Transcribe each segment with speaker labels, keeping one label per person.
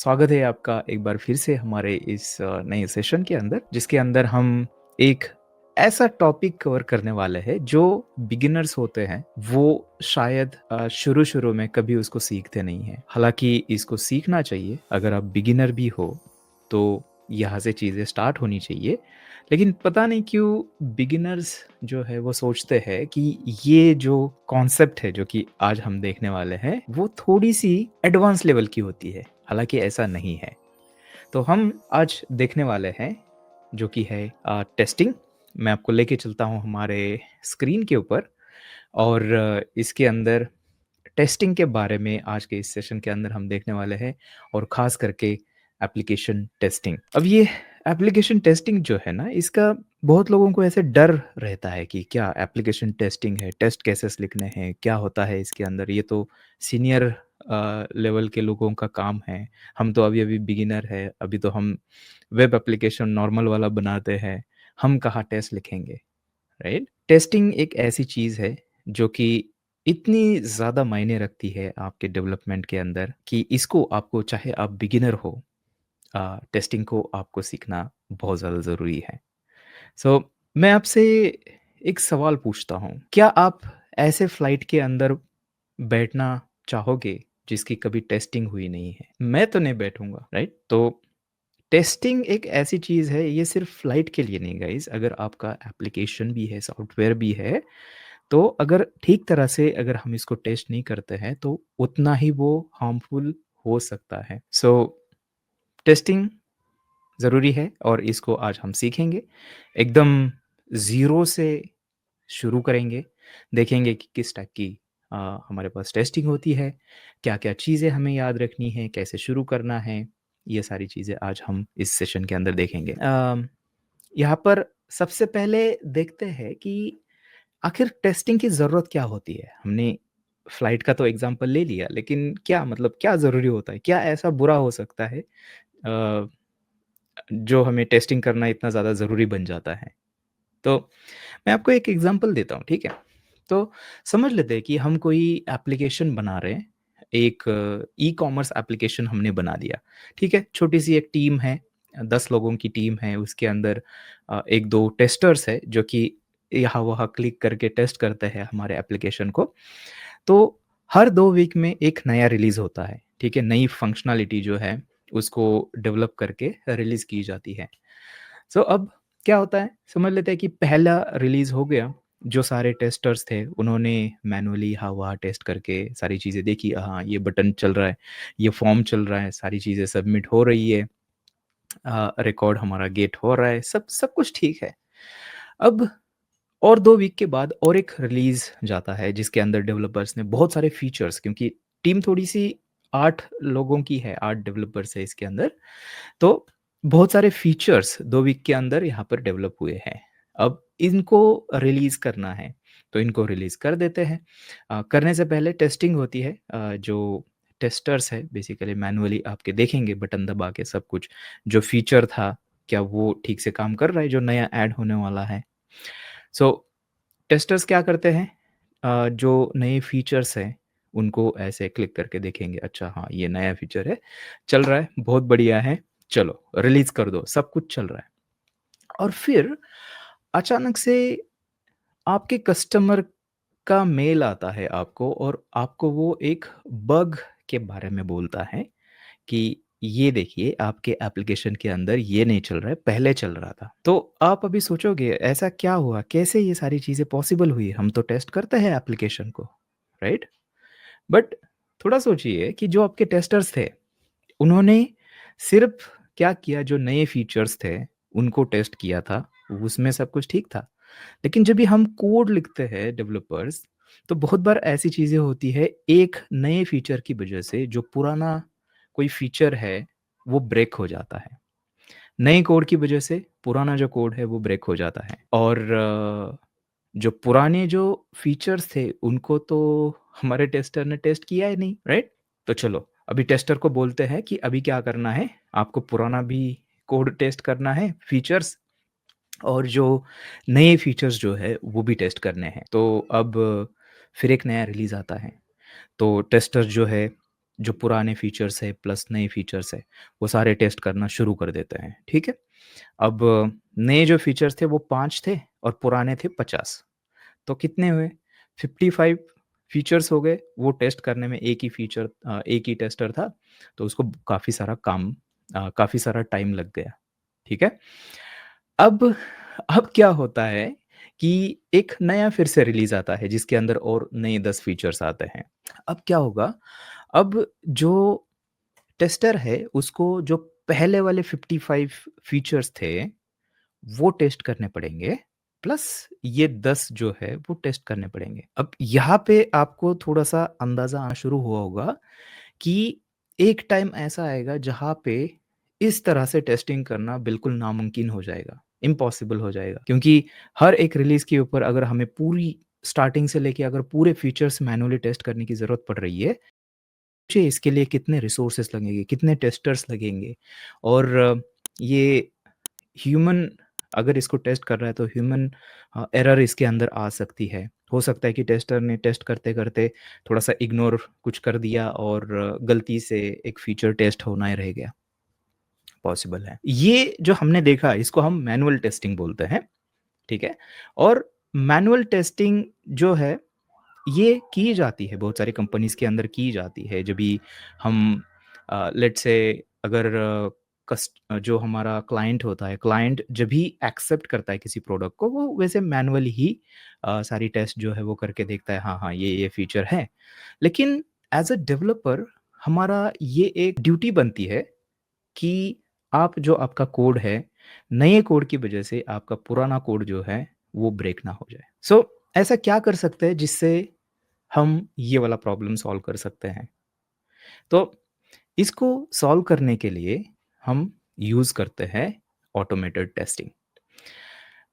Speaker 1: स्वागत है आपका एक बार फिर से हमारे इस नए सेशन के अंदर जिसके अंदर हम एक ऐसा टॉपिक कवर करने वाले हैं जो बिगिनर्स होते हैं वो शायद शुरू-शुरू में कभी उसको सीखते नहीं हैं। हालाँकि इसको सीखना चाहिए अगर आप बिगिनर भी हो तो यहाँ से चीज़ें स्टार्ट होनी चाहिए। लेकिन पता नहीं क्यों बिगिनर्स जो है वो सोचते हैं कि ये जो कॉन्सेप्ट है जो कि आज हम देखने वाले हैं वो थोड़ी-सी एडवांस लेवल की होती है। हालाँकि ऐसा नहीं है। तो हम आज देखने वाले हैं जो कि है टेस्टिंग। मैं आपको लेके चलता हूँ हमारे स्क्रीन के ऊपर और इसके अंदर टेस्टिंग के बारे में आज के इस सेशन के अंदर हम देखने वाले हैं और ख़ास करके एप्लीकेशन टेस्टिंग। अब ये एप्लीकेशन टेस्टिंग जो है ना इसका बहुत लोगों को ऐसे डर रहता है कि क्या एप्लीकेशन टेस्टिंग है, टेस्ट केसेस लिखने हैं, क्या होता है इसके अंदर? ये तो सीनियर लेवल के लोगों का काम है। हम तो अभी-अभी बिगिनर है, अभी तो हम वेब एप्लीकेशन नॉर्मल वाला बनाते हैं, हम कहाँ टेस्ट लिखेंगे, राइट? टेस्टिंग एक ऐसी चीज़ है जो कि इतनी ज़्यादा मायने रखती है आपके डेवलपमेंट के अंदर कि इसको आपको चाहे आप बिगिनर हो टेस्टिंग को आपको सीखना बहुत ज़्यादा ज़रूरी है। सो मैं आपसे एक सवाल पूछता हूँ, क्या आप ऐसे फ्लाइट के अंदर बैठना चाहोगे जिसकी कभी टेस्टिंग हुई नहीं है? मैं तो नहीं बैठूँगा, राइट? तो टेस्टिंग एक ऐसी चीज़ है, ये सिर्फ़ फ्लाइट के लिए नहीं गाइज़, अगर आपका एप्लीकेशन भी है, सॉफ्टवेयर भी है, तो अगर ठीक तरह से अगर हम इसको टेस्ट नहीं करते हैं, तो उतना ही वो हार्मफुल हो सकता है। सो टेस्टिंग ज़रूरी है और इसको आज हम सीखेंगे। एकदम ज़ीरो से शुरू करेंगे, देखेंगे कि किस टाइप की हमारे पास टेस्टिंग होती है, क्या-क्या चीज़ें हमें याद रखनी है, कैसे शुरू करना है, ये सारी चीज़ें आज हम इस सेशन के अंदर देखेंगे। यहाँ पर सबसे पहले देखते हैं कि आखिर टेस्टिंग की ज़रूरत क्या होती है? हमने फ्लाइट का तो एग्ज़ाम्पल ले लिया, लेकिन क्या मतलब क्या ज़रूरी होता है? क्या ऐसा बुरा हो सकता है जो हमें टेस्टिंग करना इतना ज़्यादा ज़रूरी बन जाता है? तो मैं आपको एक एग्ज़ाम्पल देता हूँ, ठीक है? तो समझ लेते हैं कि हम कोई एप्लीकेशन बना रहे हैं, एक ई-कॉमर्स एप्लीकेशन हमने बना दिया, ठीक है? छोटी-सी एक टीम है, 10 लोगों की टीम है, उसके अंदर 1-2 टेस्टर्स हैं, जो कि यहाँ-वहाँ क्लिक करके टेस्ट करते हैं हमारे एप्लीकेशन को। तो हर 2 वीक में एक नया रिलीज़ होता है, ठीक है? नई फंक्शनैलिटी जो है, उसको डेवलप करके रिलीज़ की जाती है। सो अब क्या होता है, समझ लेते हैं कि पहला रिलीज़ हो गया, जो सारे टेस्टर्स थे उन्होंने मैनुअली यहाँ-वहाँ टेस्ट करके सारी चीज़ें देखी, हाँ, ये बटन चल रहा है, ये फॉर्म चल रहा है, सारी चीज़ें सबमिट हो रही है, रिकॉर्ड हमारा गेट हो रहा है, सब सब कुछ ठीक है। अब और 2 वीक के बाद और एक रिलीज़ जाता है जिसके अंदर डेवलपर्स ने बहुत सारे फीचर्स, क्योंकि टीम थोड़ी-सी 8 लोगों की है, 8 डेवलपर्स है इसके अंदर, तो बहुत सारे फीचर्स 2 वीक के अंदर यहाँ पर डेवलप हुए हैं। अब इनको रिलीज़ करना है, तो इनको रिलीज़ कर देते हैं। करने से पहले टेस्टिंग होती है, जो टेस्टर्स है बेसिकली मैनुअली आपके देखेंगे बटन दबा के सब कुछ, जो फीचर था, क्या वो ठीक से काम कर रहा है जो नया ऐड होने वाला है। सो टेस्टर्स क्या करते हैं, जो नए फीचर्स हैं, उनको ऐसे क्लिक करके देखेंगे, अच्छा हाँ, ये नया फीचर है, चल रहा है, बहुत बढ़िया है, चलो रिलीज़ कर दो, सब कुछ चल रहा है। और फिर अचानक से आपके कस्टमर का मेल आता है आपको और आपको वो एक बग के बारे में बोलता है कि ये देखिए आपके एप्लीकेशन के अंदर ये नहीं चल रहा है, पहले चल रहा था। तो आप अभी सोचोगे ऐसा क्या हुआ? कैसे ये सारी चीज़ें पॉसिबल हुई? हम तो टेस्ट करते हैं एप्लीकेशन को, राइट? बट थोड़ा सोचिए कि जो आपके टेस्टर्स थे, उन्होंने सिर्फ़ क्या किया, जो नए फीचर्स थे, उनको टेस्ट किया था, उसमें सब कुछ ठीक था। लेकिन जब भी हम कोड लिखते हैं डेवलपर्स, तो बहुत बार ऐसी चीज़ें होती है, एक नए फीचर की वजह से जो पुराना कोई फीचर है, वो ब्रेक हो जाता है। नए कोड की वजह से पुराना जो कोड है, वो ब्रेक हो जाता है और जो पुराने जो फीचर्स थे, उनको तो हमारे टेस्टर ने टेस्ट किया ही नहीं, राइट? तो चलो, अभी टेस्टर को बोलते हैं कि अभी क्या करना है, आपको पुराना भी कोड टेस्ट करना है, फीचर्स और जो नए फीचर्स जो है वो भी टेस्ट करने हैं। तो अब फिर एक नया रिलीज़ आता है। तो टेस्टर जो है जो पुराने फीचर्स है प्लस नए फीचर्स है, वो सारे टेस्ट करना शुरू कर देते हैं, ठीक है? अब नए जो फीचर्स थे वो 5 थे और पुराने थे 50, तो कितने हुए? 55 फीचर्स हो गए, वो टेस्ट करने में एक ही टेस्टर था, तो उसको काफ़ी सारा टाइम लग गया, ठीक है? अब अब क्या होता है कि एक नया फिर से रिलीज़ आता है जिसके अंदर और नए 10 फीचर्स आते हैं। अब क्या होगा, अब जो टेस्टर है उसको जो पहले वाले 55 फीचर्स थे, वो टेस्ट करने पड़ेंगे, प्लस ये 10 जो है वो टेस्ट करने पड़ेंगे। अब यहाँ पे आपको थोड़ा-सा अंदाज़ा आना शुरू हुआ होगा कि एक टाइम ऐसा आएगा जहाँ पे इस तरह से टेस्टिंग करना बिल्कुल नामुमकिन हो जाएगा, इम्पॉसिबल हो जाएगा। क्योंकि हर एक रिलीज़ के ऊपर अगर हमें पूरी स्टार्टिंग से लेके अगर पूरे फीचर्स मैनुअली टेस्ट करने की ज़रूरत पड़ रही है, सोचिए इसके लिए कितने रिसोर्सेज़ लगेंगे, कितने टेस्टर्स लगेंगे और ये ह्यूमन अगर इसको टेस्ट कर रहा है तो ह्यूमन एरर इसके अंदर आ सकती है। हो सकता है कि टेस्टर ने टेस्ट करते-करते थोड़ा-सा इग्नोर कुछ कर दिया और गलती से एक फीचर टेस्ट होना ही रह गया, पॉसिबल है। ये जो हमने देखा इसको हम मैनुअल टेस्टिंग बोलते हैं, ठीक है? और मैनुअल टेस्टिंग जो है ये की जाती है, बहुत सारी कंपनीज़ के अंदर की जाती है। जब भी हम लेट्स से अगर जो हमारा क्लाइंट होता है, क्लाइंट जब भी एक्सेप्ट करता है किसी प्रोडक्ट को, वो वैसे मैनुअली ही सारी टेस्ट जो है वो करके देखता है, हाँ, हाँ, ये फीचर है। लेकिन एज़ अ डेवलपर हमारा ये एक ड्यूटी बनती है कि आप जो आपका कोड है, नए कोड की वजह से आपका पुराना कोड जो है, वो ब्रेक ना हो जाए। सो ऐसा क्या कर सकते हैं जिससे हम ये वाला प्रॉब्लम सॉल्व कर सकते हैं? तो इसको सॉल्व करने के लिए हम यूज़ करते हैं ऑटोमेटेड टेस्टिंग।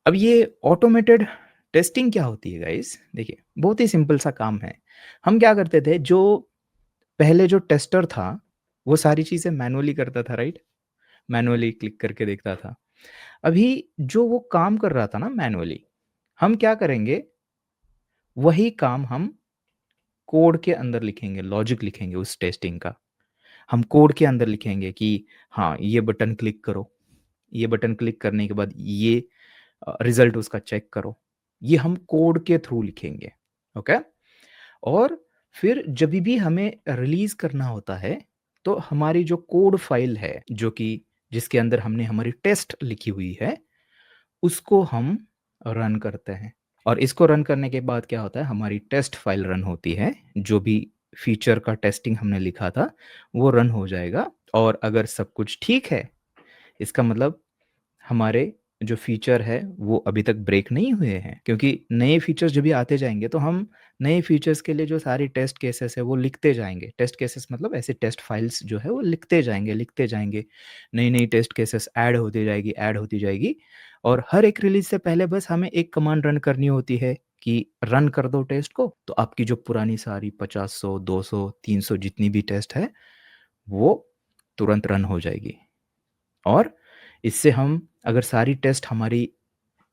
Speaker 1: अब ये ऑटोमेटेड टेस्टिंग क्या होती है गाइस? देखिए, बहुत ही सिंपल सा काम है। हम क्या करते थे, जो पहले जो टेस्टर था, वो सारी चीज़ें मैनुअली करता था, राइट? मैनुअली क्लिक करके देखता था। अभी जो वो काम कर रहा था ना मैनुअली, हम क्या करेंगे, वही काम हम कोड के अंदर लिखेंगे, लॉजिक लिखेंगे उस टेस्टिंग का। हम कोड के अंदर लिखेंगे कि हाँ, ये बटन क्लिक करो, ये बटन क्लिक करने के बाद ये रिज़ल्ट उसका चेक करो। ये हम कोड के थ्रू लिखेंगे, ओके? और फिर जभी भी हमें रिलीज़ करना होता है, तो हमारी जो कोड फ़ाइल है, जो कि जिसके अंदर हमने हमारी टेस्ट लिखी हुई है, उसको हम रन करते हैं। और इसको रन करने के बाद क्या होता है, हमारी टेस्ट फ़ाइल रन होती है, जो भी फ़ीचर का टेस्टिंग हमने लिखा था, वो रन हो जाएगा और अगर सब कुछ ठीक है, इसका मतलब हमारे जो फ़ीचर है, वो अभी तक ब्रेक नहीं हुए हैं। क्योंकि नए फ़ीचर्स जब भी आते जाएँगे, तो हम नए फ़ीचर्स के लिए जो सारी टेस्ट केसेस है, वो लिखते जाएँगे। टेस्ट केसेस मतलब ऐसे टेस्ट फाइल्स जो है, वो लिखते जाएँगे, लिखते जाएँगे। नई-नई टेस्ट केसेस ऐड होती जाएगी और हर एक रिलीज़ से पहले बस हमें एक कमांड रन करनी होती है कि रन कर दो टेस्ट को, तो आपकी जो पुरानी सारी 50, 100, 200, 300 जितनी भी टेस्ट है, वो तुरंत रन हो जाएगी। और इससे हम अगर सारी टेस्ट हमारी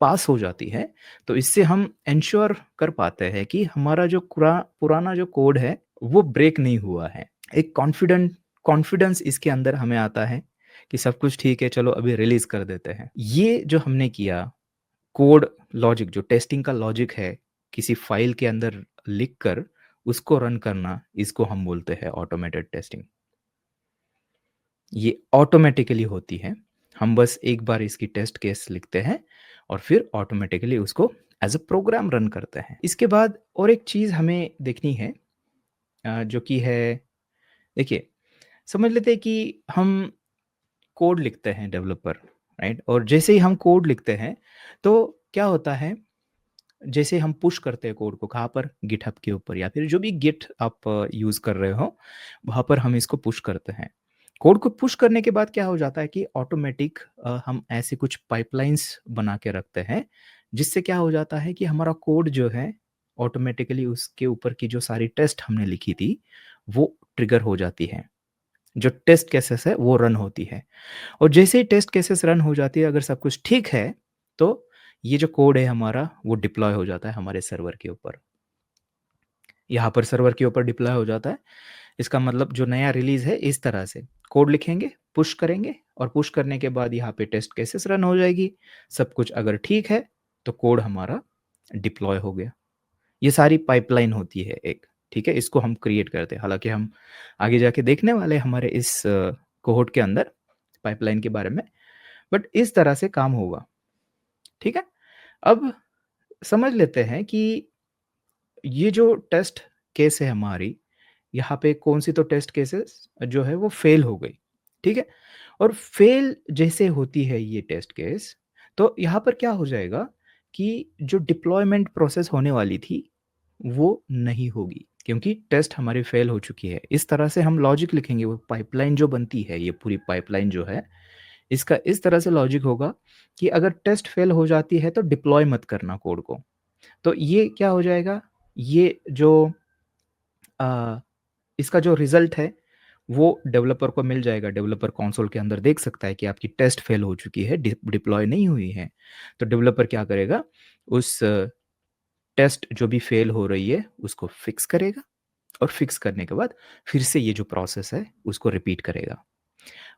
Speaker 1: पास हो जाती है, तो इससे हम एंश्योर कर पाते हैं कि हमारा जो पुराना जो कोड है, वो ब्रेक नहीं हुआ है। एक कॉन्फिडेंस इसके अंदर हमें आता है कि सब कुछ ठीक है, चलो अभी रिलीज़ कर देते हैं। ये जो हमने किया, कोड लॉजिक जो टेस्टिंग का लॉजिक है, किसी फ़ाइल के अंदर लिख कर उसको रन करना, इसको हम बोलते हैं ऑटोमेटेड टेस्टिंग। ये ऑटोमैटिकली होती है। हम बस एक बार इसकी टेस्ट केस लिखते हैं और फिर ऑटोमैटिकली उसको एज़ अ प्रोग्राम रन करते हैं। इसके बाद और एक चीज़ हमें देखनी है जो कि है देखिए, समझ लेते हैं कि हम कोड लिखते हैं डेवलपर, राइट? और जैसे ही हम कोड लिखते हैं, तो क्या होता है, जैसे हम पुश करते हैं कोड को कहाँ पर? गिटहब के ऊपर या फिर जो भी गिट आप यूज़ कर रहे हो, वहाँ पर हम इसको पुश करते हैं। कोड को पुश करने के बाद क्या हो जाता है कि ऑटोमेटिक हम ऐसे कुछ पाइपलाइन्स बना के रखते हैं, जिससे क्या हो जाता है कि हमारा कोड जो है, ऑटोमेटिकली उसके ऊपर की जो सारी टेस्ट हमने लिखी थी, वो ट्रिगर हो जाती है। जो टेस्ट केसेस है, वो रन होती है। और जैसे ही टेस्ट केसेस रन हो जाती है, अगर सब कुछ ठीक है, तो ये जो कोड है हमारा, वो डिप्लॉय हो जाता है हमारे सर्वर के ऊपर। यहाँ पर सर्वर के ऊपर डिप्लॉय हो जाता है। इसका मतलब जो नया रिलीज़ है इस तरह से कोड लिखेंगे, पुश करेंगे और पुश करने के बाद यहाँ पे टेस्ट केसेस रन हो जाएगी। सब कुछ अगर ठीक है, तो कोड हमारा डिप्लॉय हो गया। ये सारी पाइपलाइन होती है एक, ठीक है? इसको हम क्रिएट करते हैं। हालाँकि हम आगे जाके देखने वाले हैं हमारे इस कोहोर्ट के अंदर पाइपलाइन के बारे में, बट इस तरह से काम होगा, ठीक है? अब समझ लेते हैं कि ये जो टेस्ट केस है हमारी, यहाँ पे कौन-सी तो टेस्ट केसेस जो है वो फ़ेल हो गई, ठीक है? और फ़ेल जैसे होती है ये टेस्ट केस, तो यहाँ पर क्या हो जाएगा कि जो डिप्लॉयमेंट प्रोसेस होने वाली थी, वो नहीं होगी क्योंकि टेस्ट हमारी फ़ेल हो चुकी है। इस तरह से हम लॉजिक लिखेंगे, वो पाइपलाइन जो बनती है, ये पूरी पाइपलाइन जो है, इसका इस तरह से लॉजिक होगा कि अगर टेस्ट फ़ेल हो जाती है तो डिप्लॉय मत करना कोड को। तो ये क्या हो जाएगा, ये जो अ, इसका जो रिज़ल्ट है, वो डेवलपर को मिल जाएगा। डेवलपर कंसोल के अंदर देख सकता है कि आपकी टेस्ट फेल हो चुकी है, डिप्लॉय नहीं हुई है। तो डेवलपर क्या करेगा, उस टेस्ट जो भी फेल हो रही है, उसको फिक्स करेगा और फिक्स करने के बाद फिर से ये जो प्रोसेस है, उसको रिपीट करेगा।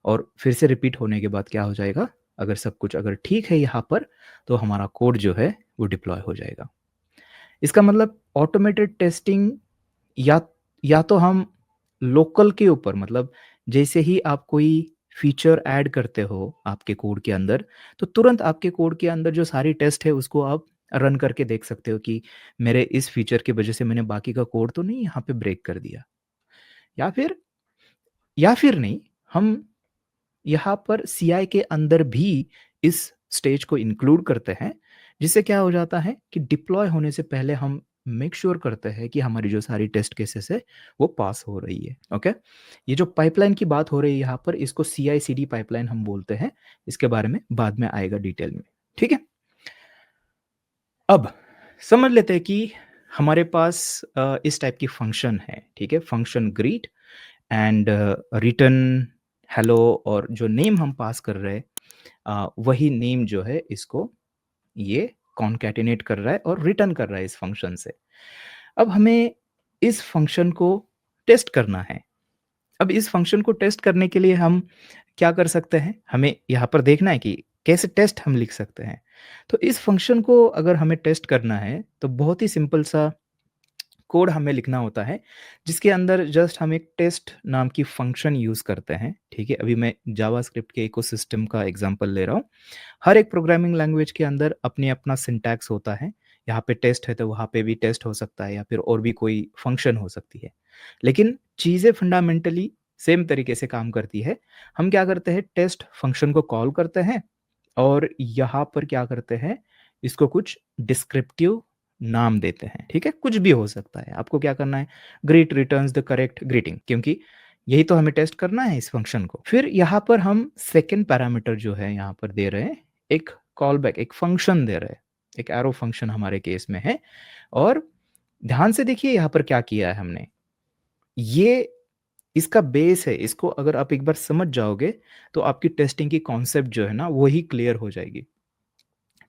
Speaker 1: और फिर से रिपीट होने के बाद क्या हो जाएगा, अगर सब कुछ अगर ठीक है यहाँ पर, तो हमारा कोड जो है, वो डिप्लॉय हो जाएगा। इसका मतलब ऑटोमेटेड टेस्टिंग या या तो हम लोकल के ऊपर मतलब जैसे ही आप कोई फीचर ऐड करते हो आपके कोड के अंदर, तो तुरंत आपके कोड के अंदर जो सारी टेस्ट है उसको आप रन करके देख सकते हो कि मेरे इस फीचर की वजह से मैंने बाकी का कोड तो नहीं यहाँ पे ब्रेक कर दिया। या फिर या फिर नहीं, हम यहाँ पर सीआई के अंदर भी इस स्टेज को इंक्लूड करते हैं, जिससे क्या हो जाता है कि डिप्लॉय होने से पहले हम मेक श्योर करते हैं कि हमारी जो सारी टेस्ट केसेस है, वो पास हो रही है, ओके? ये जो पाइपलाइन की बात हो रही है यहाँ पर, इसको सीआई/सीडी पाइपलाइन हम बोलते हैं। इसके बारे में बाद में आएगा डिटेल में, ठीक है? अब समझ लेते हैं कि हमारे पास इस टाइप की फंक्शन है, ठीक है? Function greet and return hello और जो नेम हम पास कर रहे हैं वही नेम जो है इसको ये कॉन्कैटिनेट कर रहा है और रिटर्न कर रहा है इस फंक्शन से। अब हमें इस फंक्शन को टेस्ट करना है। अब इस फंक्शन को टेस्ट करने के लिए हम क्या कर सकते हैं? हमें यहाँ पर देखना है कि कैसे टेस्ट हम लिख सकते हैं। तो इस फंक्शन को अगर हमें टेस्ट करना है, तो बहुत ही सिंपल सा कोड हमें लिखना होता है, जिसके अंदर जस्ट हम एक टेस्ट नाम की फंक्शन यूज़ करते हैं, ठीक है? अभी मैं जावास्क्रिप्ट के इकोसिस्टम का एग्ज़ाम्पल ले रहा हूँ। हर एक प्रोग्रामिंग लैंग्वेज के अंदर अपनी अपना सिंटैक्स होता है। यहाँ पे टेस्ट है तो वहाँ पे भी टेस्ट हो सकता है या फिर और भी कोई फंक्शन हो सकती है। लेकिन चीज़ें फंडामेंटली सेम तरीके से काम करती है। हम क्या करते हैं टेस्ट फंक्शन को कॉल करते हैं और यहाँ पर क्या करते हैं, इसको कुछ डिस्क्रिप्टिव नाम देते हैं, ठीक है? कुछ भी हो सकता है, आपको क्या करना है, greet returns the correct greeting क्योंकि यही तो हमें टेस्ट करना है इस फंक्शन को। फिर यहाँ पर हम सेकंड पैरामीटर जो है यहाँ पर दे रहे हैं, एक कॉल बैक, एक फंक्शन दे रहे हैं, एक एरो फंक्शन हमारे केस में है और ध्यान से देखिए यहाँ पर क्या किया है हमने, ये इसका बेस है, इसको अगर आप एक बार समझ जाओगे, तो आपकी टेस्टिंग की कॉन्सेप्ट जो है ना, वही क्लियर हो जाएगी।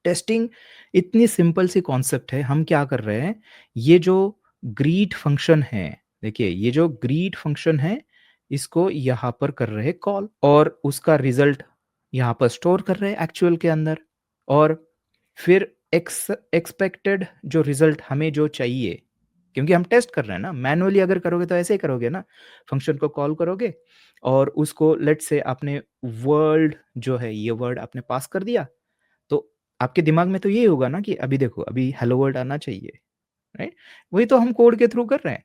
Speaker 1: टेस्टिंग इतनी सिंपल सी कॉन्सेप्ट है, हम क्या कर रहे हैं, ये जो ग्रीट फंक्शन है, देखिए ये जो ग्रीट फंक्शन है, इसको यहाँ पर कर रहे हैं कॉल और उसका रिज़ल्ट यहाँ पर स्टोर कर रहे हैं एक्चुअल के अंदर और फिर एक्सपेक्टेड जो रिज़ल्ट हमें जो चाहिए, क्योंकि हम टेस्ट कर रहे हैं ना, मैनुअली अगर करोगे तो ऐसे ही करोगे ना, फंक्शन को कॉल करोगे और उसको लेट्स से आपने वर्ल्ड जो है, ये वर्ड आपने पास कर दिया, तो आपके दिमाग में तो यही होगा ना कि अभी देखो, अभी हेलो वर्ल्ड आना चाहिए, राइट? वही तो हम कोड के थ्रू कर रहे हैं।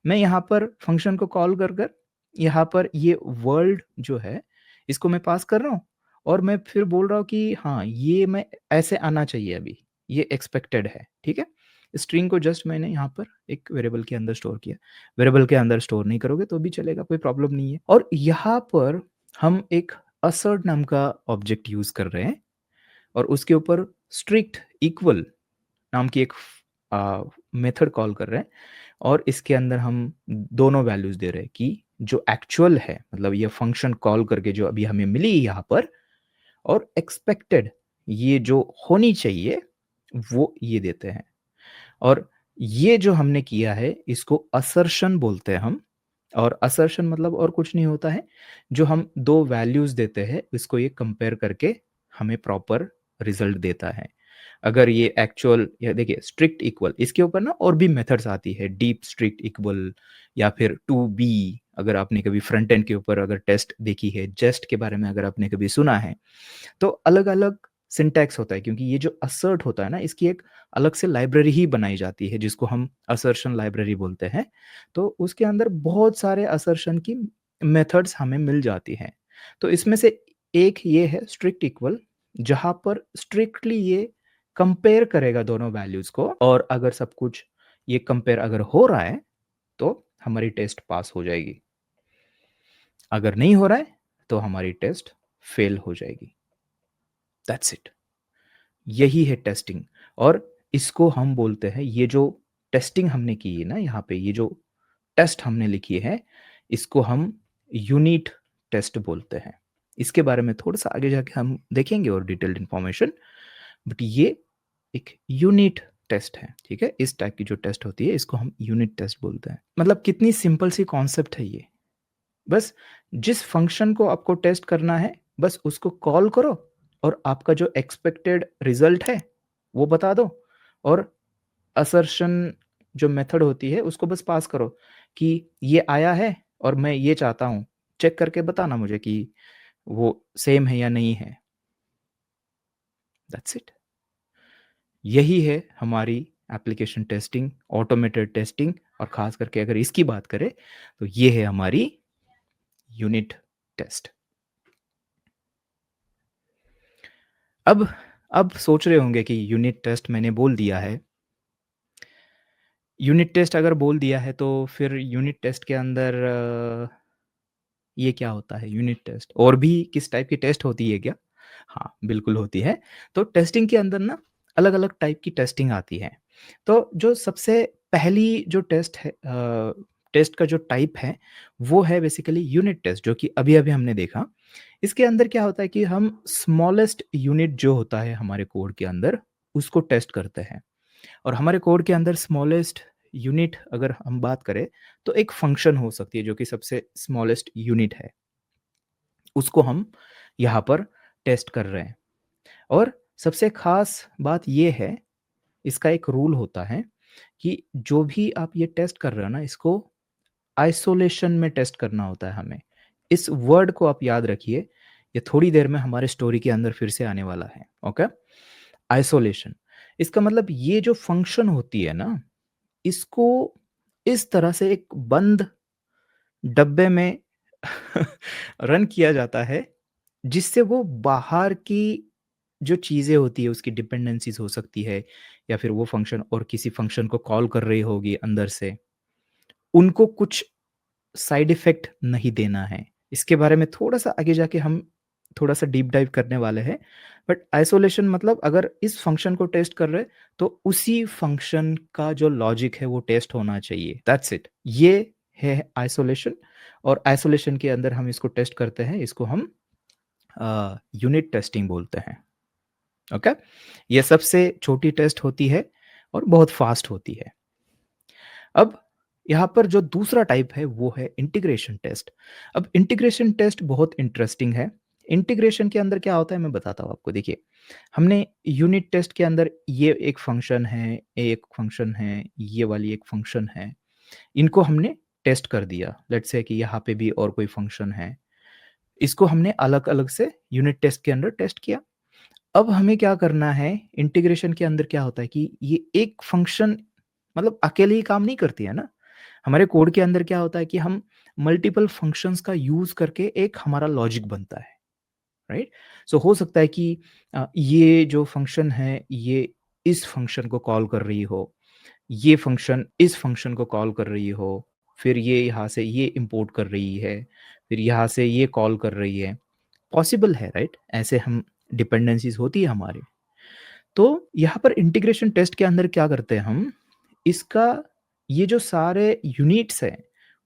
Speaker 1: मैं यहाँ पर फंक्शन को कॉल कर यहाँ पर ये वर्ल्ड जो है, इसको मैं पास कर रहा हूँ और मैं फिर बोल रहा हूँ कि हाँ, ये मैं ऐसे आना चाहिए अभी, ये एक्सपेक्टेड है, ठीक है? स्ट्रिंग को जस्ट मैंने यहाँ पर एक वेरिएबल के अंदर स्टोर किया। वेरिएबल के अंदर स्टोर नहीं करोगे तो भी चलेगा, कोई प्रॉब्लम नहीं है और यहाँ पर हम एक असर्ट नाम का ऑब्जेक्ट यूज़ कर रहे हैं और उसके ऊपर स्ट्रिक्ट इक्वल नाम की एक मेथड कॉल कर रहे हैं और इसके अंदर हम दोनों वैल्यूज़ दे रहे हैं कि जो एक्चुअल है, मतलब ये फंक्शन कॉल करके जो अभी हमें मिली यहाँ पर और एक्सपेक्टेड ये जो होनी चाहिए, वो ये देते हैं। और ये जो हमने किया है, इसको असर्शन बोलते हैं हम। और असर्शन मतलब और कुछ नहीं होता है, जो हम 2 वैल्यूज़ देते हैं, इसको ये कंपेयर करके हमें प्रॉपर रिज़ल्ट देता है। अगर ये एक्चुअल या देखिए स्ट्रिक्ट इक्वल इसके ऊपर ना और भी मेथड्स आती है, डीप स्ट्रिक्ट इक्वल या फिर टू बी, अगर आपने कभी फ्रंट एंड के ऊपर अगर टेस्ट देखी है, जेस्ट के बारे में अगर आपने कभी सुना है, तो अलग-अलग सिंटैक्स होता है क्योंकि ये जो असर्ट होता है ना, इसकी एक अलग से लाइब्रेरी ही बनाई जाती है जिसको हम असर्शन लाइब्रेरी बोलते हैं। तो उसके अंदर बहुत सारे असर्शन की मेथड्स हमें मिल जाती हैं। तो इसमें से एक ये है स्ट्रिक्ट इक्वल, जहाँ पर स्ट्रिक्टली ये कंपेयर करेगा दोनों वैल्यूज़ को, और अगर सब कुछ ये कंपेयर अगर हो रहा है, तो हमारी टेस्ट पास हो जाएगी। अगर नहीं हो रहा है, तो हमारी टेस्ट फेल हो जाएगी। That's it. यही है टेस्टिंग। और इसको हम बोलते हैं, ये जो टेस्टिंग हमने की है ना यहाँ पे, ये जो टेस्ट हमने लिखी है, इसको हम यूनिट टेस्ट बोलते हैं। इसके बारे में थोड़ा-सा आगे जाके हम देखेंगे और डिटेल्ड इन्फॉर्मेशन, बट ये एक यूनिट टेस्ट है, ठीक है? इस टाइप की जो टेस्ट होती है, इसको हम यूनिट टेस्ट बोलते हैं। मतलब कितनी सिंपल सी कॉन्सेप्ट है ये। बस जिस फंक्शन को आपको टेस्ट करना है, बस उसको कॉल करो और आपका जो एक्सपेक्टेड रिजल्ट है, वो बता दो, और असर्शन जो मेथड होती है, उसको बस पास करो कि ये आया है और मैं ये चाहता हूँ। चेक करके बताना मुझे कि वो सेम है या नहीं है। That's it. यही है हमारी एप्लीकेशन टेस्टिंग, ऑटोमेटेड टेस्टिंग, और ख़ास करके अगर इसकी बात करें, तो ये है हमारी यूनिट टेस्ट। अब अब सोच रहे होंगे कि यूनिट टेस्ट मैंने बोल दिया है। यूनिट टेस्ट अगर बोल दिया है तो फिर यूनिट टेस्ट के अंदर ये क्या होता है यूनिट टेस्ट? और भी किस टाइप की टेस्ट होती है क्या? हाँ, बिल्कुल होती है। तो टेस्टिंग के अंदर ना अलग-अलग टाइप की टेस्टिंग आती है। तो जो सबसे पहली जो टेस्ट है, टेस्ट का जो टाइप है, वो है बेसिकली यूनिट टेस्ट, जो कि अभी-अभी हमने देखा। इसके अंदर क्या होता है कि हम स्मॉलेस्ट यूनिट जो होता है हमारे कोड के अंदर, उसको टेस्ट करते हैं। और हमारे कोड के अंदर स्मॉलेस्ट यूनिट अगर हम बात करें, तो एक फंक्शन हो सकती है जो कि सबसे स्मॉलेस्ट यूनिट है। उसको हम यहाँ पर टेस्ट कर रहे हैं। और सबसे ख़ास बात ये है, इसका एक रूल होता है कि जो भी आप ये टेस्ट कर रहे हो ना, इसको आइसोलेशन में टेस्ट करना होता है हमें। इस वर्ड को आप याद रखिए, ये थोड़ी देर में हमारे स्टोरी के अंदर फिर से आने वाला है, ओके? आइसोलेशन, इसका मतलब ये जो फंक्शन होती है ना, इसको इस तरह से एक बंद डब्बे में रन किया जाता है, जिससे वो बाहर की जो चीज़ें होती है, उसकी डिपेंडेंसीज़ हो सकती है, या फिर वो फंक्शन और किसी फंक्शन को कॉल कर रही होगी अंदर से, उनको कुछ साइड इफ़ेक्ट नहीं देना है। इसके बारे में थोड़ा-सा आगे जाके हम थोड़ा-सा डीप डाइव करने वाले हैं। बट आइसोलेशन मतलब अगर इस फंक्शन को टेस्ट कर रहे हैं, तो उसी फंक्शन का जो लॉजिक है वो टेस्ट होना चाहिए। That's it. ये है आइसोलेशन, और आइसोलेशन के अंदर हम इसको टेस्ट करते हैं, इसको हम यूनिट टेस्टिंग बोलते हैं। ओके? ये सबसे छोटी टेस्ट होती है और बहुत फ़ास्ट होती है। अब यहाँ पर जो दूसरा टाइप है वो है इंटीग्रेशन टेस्ट। अब इंटीग्रेशन टेस्ट बहुत इंटरेस्टिंग है। इंटीग्रेशन के अंदर क्या होता है मैं बताता हूँ आपको। देखिए, हमने यूनिट टेस्ट के अंदर ये एक फंक्शन है, एक फंक्शन है, ये वाली एक फंक्शन है। इनको हमने टेस्ट कर दिया। लेट्स से कि यहाँ पे भी और कोई फंक्शन है। इसको हमने अलग-अलग से यूनिट टेस्ट के अंदर टेस्ट किया। अब हमें क्या करना है, इंटीग्रेशन के अंदर क्या होता है कि ये एक फंक्शन मतलब अकेले ही काम नहीं करती है ना। हमारे कोड के अंदर क्या होता है कि हम मल्टीपल फंक्शंस का यूज़ करके एक हमारा लॉजिक बनता है, राइट? सो हो सकता है कि ये जो फंक्शन है, ये इस फंक्शन को कॉल कर रही हो, ये फंक्शन इस फंक्शन को कॉल कर रही हो, फिर ये यहाँ से ये इम्पोर्ट कर रही है, फिर यहाँ से ये कॉल कर रही है। पॉसिबल है, राइट? ऐसे हम डिपेंडेंसीज़ होती है हमारी। तो यहाँ पर इंटीग्रेशन टेस्ट के अंदर क्या करते हैं हम, इसका ये जो सारे यूनिट्स हैं,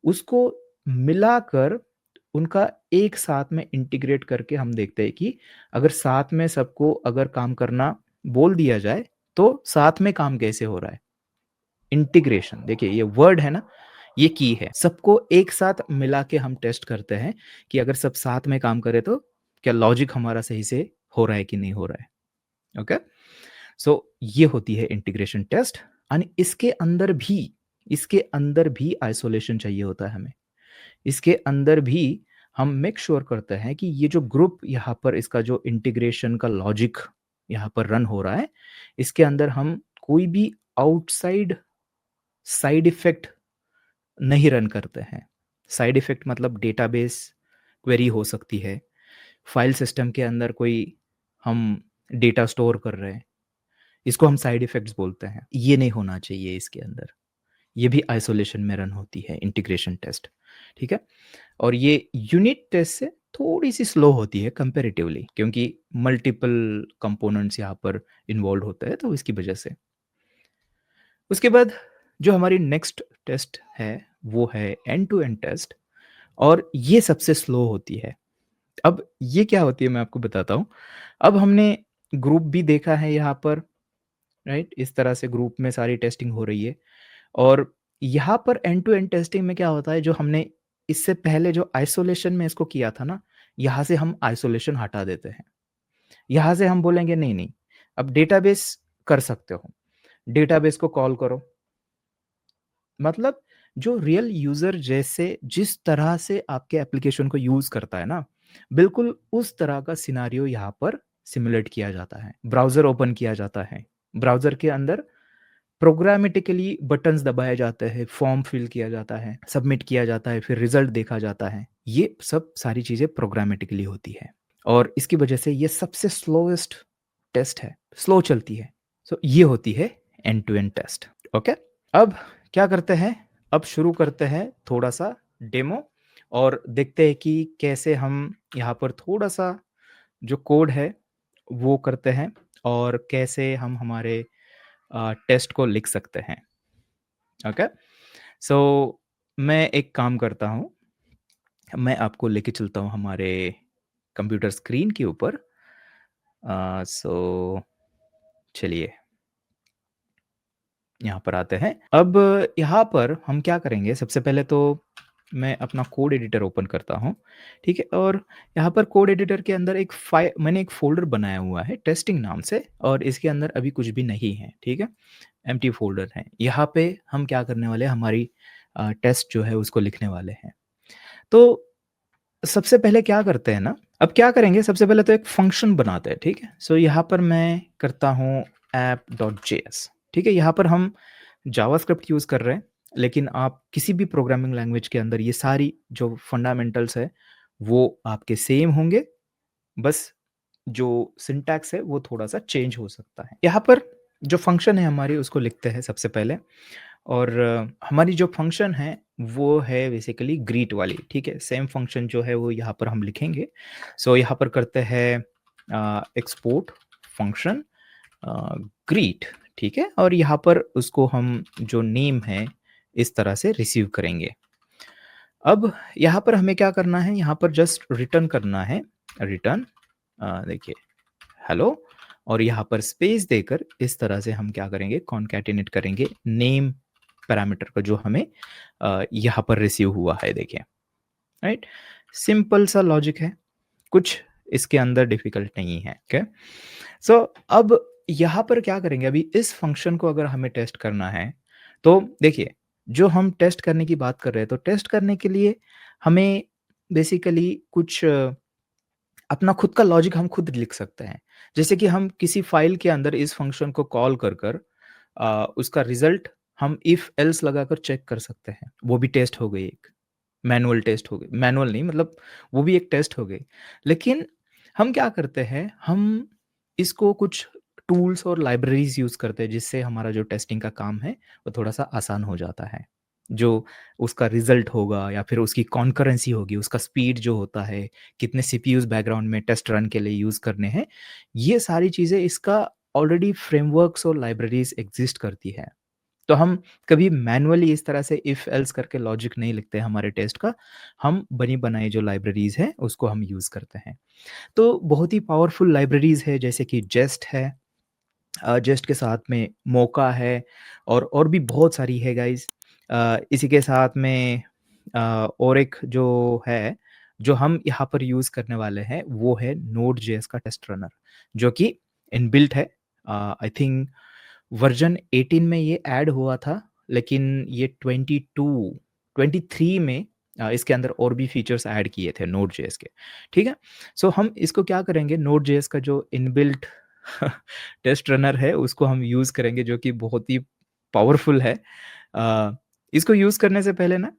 Speaker 1: उसको मिलाकर उनका एक साथ में इंटीग्रेट करके हम देखते हैं कि अगर साथ में सबको अगर काम करना बोल दिया जाए, तो साथ में काम कैसे हो रहा है। इंटीग्रेशन देखिए ये वर्ड है ना, ये की है। सबको एक साथ मिला के हम टेस्ट करते हैं कि अगर सब साथ में काम करें तो क्या लॉजिक हमारा सही से हो रहा है कि नहीं हो रहा है। ओके? सो ये होती है इंटीग्रेशन टेस्ट एंड इसके अंदर भी आइसोलेशन चाहिए होता है हमें। इसके अंदर भी हम मेक श्योर करते हैं कि ये जो ग्रुप यहाँ पर इसका जो इंटीग्रेशन का लॉजिक यहाँ पर रन हो रहा है, इसके अंदर हम कोई भी आउटसाइड साइड इफ़ेक्ट नहीं रन करते हैं। साइड इफ़ेक्ट मतलब डेटाबेस क्वेरी हो सकती है, फाइल सिस्टम के अंदर कोई हम डेटा स्टोर कर रहे हैं, इसको हम साइड इफ़ेक्ट्स बोलते हैं। ये नहीं होना चाहिए इसके अंदर। ये भी आइसोलेशन में रन होती है इंटीग्रेशन टेस्ट, ठीक है? और ये यूनिट टेस्ट से थोड़ी-सी स्लो होती है कंपैरेटिवली क्योंकि मल्टीपल कंपोनेंट्स यहाँ पर इन्वॉल्वड होते हैं तो इसकी वजह से। उसके बाद जो हमारी नेक्स्ट टेस्ट है, वो है एंड टू एंड टेस्ट और ये सबसे स्लो होती है। अब ये क्या होती है मैं आपको बताता हूँ। अब हमने ग्रुप भी देखा है यहाँ पर, राइट? इस तरह से ग्रुप में सारी टेस्टिंग हो रही है और यहाँ पर एंड टू एंड टेस्टिंग में क्या होता है जो हमने इससे पहले जो आइसोलेशन में इसको किया था ना, यहाँ से हम आइसोलेशन हटा देते हैं। यहाँ से हम बोलेंगे नहीं, नहीं, अब डेटाबेस कर सकते हो। डेटाबेस को कॉल करो। मतलब जो रियल यूज़र जैसे जिस तरह से आपके एप्लीकेशन को यूज़ करता है ना, बिल्कुल उस तरह का सिनेरियो यहाँ पर सिमुलेट किया जाता है। ब्राउज़र ओपन किया जाता है। ब्राउज़र के अंदर प्रोग्रामेटिकली बटन्स दबाए जाते हैं, फॉर्म फिल किया जाता है, सबमिट किया जाता है, फिर रिज़ल्ट देखा जाता है। ये सब सारी चीज़ें प्रोग्रामेटिकली होती है और इसकी वजह से ये सबसे स्लोएस्ट टेस्ट है, स्लो चलती है। सो ये होती है end to end test, okay? अब क्या करते हैं, अब शुरू करते हैं थोड़ा-सा डेमो और देखते हैं कि कैसे हम यहाँ पर थोड़ा-सा जो कोड है, वो करते हैं और कैसे हम हमारे टेस्ट को लिख सकते हैं, ओके? सो मैं एक काम करता हूँ, मैं आपको लेके चलता हूँ हमारे कंप्यूटर स्क्रीन के ऊपर। सो चलिए, यहाँ पर आते हैं। अब यहाँ पर हम क्या करेंगे, सबसे पहले तो मैं अपना कोड एडिटर ओपन करता हूँ, ठीक है? और यहाँ पर कोड एडिटर के अंदर मैंने एक फ़ोल्डर बनाया हुआ है टेस्टिंग नाम से और इसके अंदर अभी कुछ भी नहीं है, ठीक है? एम्प्टी फ़ोल्डर है। यहाँ पे हम क्या करने वाले हैं, हमारी टेस्ट जो है उसको लिखने वाले हैं। तो सबसे पहले क्या करते हैं ना, अब क्या करेंगे, सबसे पहले तो एक फ़ंक्शन बनाते हैं, ठीक है? सो यहाँ पर मैं करता हूँ app.js, ठीक है? यहाँ पर हम जावास्क्रिप्ट यूज़ कर रहे हैं, लेकिन आप किसी भी प्रोग्रामिंग लैंग्वेज के अंदर ये सारी जो फंडामेंटल्स है, वो आपके सेम होंगे, बस जो सिंटैक्स है वो थोड़ा-सा चेंज हो सकता है। यहाँ पर जो फ़ंक्शन है हमारी उसको लिखते हैं सबसे पहले और हमारी जो फ़ंक्शन है वो है बेसिकली ग्रीट वाली, ठीक है? सेम फ़ंक्शन जो है वो यहाँ पर हम लिखेंगे। सो यहाँ पर करते हैं एक्सपोर्ट फ़ंक्शन ग्रीट, ठीक है? और यहाँ पर उसको हम जो नेम है इस तरह से रिसीव करेंगे। अब यहाँ पर हमें क्या करना है, यहाँ पर जस्ट रिटर्न करना है, रिटर्न देखिए हेलो और यहाँ पर स्पेस देकर इस तरह से हम क्या करेंगे, कॉन्कैटिनेट करेंगे नेम पैरामीटर का जो हमें यहाँ पर रिसीव हुआ है, देखिए, राइट? सिंपल सा लॉजिक है, कुछ इसके अंदर डिफिकल्ट नहीं है, ओके? सो अब यहाँ पर क्या करेंगे, अभी इस फंक्शन को अगर हमें टेस्ट करना है, तो देखिए, जो हम टेस्ट करने की बात कर रहे हैं, तो टेस्ट करने के लिए हमें बेसिकली कुछ अपना खुद का लॉजिक हम खुद लिख सकते हैं। जैसे कि हम किसी फ़ाइल के अंदर इस फ़ंक्शन को कॉल कर उसका रिज़ल्ट हम इफ एल्स लगाकर चेक कर सकते हैं। वो भी टेस्ट हो गई एक, मैनुअल टेस्ट हो गई, मैनुअल नहीं मतलब वो भी एक टेस्ट हो गई। लेकिन हम क्या करते हैं, हम इसको कुछ टूल्स और लाइब्रेरीज़ यूज़ करते हैं जिससे हमारा जो टेस्टिंग का काम है वो थोड़ा-सा आसान हो जाता है। जो उसका रिज़ल्ट होगा या फिर उसकी कॉन्करेंसी होगी, उसका स्पीड जो होता है, कितने सीपीयूज़ बैकग्राउंड में टेस्ट रन के लिए यूज़ करने हैं, ये सारी चीज़ें इसका ऑलरेडी फ्रेमवर्क्स और लाइब्रेरीज़ एक्ज़िस्ट करती है। तो हम कभी मैनुअली इस तरह से इफ एल्स करके लॉजिक नहीं लिखते हैं हमारे टेस्ट का, हम बनी-बनाई जो लाइब्रेरीज़ हैं, उसको हम यूज़ करते हैं। तो बहुत ही पावरफुल लाइब्रेरीज़ है जैसे कि जेस्ट है, जेस्ट के साथ में मोका है और भी बहुत सारी है गाइज़। इसी के साथ में और एक जो है, जो हम यहाँ पर यूज़ करने वाले हैं, वो है नोड.जेएस का टेस्ट रनर, जो कि इनबिल्ट है। आई थिंक वर्ज़न 18 में ये ऐड हुआ था, लेकिन ये 22 23 में इसके अंदर और भी फीचर्स ऐड किए थे नोड.जेएस के, ठीक है? सो हम इसको क्या करेंगे, नोड.जेएस का जो इनबिल्ट टेस्ट रनर है, उसको हम यूज़ करेंगे, जो कि बहुत ही पावरफुल है। इसको यूज़ करने से पहले ना,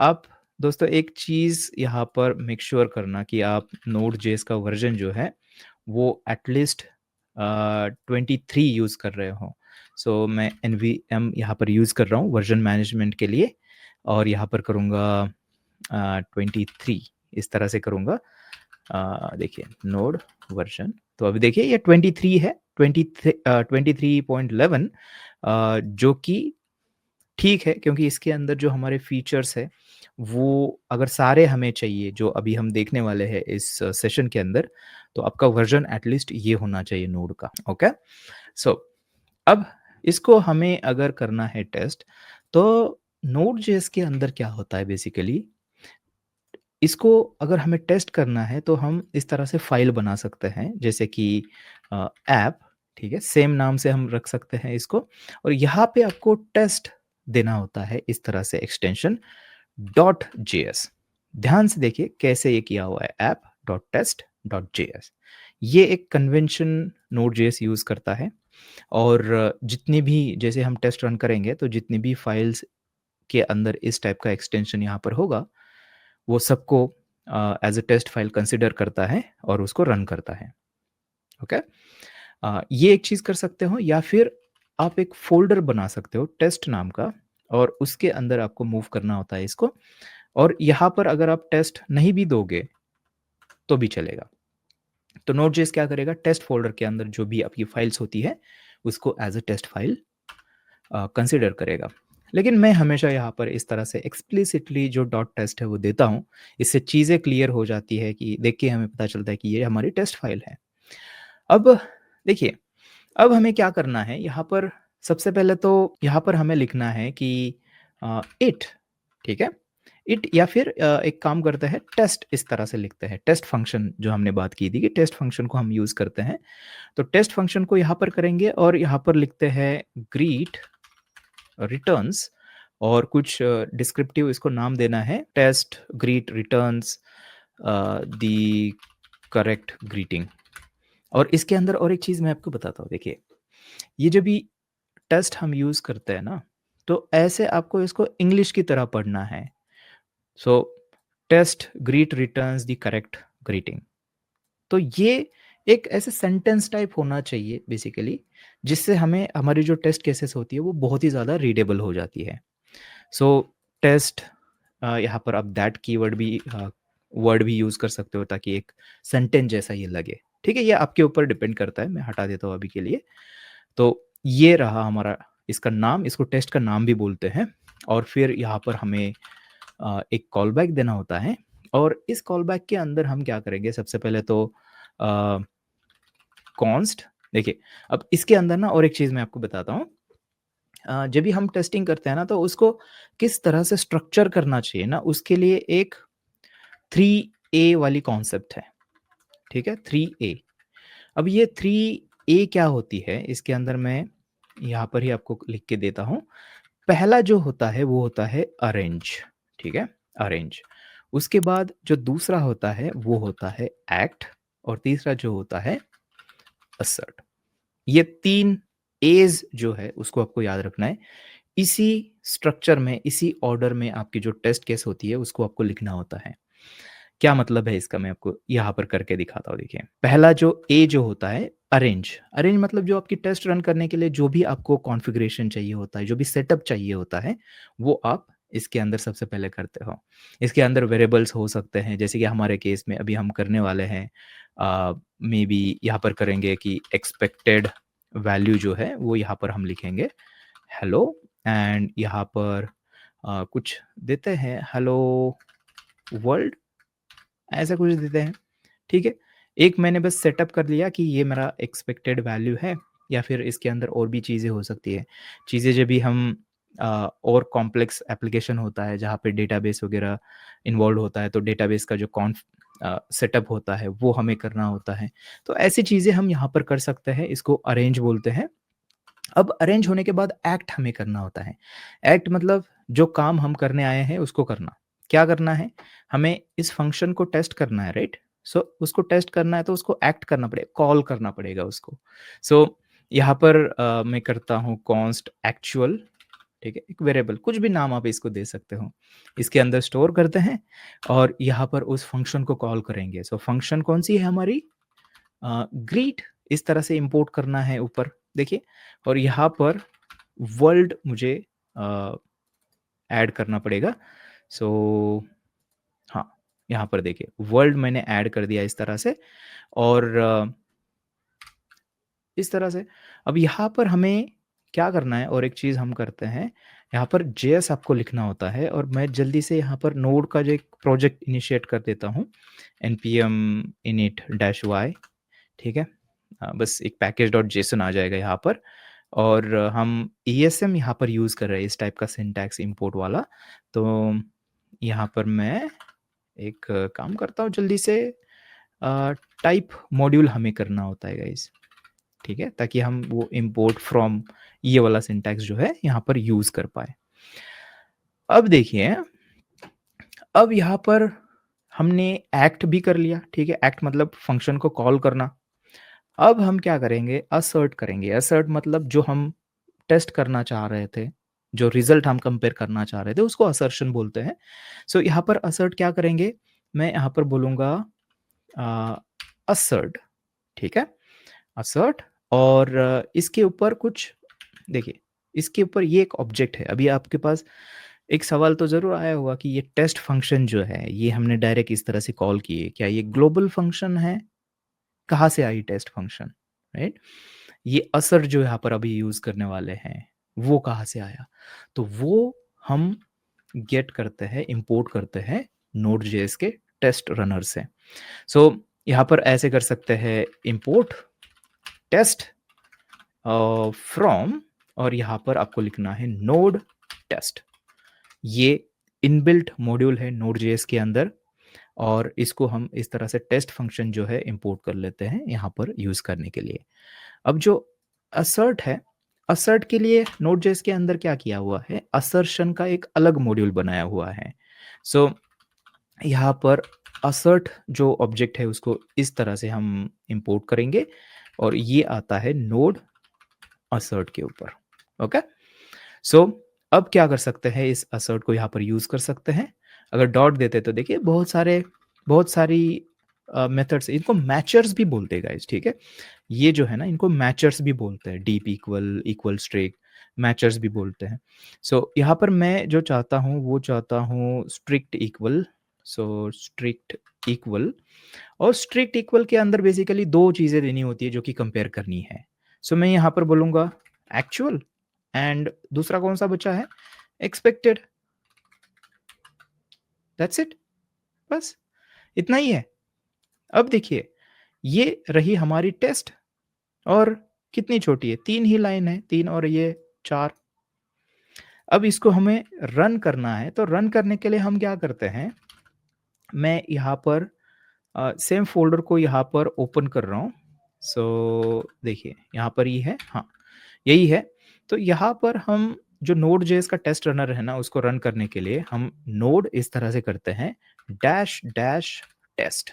Speaker 1: आप दोस्तों एक चीज़ यहाँ पर मेक श्योर करना कि आप नोड.जेएस का वर्ज़न जो है, वो एटलीस्ट 23 यूज़ कर रहे हो। सो मैं एनवीएम यहाँ पर यूज़ कर रहा हूँ वर्ज़न मैनेजमेंट के लिए, और यहाँ पर करूँगा 23, इस तरह से करूँगा। देखिए नोड वर्ज़न, तो अभी देखिए ये 23 है, 23.11, जो कि ठीक है, क्योंकि इसके अंदर जो हमारे फीचर्स हैं, वो अगर सारे हमें चाहिए, जो अभी हम देखने वाले हैं इस सेशन के अंदर, तो आपका वर्ज़न एटलीस्ट ये होना चाहिए नोड का, ओके? सो अब इसको हमें अगर करना है टेस्ट, तो नोड.जेएस के अंदर क्या होता है बेसिकली, इसको अगर हमें टेस्ट करना है, तो हम इस तरह से फ़ाइल बना सकते हैं, जैसे कि ऐप, ठीक है? सेम नाम से हम रख सकते हैं इसको, और यहाँ पे आपको टेस्ट देना होता है, इस तरह से एक्सटेंशन .js। ध्यान से देखिए कैसे ये किया हुआ है, app.test.js। ये एक कन्वेंशन नोड.जेएस यूज़ करता है, और जितनी भी, जैसे हम टेस्ट रन करेंगे, तो जितनी भी फाइल्स के अंदर इस टाइप का एक्सटेंशन यहाँ पर होगा, वो सबको as a test file consider करता है और उसको रन करता है, ओके? ये एक चीज़ कर सकते हो, या फिर आप एक फ़ोल्डर बना सकते हो टेस्ट नाम का, और उसके अंदर आपको मूव करना होता है इसको, और यहाँ पर अगर आप टेस्ट नहीं भी दोगे, तो भी चलेगा। तो नोड.जेएस क्या करेगा, टेस्ट फ़ोल्डर के अंदर जो भी आपकी फाइल्स होती है, उसको as a test file consider करेगा। लेकिन मैं हमेशा यहाँ पर इस तरह से एक्सप्लिसिटली जो डॉट टेस्ट है वो देता हूँ। इससे चीज़ें क्लियर हो जाती है, कि देख के हमें पता चलता है कि ये हमारी टेस्ट फाइल है। अब देखिए, अब हमें क्या करना है यहाँ पर, सबसे पहले तो यहाँ पर हमें लिखना है कि इट, ठीक है? इट, या फिर एक काम करते हैं, टेस्ट इस तरह से लिखते हैं। टेस्ट फंक्शन जो हमने बात की थी, कि टेस्ट फंक्शन को हम यूज़ करते हैं। तो टेस्ट फंक्शन को यहाँ पर करेंगे, और यहाँ पर लिखते हैं ग्रीट रिटर्न्स, और कुछ डिस्क्रिप्टिव इसको नाम देना है, test greet returns the correct greeting. और इसके अंदर और एक चीज़ मैं आपको बताता हूँ, देखिए, ये जब भी टेस्ट हम यूज़ करते हैं ना, तो ऐसे आपको इसको इंग्लिश की तरह पढ़ना है। So test greet returns the correct greeting. तो ये एक ऐसे सेंटेंस टाइप होना चाहिए बेसिकली, जिससे हमें हमारी जो टेस्ट केसेस होती है, वो बहुत ही ज़्यादा रीडेबल हो जाती है। सो टेस्ट, यहाँ पर आप दैट कीवर्ड भी वर्ड भी यूज़ कर सकते हो, ताकि एक सेंटेंस जैसा ये लगे, ठीक है? ये आपके ऊपर डिपेंड करता है, मैं हटा देता हूँ अभी के लिए। तो ये रहा हमारा इसका नाम, इसको टेस्ट का नाम भी बोलते हैं, और फिर यहाँ पर हमें एक कॉल बैक देना होता है, और इस कॉल बैक के अंदर हम क्या करेंगे, सबसे पहले तो कॉन्स्ट, देखिए, अब इसके अंदर ना और एक चीज़ मैं आपको बताता हूँ। जब भी हम टेस्टिंग करते हैं ना, तो उसको किस तरह से स्ट्रक्चर करना चाहिए ना, उसके लिए एक 3A वाली कॉन्सेप्ट है, ठीक है? 3A। अब ये 3A क्या होती है, इसके अंदर मैं यहाँ पर ही आपको लिख के देता हूँ। पहला जो होता है, वो होता है अरेंज, ठीक है? अरेंज। उसके बाद जो दूसरा होता है, वो होता है एक्ट, और तीसरा जो होता है असर्ट। ये 3 एज़ जो है, उसको आपको याद रखना है। इसी स्ट्रक्चर में, इसी ऑर्डर में आपकी जो टेस्ट केस होती है, उसको आपको लिखना होता है। क्या मतलब है इसका, मैं आपको यहाँ पर करके दिखाता हूँ, देखिए। पहला जो ए जो होता है, अरेंज। अरेंज मतलब जो आपकी टेस्ट रन करने के लिए जो भी आपको कॉन्फ़िगरेशन चाहिए होता है, जो भी सेटअप चाहिए होता है, वो आप इसके अंदर सबसे पहले करते हो। इसके अंदर वेरिएबल्स हो सकते हैं, जैसे कि हमारे केस में अभी हम करने वाले हैं, मेबी यहाँ पर करेंगे कि एक्सपेक्टेड वैल्यू जो है, वो यहाँ पर हम लिखेंगे हेलो, एंड यहाँ पर कुछ देते हैं, हेलो वर्ल्ड, ऐसा कुछ देते हैं, ठीक है? एक मैंने बस सेटअप कर लिया कि ये मेरा एक्सपेक्टेड वैल्यू है, या फिर इसके अंदर और भी चीज़ें हो सकती हैं। चीज़ें जब भी हम और कॉम्प्लेक्स एप्लीकेशन होता है जहाँ पे डेटाबेस वगैरह इन्वॉल्व होता है, तो डेटाबेस का जो सेटअप होता है वो हमें करना होता है। तो ऐसी चीज़ें हम यहाँ पर कर सकते हैं, इसको अरेंज बोलते हैं। अब अरेंज होने के बाद एक्ट हमें करना होता है। एक्ट मतलब जो काम हम करने आए हैं उसको करना। क्या करना है? हमें इस फ़ंक्शन को टेस्ट करना है, राइट? सो उसको टेस्ट करना है तो उसको एक्ट करना पड़ेगा, कॉल करना पड़ेगा उसको। सो यहाँ पर मैं करता हूँ कॉन्स्ट एक्चुअल, ठीक है? एक वेरिएबल, कुछ भी नाम आप इसको दे सकते हो। इसके अंदर स्टोर करते हैं और यहाँ पर उस फ़ंक्शन को कॉल करेंगे। सो फ़ंक्शन कौन-सी है हमारी? ग्रीट, इस तरह से इंपोर्ट करना है ऊपर, देखिए। और यहाँ पर वर्ल्ड मुझे ऐड करना पड़ेगा। सो हाँ, यहाँ पर देखिए वर्ल्ड मैंने ऐड कर दिया इस तरह से। और इस तरह से अब यहाँ पर हमें क्या करना है, और एक चीज़ हम करते हैं, यहाँ पर जेएस आपको लिखना होता है। और मैं जल्दी से यहाँ पर नोड का जो एक प्रोजेक्ट इनिशिएट कर देता हूँ, npm init-y, ठीक है? बस एक पैकेज डॉट जेसन आ जाएगा यहाँ पर। और हम ESM यहाँ पर यूज़ कर रहे हैं, इस टाइप का सिंटैक्स इंपोर्ट वाला। तो यहाँ पर मैं एक काम करता हूँ जल्दी से, टाइप मॉड्यूल हमें करना होता है गाइस, ठीक है? ताकि हम वो इंपोर्ट फ्रॉम ये वाला सिंटैक्स जो है यहाँ पर यूज़ कर पाएँ। अब देखिए, अब यहाँ पर हमने एक्ट भी कर लिया, ठीक है? एक्ट मतलब फंक्शन को कॉल करना। अब हम क्या करेंगे, असर्ट करेंगे। असर्ट मतलब जो हम टेस्ट करना चाह रहे थे, जो रिज़ल्ट हम कंपेयर करना चाह रहे थे, उसको असर्शन बोलते हैं। सो यहाँ पर असर्ट क्या करेंगे, मैं यहाँ पर बोलूँगा अ, असर्ट, ठीक है? असर्ट। और इसके ऊपर कुछ देखिए, इसके ऊपर ये एक ऑब्जेक्ट है। अभी आपके पास एक सवाल तो ज़रूर आया होगा कि ये टेस्ट फंक्शन जो है, ये हमने डायरेक्ट इस तरह से कॉल किए, क्या ये ग्लोबल फंक्शन है? कहाँ से आई टेस्ट फंक्शन, राइट? ये असर जो यहाँ पर अभी यूज़ करने वाले हैं, वो कहाँ से आया? तो वो हम गेट करते हैं, इंपोर्ट करते हैं नोड.जेएस के टेस्ट रनर से। सो यहाँ पर ऐसे कर सकते हैं, इंपोर्ट टेस्ट फ्रॉम, और यहाँ पर आपको लिखना है नोड टेस्ट। ये इनबिल्ट मॉड्यूल है नोड.जेएस के अंदर, और इसको हम इस तरह से टेस्ट फंक्शन जो है इंपोर्ट कर लेते हैं यहाँ पर यूज़ करने के लिए। अब जो असर्ट है, असर्ट के लिए नोड.जेएस के अंदर क्या किया हुआ है, असर्शन का एक अलग मॉड्यूल बनाया हुआ है। सो यहाँ पर असर्ट जो ऑब्जेक्ट है उसको इस तरह से हम इंपोर्ट करेंगे, और ये आता है नोड असर्ट के ऊपर। ओके, सो अब क्या कर सकते हैं, इस असर्ट को यहाँ पर यूज़ कर सकते हैं। अगर डॉट देते तो देखिए बहुत सारी मेथड्स, इनको मैचर्स भी बोलते हैं गाइस, ठीक है? ये जो है ना, इनको मैचर्स भी बोलते हैं, deep equal, equal strict, matures भी बोलते हैं। सो यहाँ पर मैं जो चाहता हूँ वो चाहता हूँ strict equal. So strict equal, और स्ट्रिक्ट इक्वल के अंदर बेसिकली 2 चीज़ें देनी होती है जो कि कंपेयर करनी है। सो मैं यहाँ पर बोलूँगा एक्चुअल, एंड दूसरा कौन-सा बचा है? एक्सपेक्टेड। दैट्स इट, बस इतना ही है। अब देखिए, ये रही हमारी टेस्ट, और कितनी छोटी है, 3 ही लाइन है, 3 और ये 4। अब इसको हमें रन करना है, तो रन करने के लिए हम क्या करते हैं, मैं यहाँ पर सेम फ़ोल्डर को यहाँ पर ओपन कर रहा हूँ। सो देखिए, यहाँ पर ये है, हाँ, यही है। तो यहाँ पर हम जो नोड.जेएस का टेस्ट रनर है ना, उसको रन करने के लिए हम नोड इस तरह से करते हैं, डैश डैश टेस्ट,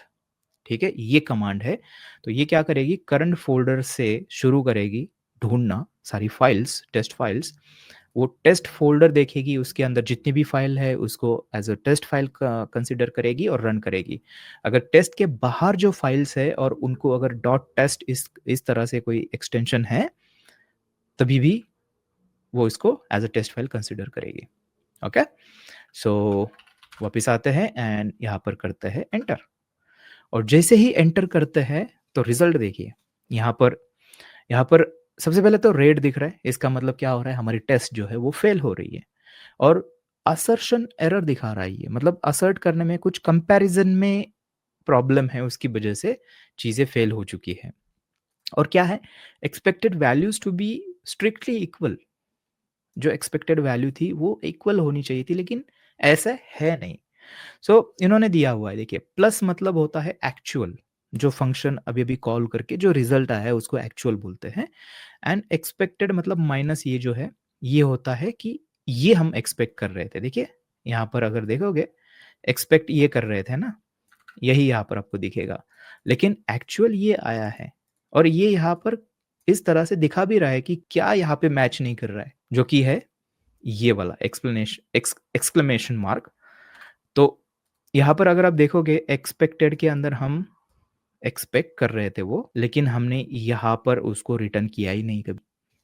Speaker 1: ठीक है? ये कमांड है। तो ये क्या करेगी, करंट फ़ोल्डर से शुरू करेगी ढूँढना सारी फाइल्स, टेस्ट फाइल्स। वो टेस्ट फ़ोल्डर देखेगी, उसके अंदर जितनी भी फाइल है उसको एज़ अ टेस्ट फाइल का कंसीडर करेगी और रन करेगी। अगर टेस्ट के बाहर जो फाइल्स है और उनको अगर डॉट टेस्ट इस तरह से कोई एक्सटेंशन है, तभी भी वो इसको as a test file consider करेगी। ओके? सो वापस आते हैं एंड यहाँ पर करते हैं एंटर। और जैसे ही एंटर करते हैं तो रिज़ल्ट देखिए, यहाँ पर सबसे पहले तो रेड दिख रहा है, इसका मतलब क्या हो रहा है, हमारी टेस्ट जो है वो फेल हो रही है। और असर्शन एरर दिखा रहा है ये, मतलब असर्ट करने में कुछ कंपैरिज़न में प्रॉब्लम है, उसकी वजह से चीज़ें फेल हो चुकी हैं। और क्या है, expected values to be strictly equal. जो एक्सपेक्टेड वैल्यू थी वो इक्वल होनी चाहिए थी, लेकिन ऐसा है नहीं। सो इन्होंने दिया हुआ है, देखिए प्लस मतलब होता है एक्चुअल, जो फंक्शन अभी-अभी कॉल करके जो रिज़ल्ट आया है उसको एक्चुअल बोलते हैं। एंड एक्सपेक्टेड मतलब माइनस ये जो है, ये होता है कि ये हम एक्सपेक्ट कर रहे थे। देखिए, यहाँ पर अगर देखोगे एक्सपेक्ट ये कर रहे थे ना, यही यहाँ पर आपको दिखेगा। लेकिन एक्चुअल ये आया है और ये यहाँ पर इस तरह से दिखा भी रहा है कि क्या यहाँ पे मैच नहीं कर रहा है, जो कि है ये वाला एक्सक्लेमेशन मार्क। तो यहाँ पर अगर आप देखोगे एक्सपेक्टेड के अंदर हम एक्सपेक्ट कर रहे थे वो, लेकिन हमने यहाँ पर उसको रिटर्न किया ही नहीं कभी।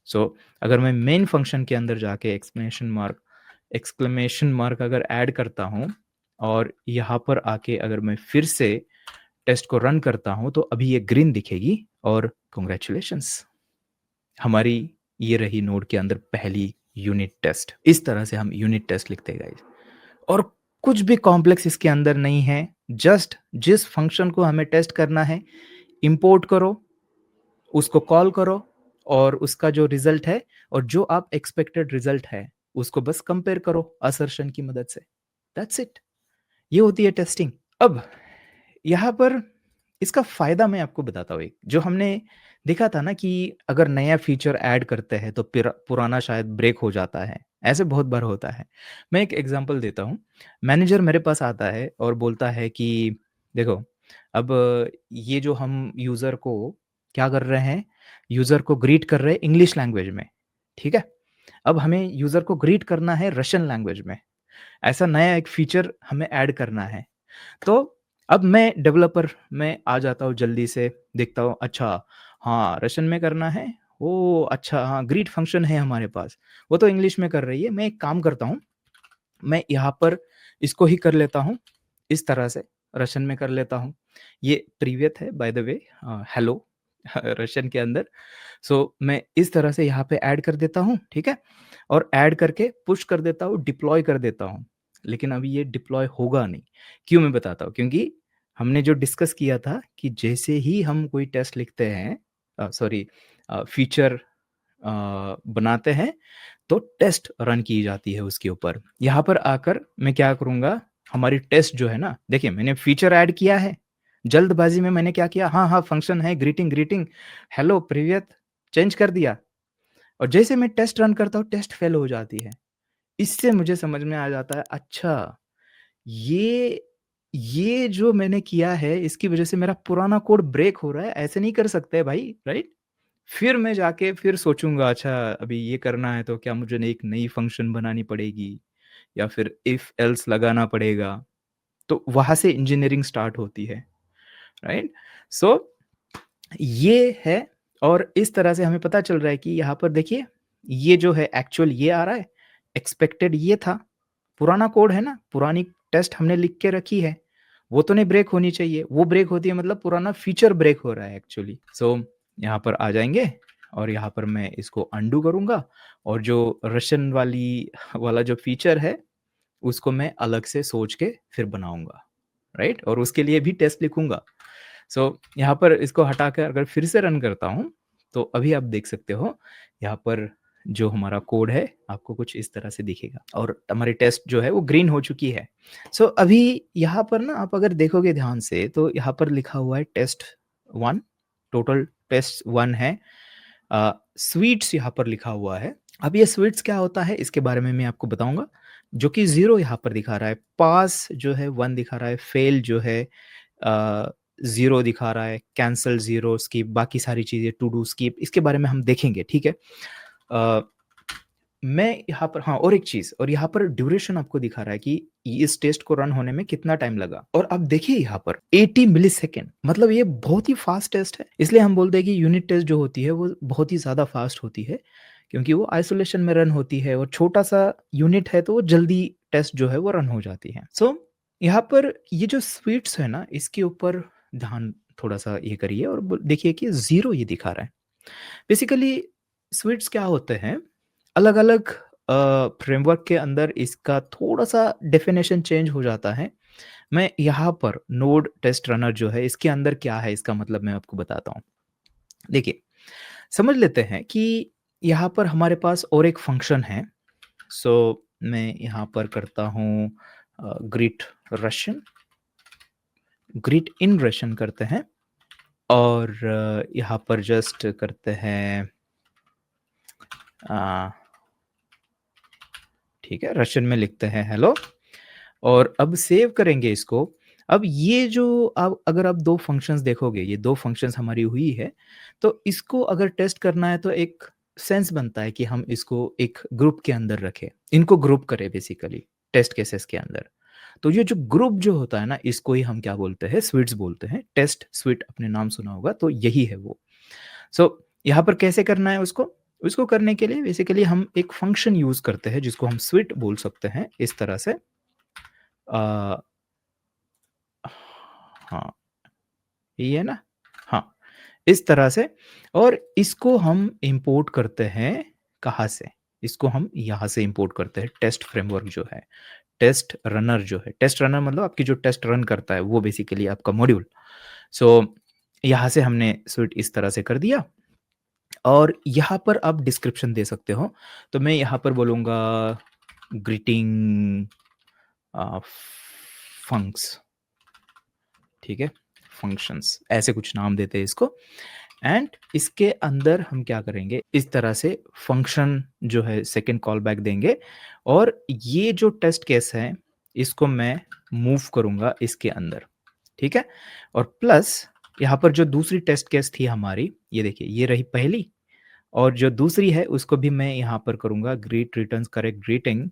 Speaker 1: सो अगर मैं मेन फंक्शन के अंदर जाके एक्सक्लेमेशन मार्क अगर ऐड करता हूँ और यहाँ पर आके अगर मैं फिर से टेस्ट को रन करता हूँ, तो अभी ये ग्रीन दिखेगी और कांग्रेचुलेशंस, हमारी ये रही नोड के अंदर पहली यूनिट टेस्ट। इस तरह से हम यूनिट टेस्ट लिखते हैं गाइस। और कुछ भी कॉम्प्लेक्स इसके अंदर नहीं है, जस्ट जिस फंक्शन को हमें टेस्ट करना है, इंपोर्ट करो, उसको कॉल करो और उसका जो रिजल्ट है और जो आप एक्सपेक्टेड रिजल्ट है, उसको बस कंपेयर करो असर्शन की मदद से। That's it. ये होती है टेस्टिंग। अब यहाँ पर इसका फ़ायदा मैं आपको बताता हूँ एक, जो हमने देखा था ना कि अगर नया फीचर ऐड करते हैं तो पुराना शायद ब्रेक हो जाता है, ऐसे बहुत बार होता है। मैं एक एग्ज़ाम्पल देता हूँ, मैनेजर मेरे पास आता है और बोलता है कि देखो, अब ये जो हम यूज़र को क्या कर रहे हैं, यूज़र को ग्रीट कर रहे हैं इंग्लिश लैंग्वेज में, ठीक है? अब हमें यूज़र को ग्रीट करना है रशियन लैंग्वेज में, ऐसा नया एक फीचर हमें ऐड करना है। तो अब मैं डेवलपर में आ जाता हूँ, जल्दी से देखता हूँ, अच्छा हाँ, रशियन में करना है, ओह! अच्छा हाँ, ग्रीट फंक्शन है हमारे पास, वो तो इंग्लिश में कर रही है, मैं एक काम करता हूँ, मैं यहाँ पर इसको ही कर लेता हूँ, इस तरह से रशियन में कर लेता हूँ। ये प्रीवियत है by the way, hello Russian के अंदर। सो मैं इस तरह से यहाँ पे ऐड कर देता हूँ, ठीक है? और ऐड करके पुश कर देता हूँ, डिप्लॉय कर देता हूँ। लेकिन अभी ये डिप्लॉय होगा नहीं, क्यों मैं बताता हूँ, क्योंकि हमने जो डिस्कस किया था कि जैसे ही हम कोई टेस्ट लिखते हैं, सॉरी, फीचर बनाते हैं, तो टेस्ट रन की जाती है उसके ऊपर। यहाँ पर आकर मैं क्या करूँगा, हमारी टेस्ट जो है ना, देखिए मैंने फीचर ऐड किया है, जल्दबाज़ी में मैंने क्या किया, हाँ, हाँ, फंक्शन है ग्रीटिंग ग्रीटिंग, हेलो, प्रिवियत, चेंज कर दिया और जैसे मैं टेस्ट रन करता हूँ, टेस्ट फेल हो जाती है। इससे मुझे समझ में आ जाता है, अच्छा, ये ये जो मैंने किया है, इसकी वज़ह से मेरा पुराना कोड ब्रेक हो रहा है, ऐसे नहीं कर सकते भाई, राइट? फिर मैं जाके फिर सोचूँगा, अच्छा अभी ये करना है तो क्या मुझे एक नई फ़ंक्शन बनानी पड़ेगी या फिर इफ एल्स लगाना पड़ेगा। तो वहाँ से इंजीनियरिंग स्टार्ट होती है, राइट? सो ये है और इस तरह से हमें पता चल रहा है कि यहाँ पर देखिए, ये जो है एक्चुअल ये आ रहा है, एक्सपेक्टेड ये था, पुराना कोड है ना, पुरानी टेस्ट हमने लिख के रखी है, वो तो नहीं ब्रेक होनी चाहिए, वो ब्रेक होती है मतलब पुराना फीचर ब्रेक हो रहा है एक्चुअली। सो यहाँ पर आ जाएँगे और यहाँ पर मैं इसको अंडू करूँगा और जो रशियन वाला जो फीचर है, उसको मैं अलग से सोच के फिर बनाऊँगा, राइट? और उसके लिए भी टेस्ट लिखूँगा। सो यहाँ पर इसको हटाकर अगर फिर से रन करता हूँ, तो अभी आप देख सकते हो, यहाँ पर जो हमारा कोड है, आपको कुछ इस तरह से दिखेगा और हमारी टेस्ट जो है वो ग्रीन हो चुकी है। सो अभी यहाँ पर ना आप अगर देखोगे ध्यान से, तो यहाँ पर लिखा हुआ है टेस्ट 1, टोटल टेस्ट 1 है। स्वीट्स यहाँ पर लिखा हुआ है। अब ये स्वीट्स क्या होता है, इसके बारे में मैं आपको बताऊँगा, जो कि 0 यहाँ पर दिखा रहा है, पास जो है 1 दिखा रहा है, फेल जो है 0 दिखा रहा है, कैंसल 0, स्किप, बाकी सारी चीज़ें, टू डू, स्किप, इसके बारे में हम देखेंगे, ठीक है? अ, मैं यहाँ पर, हाँ, और एक चीज़, और यहाँ पर ड्यूरेशन आपको दिखा रहा है कि इस टेस्ट को रन होने में कितना टाइम लगा और अब देखिए यहाँ पर 80 मिलीसेकंड, मतलब ये बहुत ही फास्ट टेस्ट है। इसलिए हम बोलते हैं कि यूनिट टेस्ट जो होती है वो बहुत ही ज़्यादा फास्ट होती है, क्योंकि वो आइसोलेशन में रन होती है और छोटा-सा यूनिट है तो वो जल्दी टेस्ट जो है वो रन हो जाती है। सो यहाँ पर ये जो स्वीट्स है ना, इसके ऊपर ध्यान थोड़ा-सा ये करिए और ब देखिए कि 0 ये दिखा रहा है। बेसिकली स्वीट्स क्या होते हैं, अलग-अलग फ्रेमवर्क के अंदर इसका थोड़ा-सा डेफिनेशन चेंज हो जाता है। मैं यहाँ पर नोड टेस्ट रनर जो है, इसके अंदर क्या है, इसका मतलब मैं आपको बताता हूँ। देखिए, समझ लेते हैं कि यहाँ पर हमारे पास और एक फंक्शन है, सो मैं यहाँ पर करता हूँ ग्रीट रशियन, ग्रीट इन रशियन करते हैं और यहाँ पर जस्ट करते हैं अ, ठीक है, रशियन में लिखते हैं हेलो और अब सेव करेंगे इसको। अब ये जो अब अगर आप 2 फंक्शंस देखोगे, ये 2 फंक्शंस हमारी हुई है, तो इसको अगर टेस्ट करना है तो एक सेंस बनता है कि हम इसको एक ग्रुप के अंदर रखें। इनको ग्रुप करें बेसिकली टेस्ट केसेस के अंदर। तो ये जो ग्रुप जो होता है ना, इसको ही हम क्या बोलते हैं, स्विट्स बोलते हैं। टेस्ट स्विट आपने नाम सुना होगा, तो यही है वो। सो यहाँ पर कैसे करना है उसको? उसको करने के लिए बेसिकली हम एक फंक्शन यूज़ करते हैं जिसको हम स्विट बोल सकते हैं इस तरह से। अ, हाँ, यही है ना? हाँ, इस तरह से और इसको हम इम्पोर्ट करते हैं कहाँ से? इसको हम यहाँ से इम्पोर्ट करते हैं टेस्ट फ्रेमवर्क जो है, टेस्ट रनर जो है। टेस्ट रनर मतलब आपकी जो टेस्ट रन करता है वो बेसिकली आपका मॉड्यूल। सो यहाँ से हमने स्विट इस तरह से कर दिया और यहाँ पर आप डिस्क्रिप्शन दे सकते हो। तो मैं यहाँ पर बोलूँगा ग्रीटिंग फंक्स, ठीक है? फंक्शंस ऐसे कुछ नाम देते हैं इसको एंड इसके अंदर हम क्या करेंगे, इस तरह से फंक्शन जो है सेकंड कॉल बैक देंगे और ये जो टेस्ट केस है, इसको मैं मूव करूँगा इसके अंदर, ठीक है? और प्लस यहाँ पर जो दूसरी टेस्ट केस थी हमारी, ये देखिए ये रही पहली और जो दूसरी है उसको भी मैं यहाँ पर करूँगा ग्रीट रिटर्न्स करेक्ट ग्रीटिंग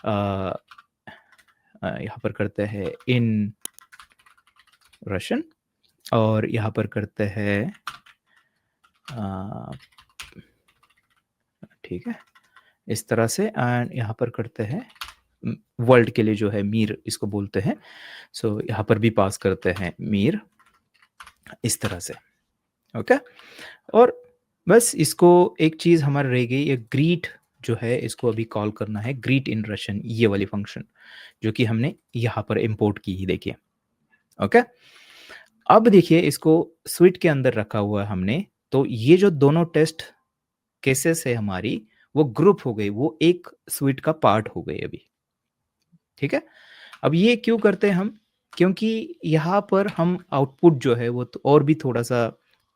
Speaker 1: अ यहाँ पर करते हैं इन रशियन और यहाँ पर करते हैं ठीक है, इस तरह से एंड यहाँ पर करते हैं वर्ल्ड के लिए जो है मीर इसको बोलते हैं। सो यहाँ पर भी पास करते हैं मीर इस तरह से, ओके? और बस इसको एक चीज़ हमारी रह गई, ये ग्रीट जो है इसको अभी कॉल करना है ग्रीट इन रशियन ये वाली फंक्शन जो कि हमने यहाँ पर इम्पोर्ट की ही देखिए, ओके? अब देखिए इसको स्विट के अंदर रखा हुआ है हमने, तो ये जो दोनों टेस्ट केसेस है हमारी, वो ग्रुप हो गई, वो एक स्विट का पार्ट हो गई अभी, ठीक है? अब ये क्यों करते हैं हम? क्योंकि यहाँ पर हम आउटपुट जो है वो तो और भी थोड़ा-सा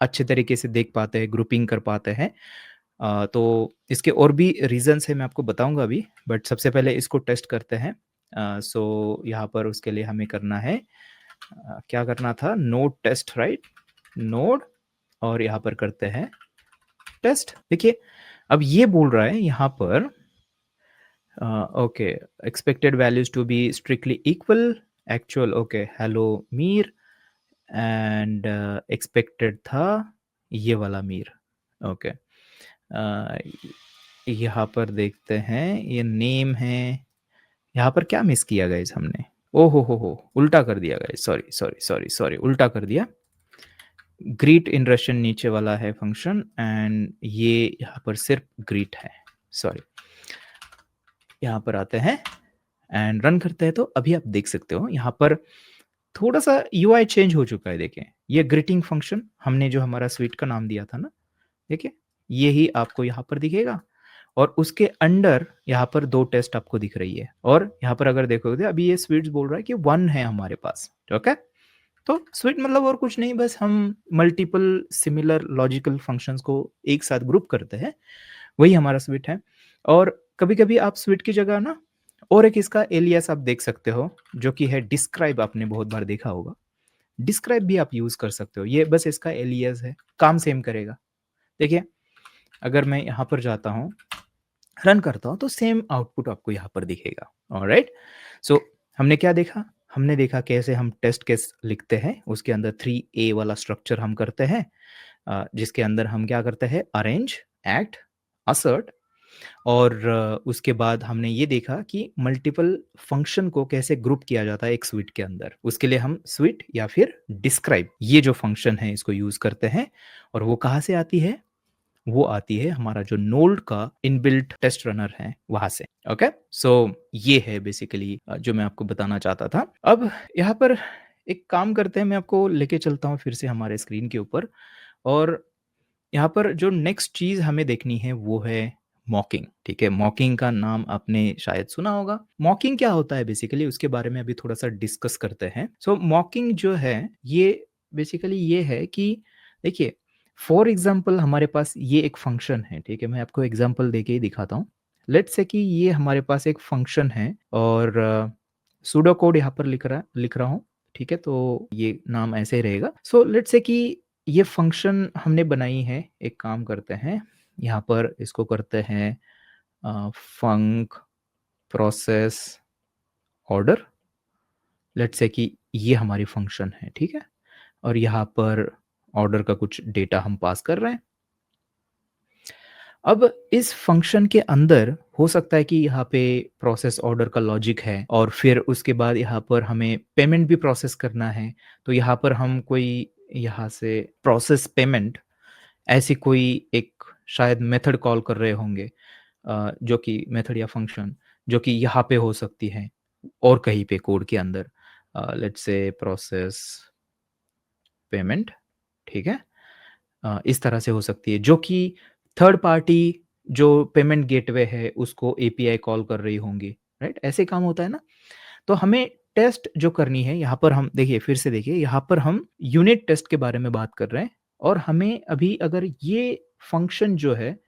Speaker 1: अच्छे तरीके से देख पाते हैं, ग्रुपिंग कर पाते हैं। तो इसके और भी रीज़न्स हैं मैं आपको बताऊँगा अभी, बट सबसे पहले इसको टेस्ट करते हैं। सो यहाँ पर उसके लिए हमें करना है क्या करना था? Node test right? नोड और यहाँ पर करते हैं टेस्ट। देखिए, अब ये बोल रहा है यहाँ पर okay expected values to be strictly equal, actual okay hello Mir and expected था ये वाला मीर, ओके। यहाँ पर देखते हैं ये नेम है, यहाँ पर क्या मिस किया गाइस हमने? ओह हो! उल्टा कर दिया गाइस, सॉरी उल्टा कर दिया। ग्रीट इन रशियन नीचे वाला है फंक्शन एंड ये यहाँ पर सिर्फ ग्रीट है, सॉरी। यहाँ पर आते हैं एंड रन करते हैं तो अभी आप देख सकते हो यहाँ पर थोड़ा-सा यूआई चेंज हो चुका है देखिए। ये ग्रीटिंग फंक्शन हमने जो हमारा स्वीट का नाम दिया था ना, देखिए यही आपको यहाँ पर दिखेगा और उसके अंडर यहाँ पर 2 टेस्ट आपको दिख रही है और यहाँ पर अगर देखोगे अभी ये स्वीट्स बोल रहा है कि 1 है हमारे पास, ओके? तो स्वीट मतलब और कुछ नहीं, बस हम मल्टीपल सिमिलर लॉजिकल फंक्शंस को एक साथ ग्रुप करते हैं, वही हमारा स्वीट है। और कभी-कभी आप स्वीट की जगह ना और एक इसका एलियास आप देख सकते हो, जो कि है डिस्क्राइब, आपने बहुत बार देखा होगा। डिस्क्राइब भी आप यूज़ कर सकते हो, ये बस इसका एलियास है, काम सेम करेगा। देखिए, अगर मैं यहाँ पर जाता हूँ, रन करता हूँ, तो सेम आउटपुट आपको यहाँ पर दिखेगा, ऑलराइट? सो हमने क्या देखा? हमने देखा कैसे हम टेस्ट केस लिखते हैं, उसके अंदर 3A वाला स्ट्रक्चर हम करते हैं जिसके अंदर हम क्या करते हैं अरेंज, एक्ट, असर्ट और उसके बाद हमने ये देखा कि मल्टीपल फंक्शन को कैसे ग्रुप किया जाता है एक स्विट के अंदर। उसके लिए हम स्विट या फिर डिस्क्राइब ये जो फंक्शन है इसको यूज़ करते हैं और वो कहाँ से आती है? वो आती है हमारा जो नोल्ड का इनबिल्ट टेस्ट रनर है वहाँ से, ओके? सो ये है बेसिकली जो मैं आपको बताना चाहता था। अब यहाँ पर एक काम करते हैं, मैं आपको लेके चलता हूँ फिर से हमारे स्क्रीन के ऊपर और यहाँ पर जो नेक्स्ट चीज़ हमें देखनी है वो है मॉकिंग, ठीक है? मॉकिंग का नाम आपने शायद सुना होगा। मॉकिंग क्या होता है बेसिकली उसके बारे में अभी थोड़ा-सा डिस्कस करते हैं। सो मॉकिंग जो है ये बेसिकली ये है कि देखिए फॉर एग्ज़ाम्पल हमारे पास ये एक फ़ंक्शन है, ठीक है? मैं आपको एग्ज़ाम्पल देके ही दिखाता हूँ। लेट्स से कि ये हमारे पास एक फ़ंक्शन है और सूडो कोड यहाँ पर लिख रहा हूँ, ठीक है? तो ये नाम ऐसे ही रहेगा। सो लेट्स से कि ये फ़ंक्शन हमने बनाई है, एक काम करते हैं, यहाँ पर इसको करते हैं फंक प्रोसेस ऑर्डर। लेट्स से कि ये हमारी फ़ंक्शन है, ठीक है? और यहाँ पर ऑर्डर का कुछ डेटा हम पास कर रहे हैं। अब इस फंक्शन के अंदर हो सकता है कि यहाँ पे प्रोसेस ऑर्डर का लॉजिक है और फिर उसके बाद यहाँ पर हमें पेमेंट भी प्रोसेस करना है। तो यहाँ पर हम कोई यहाँ से प्रोसेस पेमेंट ऐसी कोई एक शायद मेथड कॉल कर रहे होंगे, जो कि मेथड या फंक्शन जो कि यहाँ पे हो सकती है और कहीं पे कोड के अंदर। लेट्स से प्रोसेस पेमेंट, ठीक है? इस तरह से हो सकती है जो कि थर्ड पार्टी जो पेमेंट गेटवे है उसको एपीआई कॉल कर रही होंगी, राइट? ऐसे काम होता है ना? तो हमें टेस्ट जो करनी है यहाँ पर हम देखिए फिर से देखिए यहाँ पर हम यूनिट टेस्ट के बारे में बात कर रहे हैं और हमें अभी अगर ये फंक्शन जो है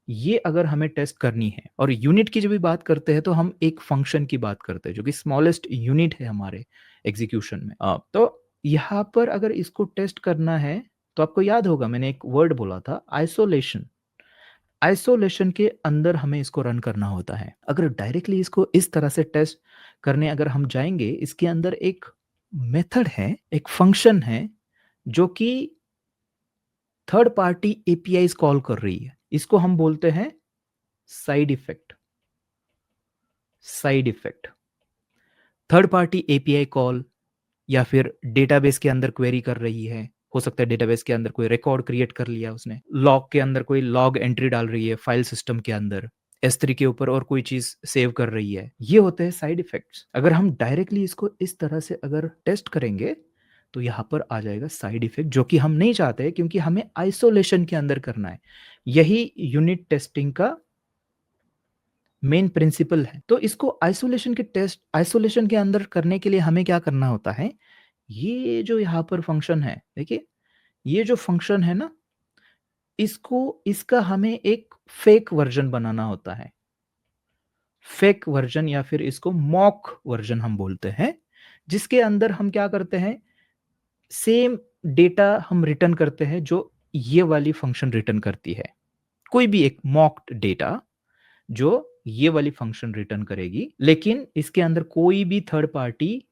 Speaker 1: ये अगर हमें टेस्ट करनी है और यूनिट की जब भी बात करते हैं तो हम एक फंक्शन की बात करते हैं जो कि स्मॉलेस्ट यूनिट है हमारे एग्जीक्यूशन में। तो यहाँ पर अगर इसको टेस्ट करना है तो आपको याद होगा मैंने एक वर्ड बोला था आइसोलेशन। आइसोलेशन के अंदर हमें इसको रन करना होता है। अगर डायरेक्टली इसको इस तरह से टेस्ट करने अगर हम जाएंगे इसके अंदर एक मेथड है, एक फंक्शन है जो कि थर्ड पार्टी एपीआईज कॉल कर रही है। इसको हम बोलते हैं side effect. Side effect third party API call या फिर डेटाबेस के अंदर क्वेरी कर रही है। हो सकता है डेटाबेस के अंदर कोई रिकॉर्ड क्रिएट कर लिया उसने, लॉग के अंदर कोई लॉग एंट्री डाल रही है फाइल सिस्टम के अंदर, S3 के ऊपर और कोई चीज सेव कर रही है। ये होते हैं साइड इफेक्ट्स। अगर हम डायरेक्टली इसको इस तरह से अगर टेस्ट करेंगे तो यहाँ पर आ जाएगा साइड इफेक्ट जो कि हम नहीं चाहते क्योंकि हमें आइसोलेशन के अंदर करना है। यही यूनिट टेस्टिंग का मेन प्रिंसिपल है। तो इसको आइसोलेशन के अंदर करने के लिए हमें क्या करना होता है, ये जो यहाँ पर फंक्शन है, देखिए ये जो फंक्शन है ना, इसको इसका हमें एक फेक वर्जन बनाना होता है। फेक वर्जन या फिर इसको मॉक वर्जन हम बोलते हैं, जिसके अंदर हम क्या करते हैं, सेम डेटा हम रिटर्न करते हैं जो ये वाली फंक्शन रिटर्न करती है। कोई भी एक मॉक्ड डेटा जो ये वाली फंक्शन रिटर्न करेगी, लेकिन इसके अंदर कोई भी थर्ड पार्टी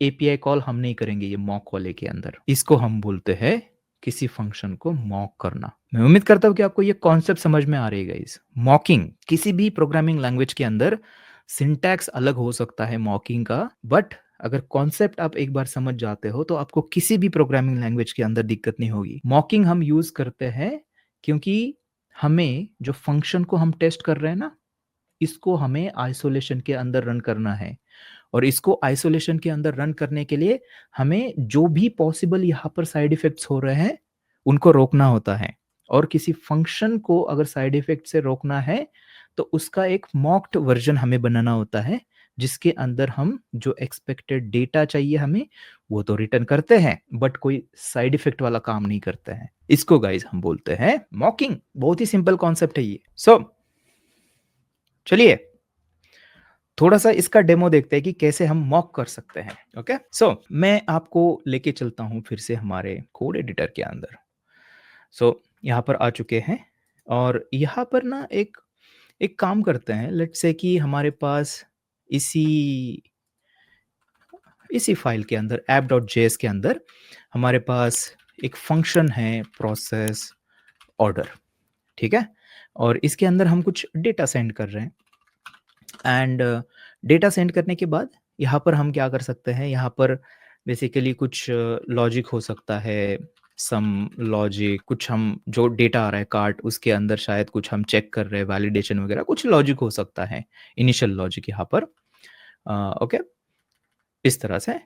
Speaker 1: एपीआई कॉल हम नहीं करेंगे ये मॉक वाले के अंदर। इसको हम बोलते हैं किसी फंक्शन को मॉक करना। मैं उम्मीद करता हूं कि आपको ये कॉन्सेप्ट समझ में आ रही है गाइस। मॉकिंग किसी भी प्रोग्रामिंग लैंग्वेज के अंदर सिंटैक्स अलग हो सकता है मॉकिंग का, बट अगर कॉन्सेप्ट आप एक बार समझ जाते हो तो आपको किसी भी प्रोग्रामिंग लैंग्वेज के अंदर दिक्कत नहीं होगी। मॉकिंग हम यूज करते हैं क्योंकि हमें जो फंक्शन को हम टेस्ट कर रहे हैं ना, इसको हमें आइसोलेशन के अंदर रन करना है और इसको आइसोलेशन के अंदर रन करने के लिए हमें जो भी पॉसिबल यहाँ पर साइड इफेक्ट्स हो रहे हैं उनको रोकना होता है। और किसी फंक्शन को अगर साइड इफेक्ट से रोकना है तो उसका एक मॉक्ड वर्जन हमें बनाना होता है जिसके अंदर हम जो एक्सपेक्टेड डेटा चाहिए हमें वो तो रिटर्न करते हैं बट कोई साइड इफेक्ट वाला काम नहीं करते हैं। इसको गाइज हम बोलते हैं मॉकिंग। बहुत ही सिंपल कॉन्सेप्ट है ये। चलिए थोड़ा सा इसका डेमो देखते हैं कि कैसे हम मॉक कर सकते हैं। ओके, मैं आपको लेके चलता हूं फिर से हमारे कोड एडिटर के अंदर। यहाँ पर आ चुके हैं और यहाँ पर ना एक एक काम करते हैं। लेट्स से कि हमारे पास इसी इसी फाइल के अंदर app.js के अंदर हमारे पास एक फंक्शन है प्रोसेस ऑर्डर, ठीक है? और इसके अंदर हम कुछ डेटा सेंड कर रहे हैं एंड डेटा सेंड करने के बाद यहाँ पर हम क्या कर सकते हैं, यहाँ पर बेसिकली कुछ लॉजिक हो सकता है, सम लॉजिक, कुछ हम जो डेटा आ रहा है कार्ट उसके अंदर शायद कुछ हम चेक कर रहे हैं वैलिडेशन वगैरह, कुछ लॉजिक हो सकता है, इनिशियल लॉजिक यहाँ पर। ओके, इस तरह से।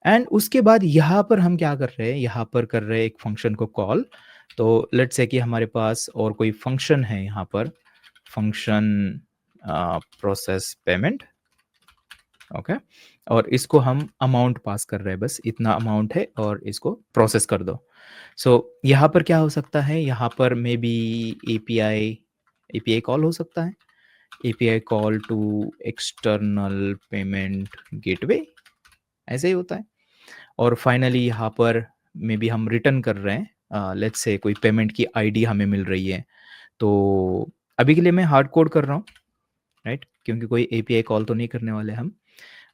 Speaker 1: एंड उसके बाद यहाँ पर हम क्या कर रहे हैं, यहाँ पर कर रहे हैं एक फंक्शन को कॉल। तो लेट्स से कि हमारे पास और कोई फंक्शन है यहाँ पर फंक्शन प्रोसेस पेमेंट, ओके। और इसको हम अमाउंट पास कर रहे हैं, बस इतना अमाउंट है और इसको प्रोसेस कर दो। सो यहाँ पर क्या हो सकता है, यहाँ पर maybe API API call हो सकता है, API call to external payment gateway, ऐसे ही होता है। और फाइनली यहाँ पर मे बी हम रिटर्न कर रहे हैं, लेट्स से कोई पेमेंट की आईडी हमें मिल रही है। तो अभी के लिए मैं हार्ड कोड कर रहा हूँ, राइट, क्योंकि कोई एपीआई कॉल तो नहीं करने वाले हम।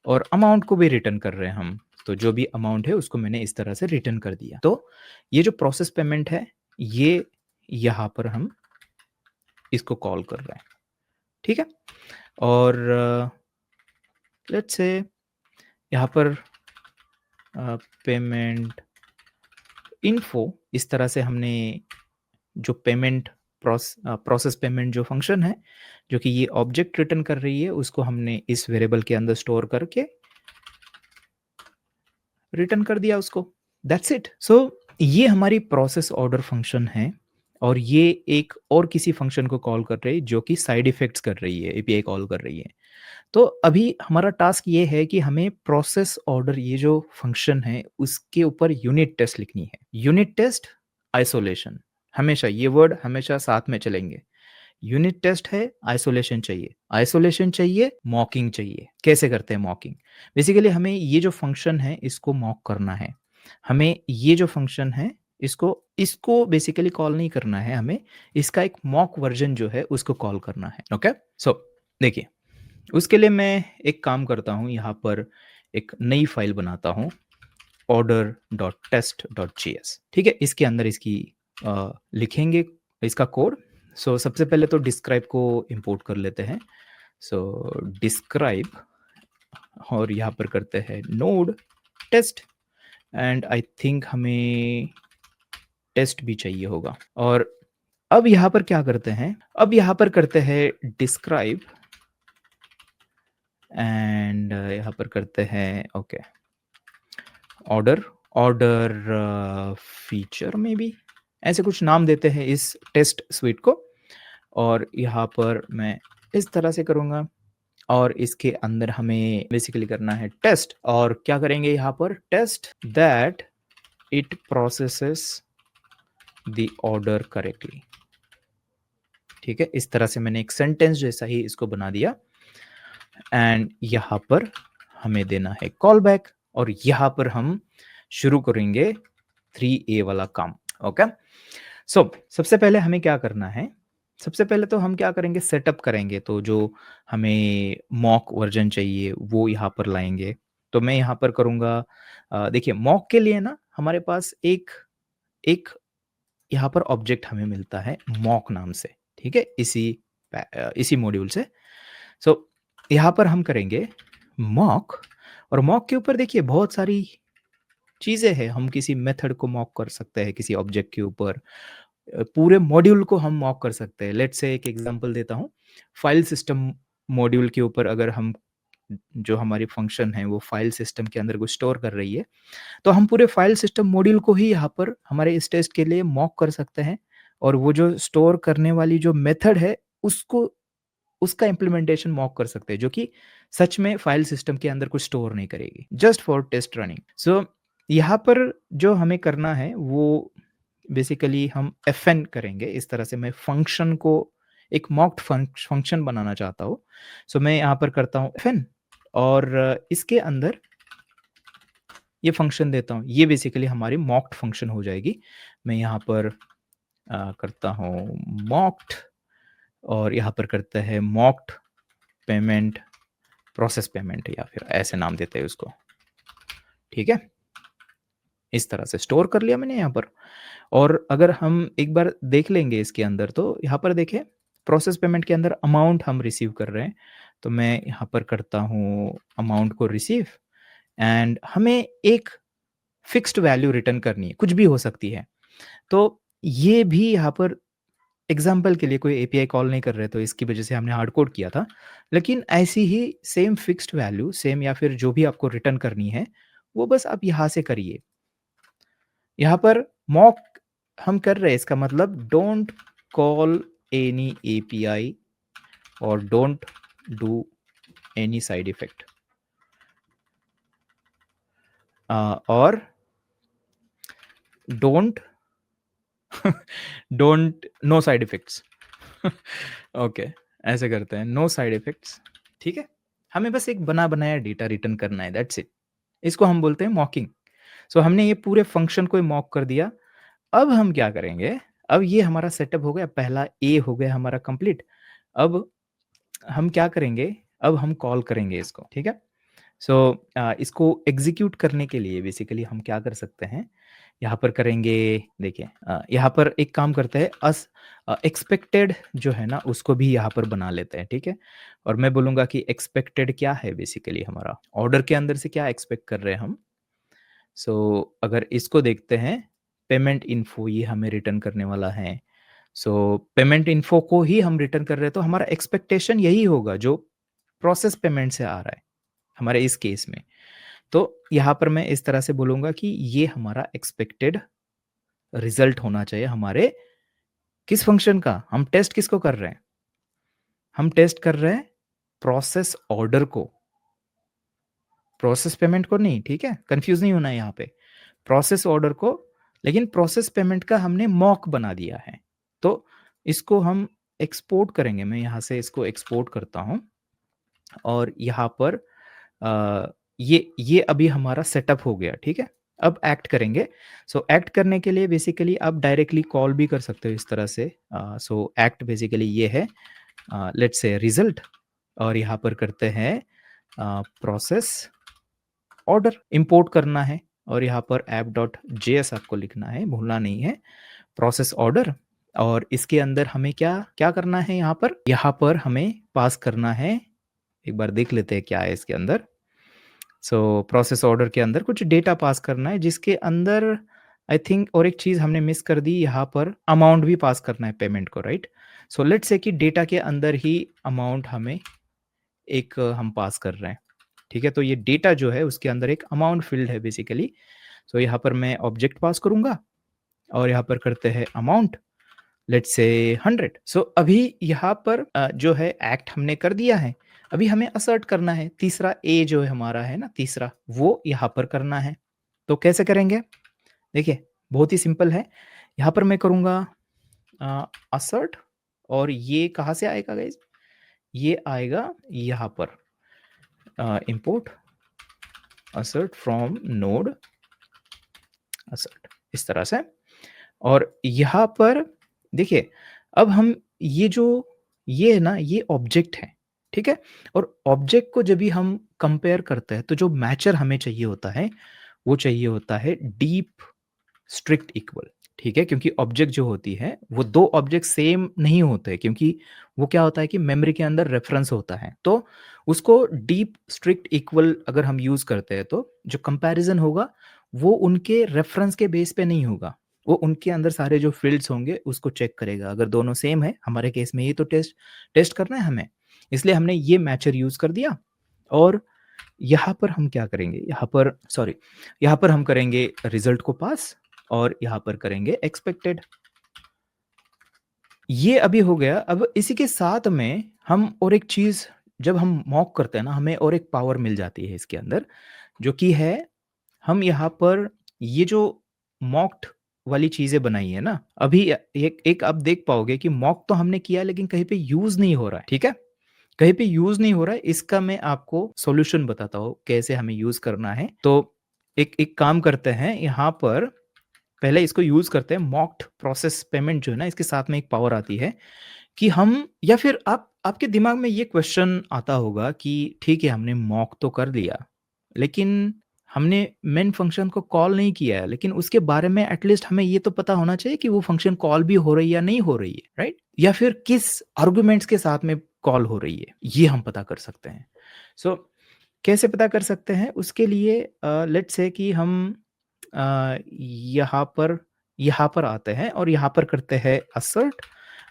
Speaker 1: और अमाउंट को भी रिटर्न कर रहे हैं हम, तो जो भी अमाउंट है उसको मैंने इस तरह से रिटर्न कर दिया। तो ये जो प्रोसेस पेमेंट है, ये यहाँ पर हम इसको कॉल कर रहे हैं, ठीक है। और लेट्स से यहाँ पर पेमेंट इन्फो, इस तरह से हमने जो पेमेंट प्रोसेस पेमेंट जो फंक्शन है, जो कि ये ऑब्जेक्ट रिटर्न कर रही है, उसको हमने इस वेरिएबल के अंदर स्टोर करके रिटर्न कर दिया उसको। That's it. सो ये हमारी प्रोसेस ऑर्डर फंक्शन है, और ये एक और किसी फंक्शन को कॉल कर रही है जो कि साइड इफेक्ट्स कर रही है, एपीआई कॉल कर रही है। तो अभी हमारा टास्क ये है कि हमें प्रोसेस ऑर्डर, ये जो फंक्शन है, उसके ऊपर यूनिट टेस्ट लिखनी है। यूनिट टेस्ट, आइसोलेशन, हमेशा ये वर्ड हमेशा साथ में चलेंगे। यूनिट टेस्ट है, आइसोलेशन चाहिए, आइसोलेशन चाहिए, मॉकिंग चाहिए। कैसे करते हैं मॉकिंग? बेसिकली हमें ये जो फंक्शन है इसको मॉक करना है। हमें ये जो फंक्शन है इसको इसको बेसिकली कॉल नहीं करना है, हमें इसका एक मॉक वर्जन जो है उसको कॉल करना है। ओके, सो देखिए, उसके लिए मैं एक काम करता हूँ, यहाँ पर एक नई फाइल बनाता हूँ, order.test.js, ठीक है। इसके अंदर इसकी लिखेंगे इसका कोड। सो सबसे पहले तो डिस्क्राइब को इंपोर्ट कर लेते हैं। सो डिस्क्राइब, और यहाँ पर करते हैं node test, and I think हमें टेस्ट भी चाहिए होगा। और अब यहाँ पर क्या करते हैं, अब यहाँ पर करते हैं डिस्क्राइब, एंड यहाँ पर करते हैं ओके ऑर्डर, ऑर्डर फीचर में भी ऐसे कुछ नाम देते हैं इस टेस्ट स्विट को। और यहाँ पर मैं इस तरह से करूँगा, और इसके अंदर हमें बेसिकली करना है टेस्ट। और क्या करेंगे यहाँ पर, test that it processes the order correctly, ठीक है। इस तरह से मैंने एक सेंटेंस जैसा ही इसको बना दिया, एंड यहाँ पर हमें देना है कॉल बैक, और यहाँ पर हम शुरू करेंगे 3A वाला काम। ओके, सो सबसे पहले हमें क्या करना है, सबसे पहले तो हम क्या करेंगे, सेटअप करेंगे। तो जो हमें मॉक वर्जन चाहिए वो यहाँ पर लाएंगे। तो मैं यहाँ पर करूँगा, देखिए मॉक के लिए ना हमारे पास एक एक यहाँ पर ऑब्जेक्ट हमें मिलता है मॉक नाम से, ठीक है, इसी मॉड्यूल से। सो यहाँ पर हम करेंगे मॉक, और मॉक के ऊपर देखिए बहुत सारी चीज़ें हैं। हम किसी मेथड को मॉक कर सकते हैं किसी ऑब्जेक्ट के ऊपर, पूरे मॉड्यूल को हम मॉक कर सकते हैं। लेट्स से एक एग्जांपल देता हूँ, फाइल सिस्टम मॉड्यूल के ऊपर अगर हम, जो हमारी फंक्शन है वो फाइल सिस्टम के अंदर कुछ स्टोर कर रही है, तो हम पूरे फाइल सिस्टम मॉड्यूल को ही यहाँ पर हमारे इस टेस्ट के लिए मॉक कर सकते हैं। और वो जो स्टोर करने वाली जो मेथड है उसको, उसका इम्प्लीमेंटेशन मॉक कर सकते हैं, जो कि सच में फाइल सिस्टम के अंदर कुछ स्टोर नहीं करेगी, जस्ट फॉर टेस्ट रनिंग। सो यहाँ पर जो हमें करना है वो बेसिकली हम FN करेंगे। इस तरह से मैं फंक्शन को एक मॉक्ड फंक्शन बनाना चाहता हूँ। सो मैं यहाँ पर करता हूँ FN, और इसके अंदर ये फंक्शन देता हूँ। ये बेसिकली हमारी मॉक्ड फंक्शन हो जाएगी। मैं यहाँ पर करता हूँ मॉक्ड, और यहाँ पर करता है मॉक्ड पेमेंट, प्रोसेस पेमेंट, या फिर ऐसे नाम देते हैं उसको, ठीक है। इस तरह से स्टोर कर लिया मैंने यहाँ पर। और अगर हम एक बार देख लेंगे इसके अंदर, तो यहाँ पर देखें प्रोसेस पेमेंट के अंदर अमाउंट हम रिसीव कर रहे हैं। तो मैं यहाँ पर करता हूँ अमाउंट को रिसीव, एंड हमें एक फिक्स्ड वैल्यू रिटर्न करनी है, कुछ भी हो सकती है। तो ये भी यहाँ पर एग्जाम्पल के लिए कोई एपीआई कॉल नहीं कर रहे, तो इसकी वजह से हमने हार्ड कोड किया था। लेकिन ऐसी ही सेम फिक्स्ड वैल्यू, सेम या फिर जो भी आपको रिटर्न करनी है, वो बस आप यहाँ से करिए। यहाँ पर मॉक हम कर रहे हैं, इसका मतलब डोंट कॉल एनी एपीआई और don't do any side effect और don't don't no side effects okay ऐसे करते हैं नो साइड इफेक्ट्स ठीक है हमें बस एक बना बनाया डेटा रिटर्न करना है दैट्स इट इसको हम बोलते हैं मॉकिंग सो हमने ये पूरे फंक्शन को मॉक कर दिया अब हम क्या करेंगे अब ये हमारा सेटअप हो गया पहला ए हो गया हमारा कंप्लीट अब हम क्या करेंगे अब हम कॉल करेंगे इसको ठीक है सो इसको एग्जीक्यूट करने के लिए बेसिकली हम क्या कर सकते हैं यहाँ पर करेंगे देखिए यहाँ पर एक काम करते हैं अस एक्सपेक्टेड जो है ना उसको भी यहाँ पर बना लेते हैं ठीक है और मैं बोलूँगा कि एक्सपेक्टेड क्या है बेसिकली हमारा ऑर्डर के अंदर से क्या एक्सपेक्ट कर रहे हैं हम सो अगर इसको देखते हैं पेमेंट इन्फो ये हमें रिटर्न करने वाला है सो पेमेंट इन्फो को ही हम रिटर्न कर रहे हैं तो हमारा एक्सपेक्टेशन यही होगा जो प्रोसेस पेमेंट से आ रहा है हमारे इस केस में तो यहाँ पर मैं इस तरह से बोलूँगा कि ये हमारा एक्सपेक्टेड रिजल्ट होना चाहिए हमारे किस फंक्शन का हम टेस्ट किसको कर रहे हैं हम टेस्ट कर रहे हैं प्रोसेस ऑर्डर को प्रोसेस पेमेंट को नहीं ठीक है कंफ्यूज नहीं होना है यहाँ पे प्रोसेस ऑर्डर को लेकिन प्रोसेस पेमेंट का हमने मॉक बना दिया है तो इसको हम एक्सपोर्ट करेंगे मैं यहाँ से इसको एक्सपोर्ट करता हूँ और यहाँ पर ये अभी हमारा सेटअप हो गया ठीक है अब एक्ट करेंगे सो एक्ट करने के लिए बेसिकली आप डायरेक्टली कॉल भी कर सकते हो इस तरह से सो एक्ट बेसिकली ये है लेट्स से रिजल्ट और यहाँ पर करते हैं प्रोसेस ऑर्डर इंपोर्ट करना है और यहाँ पर app.js आपको लिखना है भूलना नहीं है प्रोसेस ऑर्डर और इसके अंदर हमें क्या क्या करना है यहाँ पर हमें पास करना है एक बार देख लेते हैं क्या है इसके अंदर सो प्रोसेस ऑर्डर के अंदर कुछ डेटा पास करना है जिसके अंदर आई थिंक और एक चीज़ हमने मिस कर दी यहाँ पर अमाउंट भी पास करना है पेमेंट को राइट सो लेट्स से कि डेटा के अंदर ही अमाउंट हमें एक हम पास कर रहे हैं ठीक है तो ये डेटा जो है उसके अंदर एक अमाउंट फील्ड है बेसिकली सो यहाँ पर मैं ऑब्जेक्ट पास करूंगा और यहाँ पर करते हैं अमाउंट लेट्स से 100 सो अभी यहाँ पर जो है एक्ट हमने कर दिया है अभी हमें असर्ट करना है तीसरा ए जो है हमारा है ना तीसरा वो यहाँ पर करना है तो कैसे करेंगे देखिए बहुत ही सिंपल है यहाँ पर मैं करूँगा असर्ट और ये कहाँ से आएगा गाइज ये आएगा यहाँ पर import assert from node assert इस तरह से और यहाँ पर देखिए अब हम ये है ना ये ऑब्जेक्ट है ठीक है और ऑब्जेक्ट को जब भी हम कंपेयर करते हैं तो जो मैचर हमें चाहिए होता है वो चाहिए होता है डीप स्ट्रिक्ट इक्वल ठीक है क्योंकि ऑब्जेक्ट जो होती है वो दो ऑब्जेक्ट सेम नहीं होते क्योंकि वो क्या होता है कि मेमोरी के अंदर रेफरेंस होता है तो उसको डीप स्ट्रिक्ट इक्वल अगर हम यूज करते हैं तो जो कंपैरिजन होगा वो उनके रेफरेंस के बेस पे नहीं होगा वो उनके अंदर सारे जो फील्ड्स होंगे उसको चेक करेगा अगर दोनों सेम है हमारे केस में ये तो टेस्ट करना है हमें इसलिए हमने ये मैचर यूज कर दिया और यहाँ पर हम क्या करेंगे यहाँ पर हम करेंगे रिजल्ट को पास और यहाँ पर करेंगे एक्सपेक्टेड ये अभी हो गया अब इसी के साथ में हम और एक चीज जब हम मॉक करते हैं ना हमें और एक पावर मिल जाती है इसके अंदर जो कि है हम यहाँ पर ये जो मॉक्ड वाली चीजें बनाई है ना अभी एक आप देख पाओगे कि मॉक तो हमने किया लेकिन कहीं पे यूज नहीं हो रहा है ठीक है कहीं पे यूज नहीं हो रहा है इसका मैं आपको सॉल्यूशन बताता हूँ कैसे हमें यूज करना है तो एक काम करते हैं यहाँ पर पहले इसको यूज करते हैं मॉक्ड प्रोसेस पेमेंट जो है ना इसके साथ में एक पावर आती है कि हम या फिर आपके दिमाग में ये क्वेश्चन आता होगा कि ठीक है हमने मॉक तो कर लिया लेकिन हमने मेन फंक्शन को कॉल नहीं किया है लेकिन उसके बारे में एटलीस्ट हमें ये तो पता होना चाहिए कि वो फंक्शन कॉल भी हो रही है या नहीं हो रही है राइट या फिर किस आर्गुमेंट्स के साथ में कॉल हो रही है ये हम पता कर सकते हैं सो कैसे पता कर सकते हैं उसके लिए लेट्स से कि हम यहाँ पर आते हैं और यहाँ पर करते हैं assert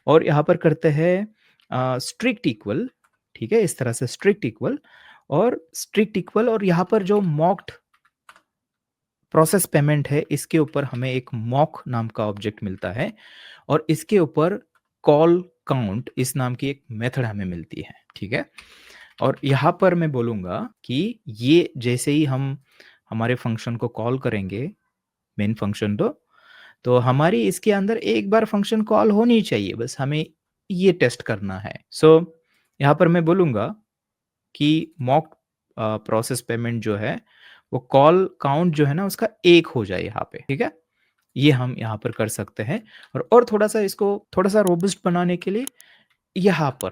Speaker 1: और यहाँ पर करते हैं स्ट्रिक्ट इक्वल ठीक है इस तरह से स्ट्रिक्ट इक्वल और यहाँ पर जो मॉक्ड प्रोसेस पेमेंट है इसके ऊपर हमें एक मॉक नाम का ऑब्जेक्ट मिलता है और इसके ऊपर कॉल काउंट इस नाम की एक मेथड हमें मिलती है, ठीक है? और यहाँ पर मैं बोलूँगा कि ये जैसे ही हम हमारे फ़ंक्शन को कॉल करेंगे, मेन फ़ंक्शन तो हमारी इसके अंदर एक बार फ़ंक्शन कॉल होनी चाहिए, बस हमें ये टेस्ट करना है। यहाँ पर मैं बोलूँगा कि मॉक प्रोसेस पेमेंट जो है, वो कॉल काउंट जो है ना उसका 1 हो जाए यहाँ पे, ठीक है? ये हम यहाँ पर कर सकते हैं और थोड़ा-सा इसको थोड़ा-सा रोबस्ट बनाने के लिए यहाँ पर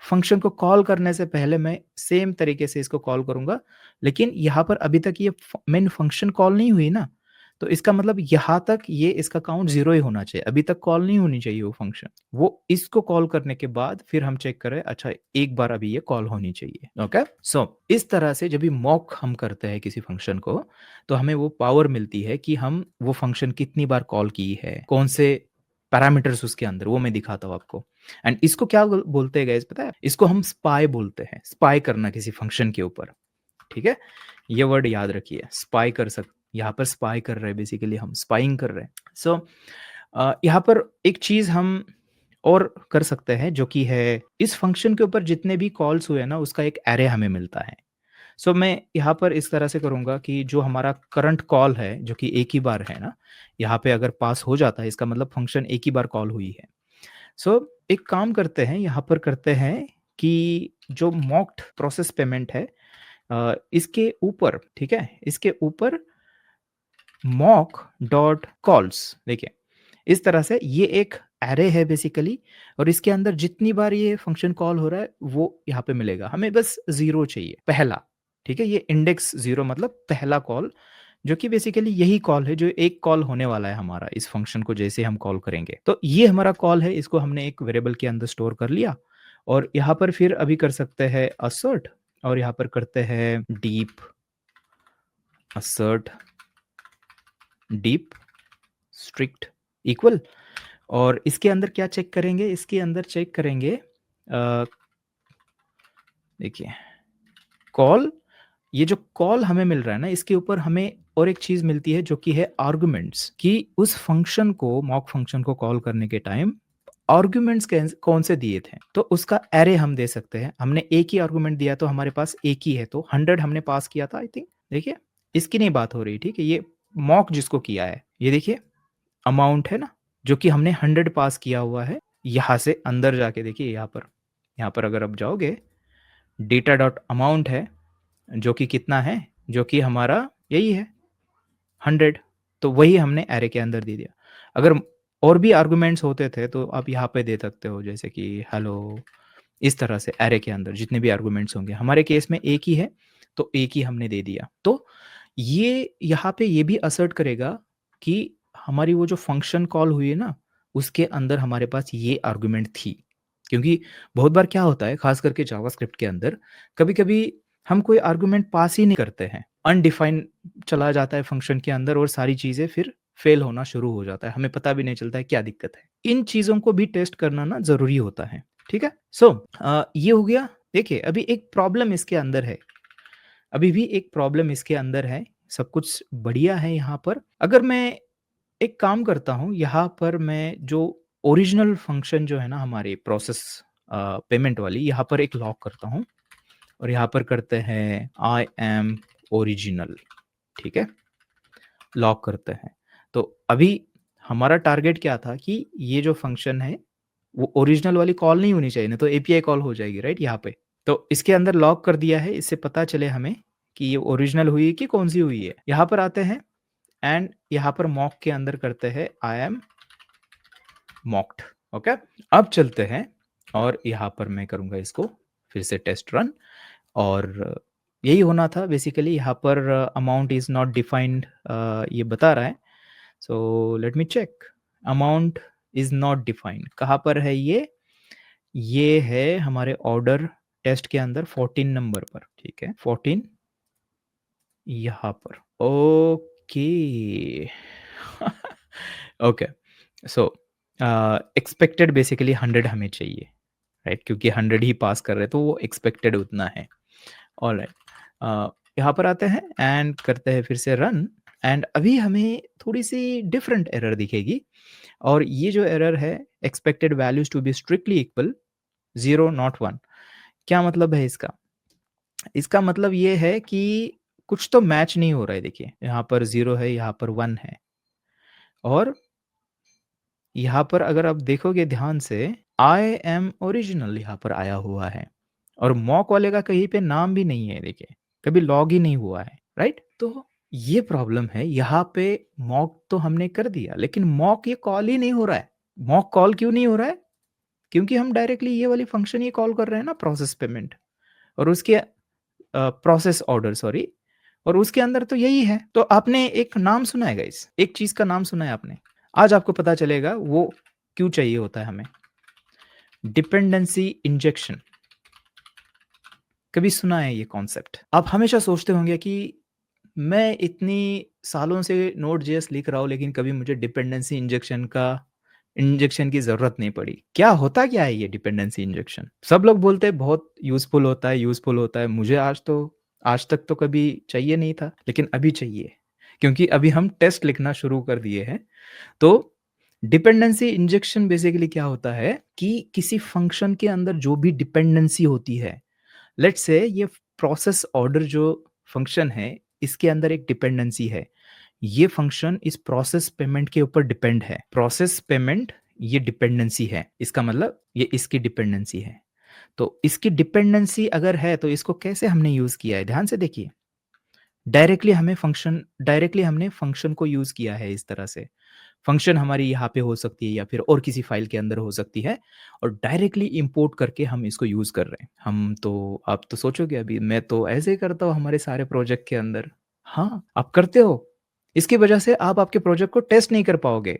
Speaker 1: फ़ंक्शन को कॉल करने से पहले मैं सेम तरीके से इसको कॉल करूँगा, लेकिन यहाँ पर अभी तक ये मेन फ़ंक्शन कॉल नहीं हुई ना, तो इसका मतलब यहाँ तक ये इसका काउंट 0 ही होना चाहिए, अभी तक कॉल नहीं होनी चाहिए वो फ़ंक्शन। वो इसको कॉल करने के बाद फिर हम चेक करें अच्छा एक बार अभी ये कॉल होनी चाहिए, ओके? इस तरह से जब भी मॉक हम करते हैं किसी फ़ंक्शन को, तो हमें वो पावर मिलती है कि हम वो फ़ंक्शन कितनी बार कॉल की है, कौन से पैरामीटर्स उसके अंदर वो मैं दिखाता हूँ आपको। एंड इसको क्या बोलते हैं गाइस पता है? इसको हम स्पाई बोलते हैं, स्पाई करना किसी फंक्शन के ऊपर, ठीक है? ये वर्ड याद रखिए, स्पाई कर सक यहाँ पर स्पाई कर रहे हैं बेसिकली हम स्पाइंग कर रहे हैं। यहाँ पर एक चीज़ हम और कर सकते हैं जो कि है इस फंक्शन के ऊपर जितने भी कॉल्स हुए ना उसका एक एरे हमें मिलता है। मैं यहाँ पर इस तरह से करूँगा कि जो हमारा करंट कॉल है जो कि एक ही बार है ना, यहाँ पे अगर पास हो जाता है इसका मतलब फंक्शन एक ही बार कॉल हुई है। एक काम करते हैं यहाँ पर करते हैं कि जो मॉक्ड प्रोसेस पेमेंट है इसके ऊपर ठीक है? इसके ऊपर मॉक डॉट कॉल्स देखिए, इस तरह से ये एक एरे है बेसिकली और इसके अंदर जितनी बार ये फंक्शन कॉल हो रहा है वो यहाँ पे मिलेगा। हमें बस 0 चाहिए पहला, ठीक है? ये इंडेक्स 0 मतलब पहला कॉल जो कि बेसिकली यही कॉल है जो एक कॉल होने वाला है हमारा इस फंक्शन को जैसे हम कॉल करेंगे। तो ये हमारा कॉल है इसको हमने एक वेरिएबल के अंदर स्टोर कर लिया और यहाँ पर फिर अभी कर सकते हैं assert और यहाँ पर करते हैं deep assert deep strict equal और इसके अंदर क्या चेक करेंगे? इसके अंदर चेक करेंगे देखिए कॉल ये जो कॉल हमें मिल रहा है ना इसके ऊपर हमें और एक चीज़ मिलती है जो कि है आर्गुमेंट्स कि उस फंक्शन को मॉक फंक्शन को कॉल करने के टाइम आर्गुमेंट्स कौन से दिए थे तो उसका एरे हम दे सकते हैं हमने एक ही आर्गुमेंट दिया तो हमारे पास एक ही है तो 100 हमने पास किया था आई थिंक देखिए इसकी नहीं बात हो रही ठीक है ये मॉक जिसको किया है ये देखिए अमाउंट है ना जो कि हमने 100 पास किया हुआ है यहाँ से अंदर जाके देखिए यहाँ पर अगर आप जाओगे डेटा डॉट अमाउंट है जो कि कितना है जो कि हमारा यही है 100 तो वही हमने एरे के अंदर दे दिया अगर और भी आर्गुमेंट्स होते थे तो आप यहाँ पे दे सकते हो जैसे कि हेलो इस तरह से एरे के अंदर जितने भी आर्गुमेंट्स होंगे हमारे केस में एक ही है तो एक ही हमने दे दिया तो ये यहाँ पे ये भी असर्ट करेगा कि हमारी वो जो फंक्शन कॉल हुई है ना उसके अंदर हमारे पास ये आर्गुमेंट थी क्योंकि बहुत बार क्या होता है खास करके जावास्क्रिप्ट के अंदर कभी कभी हम कोई आर्गुमेंट पास ही नहीं करते हैं अनडिफाइन चला जाता है फंक्शन के अंदर और सारी चीज़ें फिर फेल होना शुरू हो जाता है हमें पता भी नहीं चलता है क्या दिक्कत है इन चीज़ों को भी टेस्ट करना ना ज़रूरी होता है ठीक है ये हो गया देखिए अभी एक प्रॉब्लम इसके अंदर है अभी भी एक प्रॉब्लम इसके अंदर है सब कुछ बढ़िया है यहाँ पर अगर मैं एक काम करता हूँ यहाँ पर मैं जो ओरिजिनल फंक्शन जो है ना हमारे प्रोसेस पेमेंट वाली यहाँ पर एक लॉक करता हूँ और यहाँ पर करते हैं आई एम ओरिजिनल ठीक है लॉक करते हैं तो अभी हमारा टारगेट क्या था कि ये जो फंक्शन है वो ओरिजिनल वाली कॉल नहीं होनी चाहिए ना तो एपीआई कॉल हो जाएगी राइट यहाँ पे तो इसके अंदर लॉक कर दिया है इससे पता चले हमें कि ये ओरिजिनल हुई है कि कौन सी हुई है यहाँ पर आते हैं एंड यहाँ पर मॉक के अंदर करते हैं आई एम मॉक्ड ओके अब चलते हैं और यहाँ पर मैं करूँगा इसको फिर से टेस्ट रन और यही होना था बेसिकली यहाँ पर अमाउंट इज़ नॉट डिफाइंड ये बता रहा है so let me check amount is not defined कहाँ पर है ये है हमारे ऑर्डर टेस्ट के अंदर 14 नंबर पर ठीक है 14 यहाँ पर okay okay so expected basically 100 हमें चाहिए राइट क्योंकि 100 ही पास कर रहे हैं तो वो एक्सपेक्टेड उतना है ऑलराइट यहाँ पर आते हैं एंड करते हैं फिर से रन एंड अभी हमें थोड़ी सी डिफरेंट एरर दिखेगी और ये जो एरर है expected values to be strictly equal, 0 not 1। क्या मतलब है इसका? इसका मतलब ये है कि कुछ तो मैच नहीं हो रहा है। देखिए, यहाँ पर 0 है, यहाँ पर 1 है, और यहाँ पर अगर आप देखोगे ध्यान से, आई एम ओरिजिनल यहाँ पर आया हुआ है, और मॉक वाले का कहीं पे नाम भी नहीं है। देखिए, कभी लॉग ही नहीं हुआ है, राइट? तो ये प्रॉब्लम है। यहाँ पे मॉक तो हमने कर दिया, लेकिन मॉक ये कॉल ही नहीं हो रहा है। मॉक कॉल क्यों नहीं हो रहा है? क्योंकि हम डायरेक्टली ये वाली फंक्शन ही कॉल कर रहे हैं ना, प्रोसेस पेमेंट, और उसके प्रोसेस ऑर्डर, सॉरी, और उसके अंदर तो यही है। तो आपने एक नाम सुना है गाइस, एक चीज का नाम सुना है आपने? आज आपको पता चलेगा वो क्यों चाहिए होता है हमें। डिपेंडेंसी इंजेक्शन, कभी सुना है ये कॉन्सेप्ट? आप हमेशा सोचते होंगे कि मैं इतनी सालों से नोड जेएस लिख रहा हूँ, लेकिन कभी मुझे डिपेंडेंसी इंजेक्शन की जरूरत नहीं पड़ी। क्या होता क्या है ये डिपेंडेंसी इंजेक्शन? सब लोग बोलते हैं बहुत यूजफुल होता है, यूजफुल होता है। मुझे आज तक तो कभी चाहिए नहीं था, लेकिन अभी चाहिए, क्योंकि अभी हम टेस्ट लिखना शुरू कर दिए हैं। तो डिपेंडेंसी इंजेक्शन बेसिकली क्या होता है कि किसी फंक्शन के अंदर जो भी डिपेंडेंसी होती है, लेट्स से ये प्रोसेस ऑर्डर जो फंक्शन है, इसके अंदर एक डिपेंडेंसी है। ये फंक्शन इस प्रोसेस पेमेंट के ऊपर डिपेंड है। प्रोसेस पेमेंट ये डिपेंडेंसी है, इसका मतलब ये इसकी डिपेंडेंसी है। तो इसकी डिपेंडेंसी अगर है तो इसको कैसे हमने यूज किया है, ध्यान से देखिए। डायरेक्टली हमने फंक्शन को यूज किया है इस तरह से। फंक्शन हमारी यहाँ पे हो सकती है या फिर और किसी फाइल के अंदर हो सकती है, और डायरेक्टली इंपोर्ट करके हम इसको यूज कर रहे हैं। हम तो, आप तो सोचोगे अभी मैं तो ऐसे ही करता हूँ हमारे सारे प्रोजेक्ट के अंदर। हाँ, आप करते हो। इसकी वजह से आप आपके प्रोजेक्ट को टेस्ट नहीं कर पाओगे।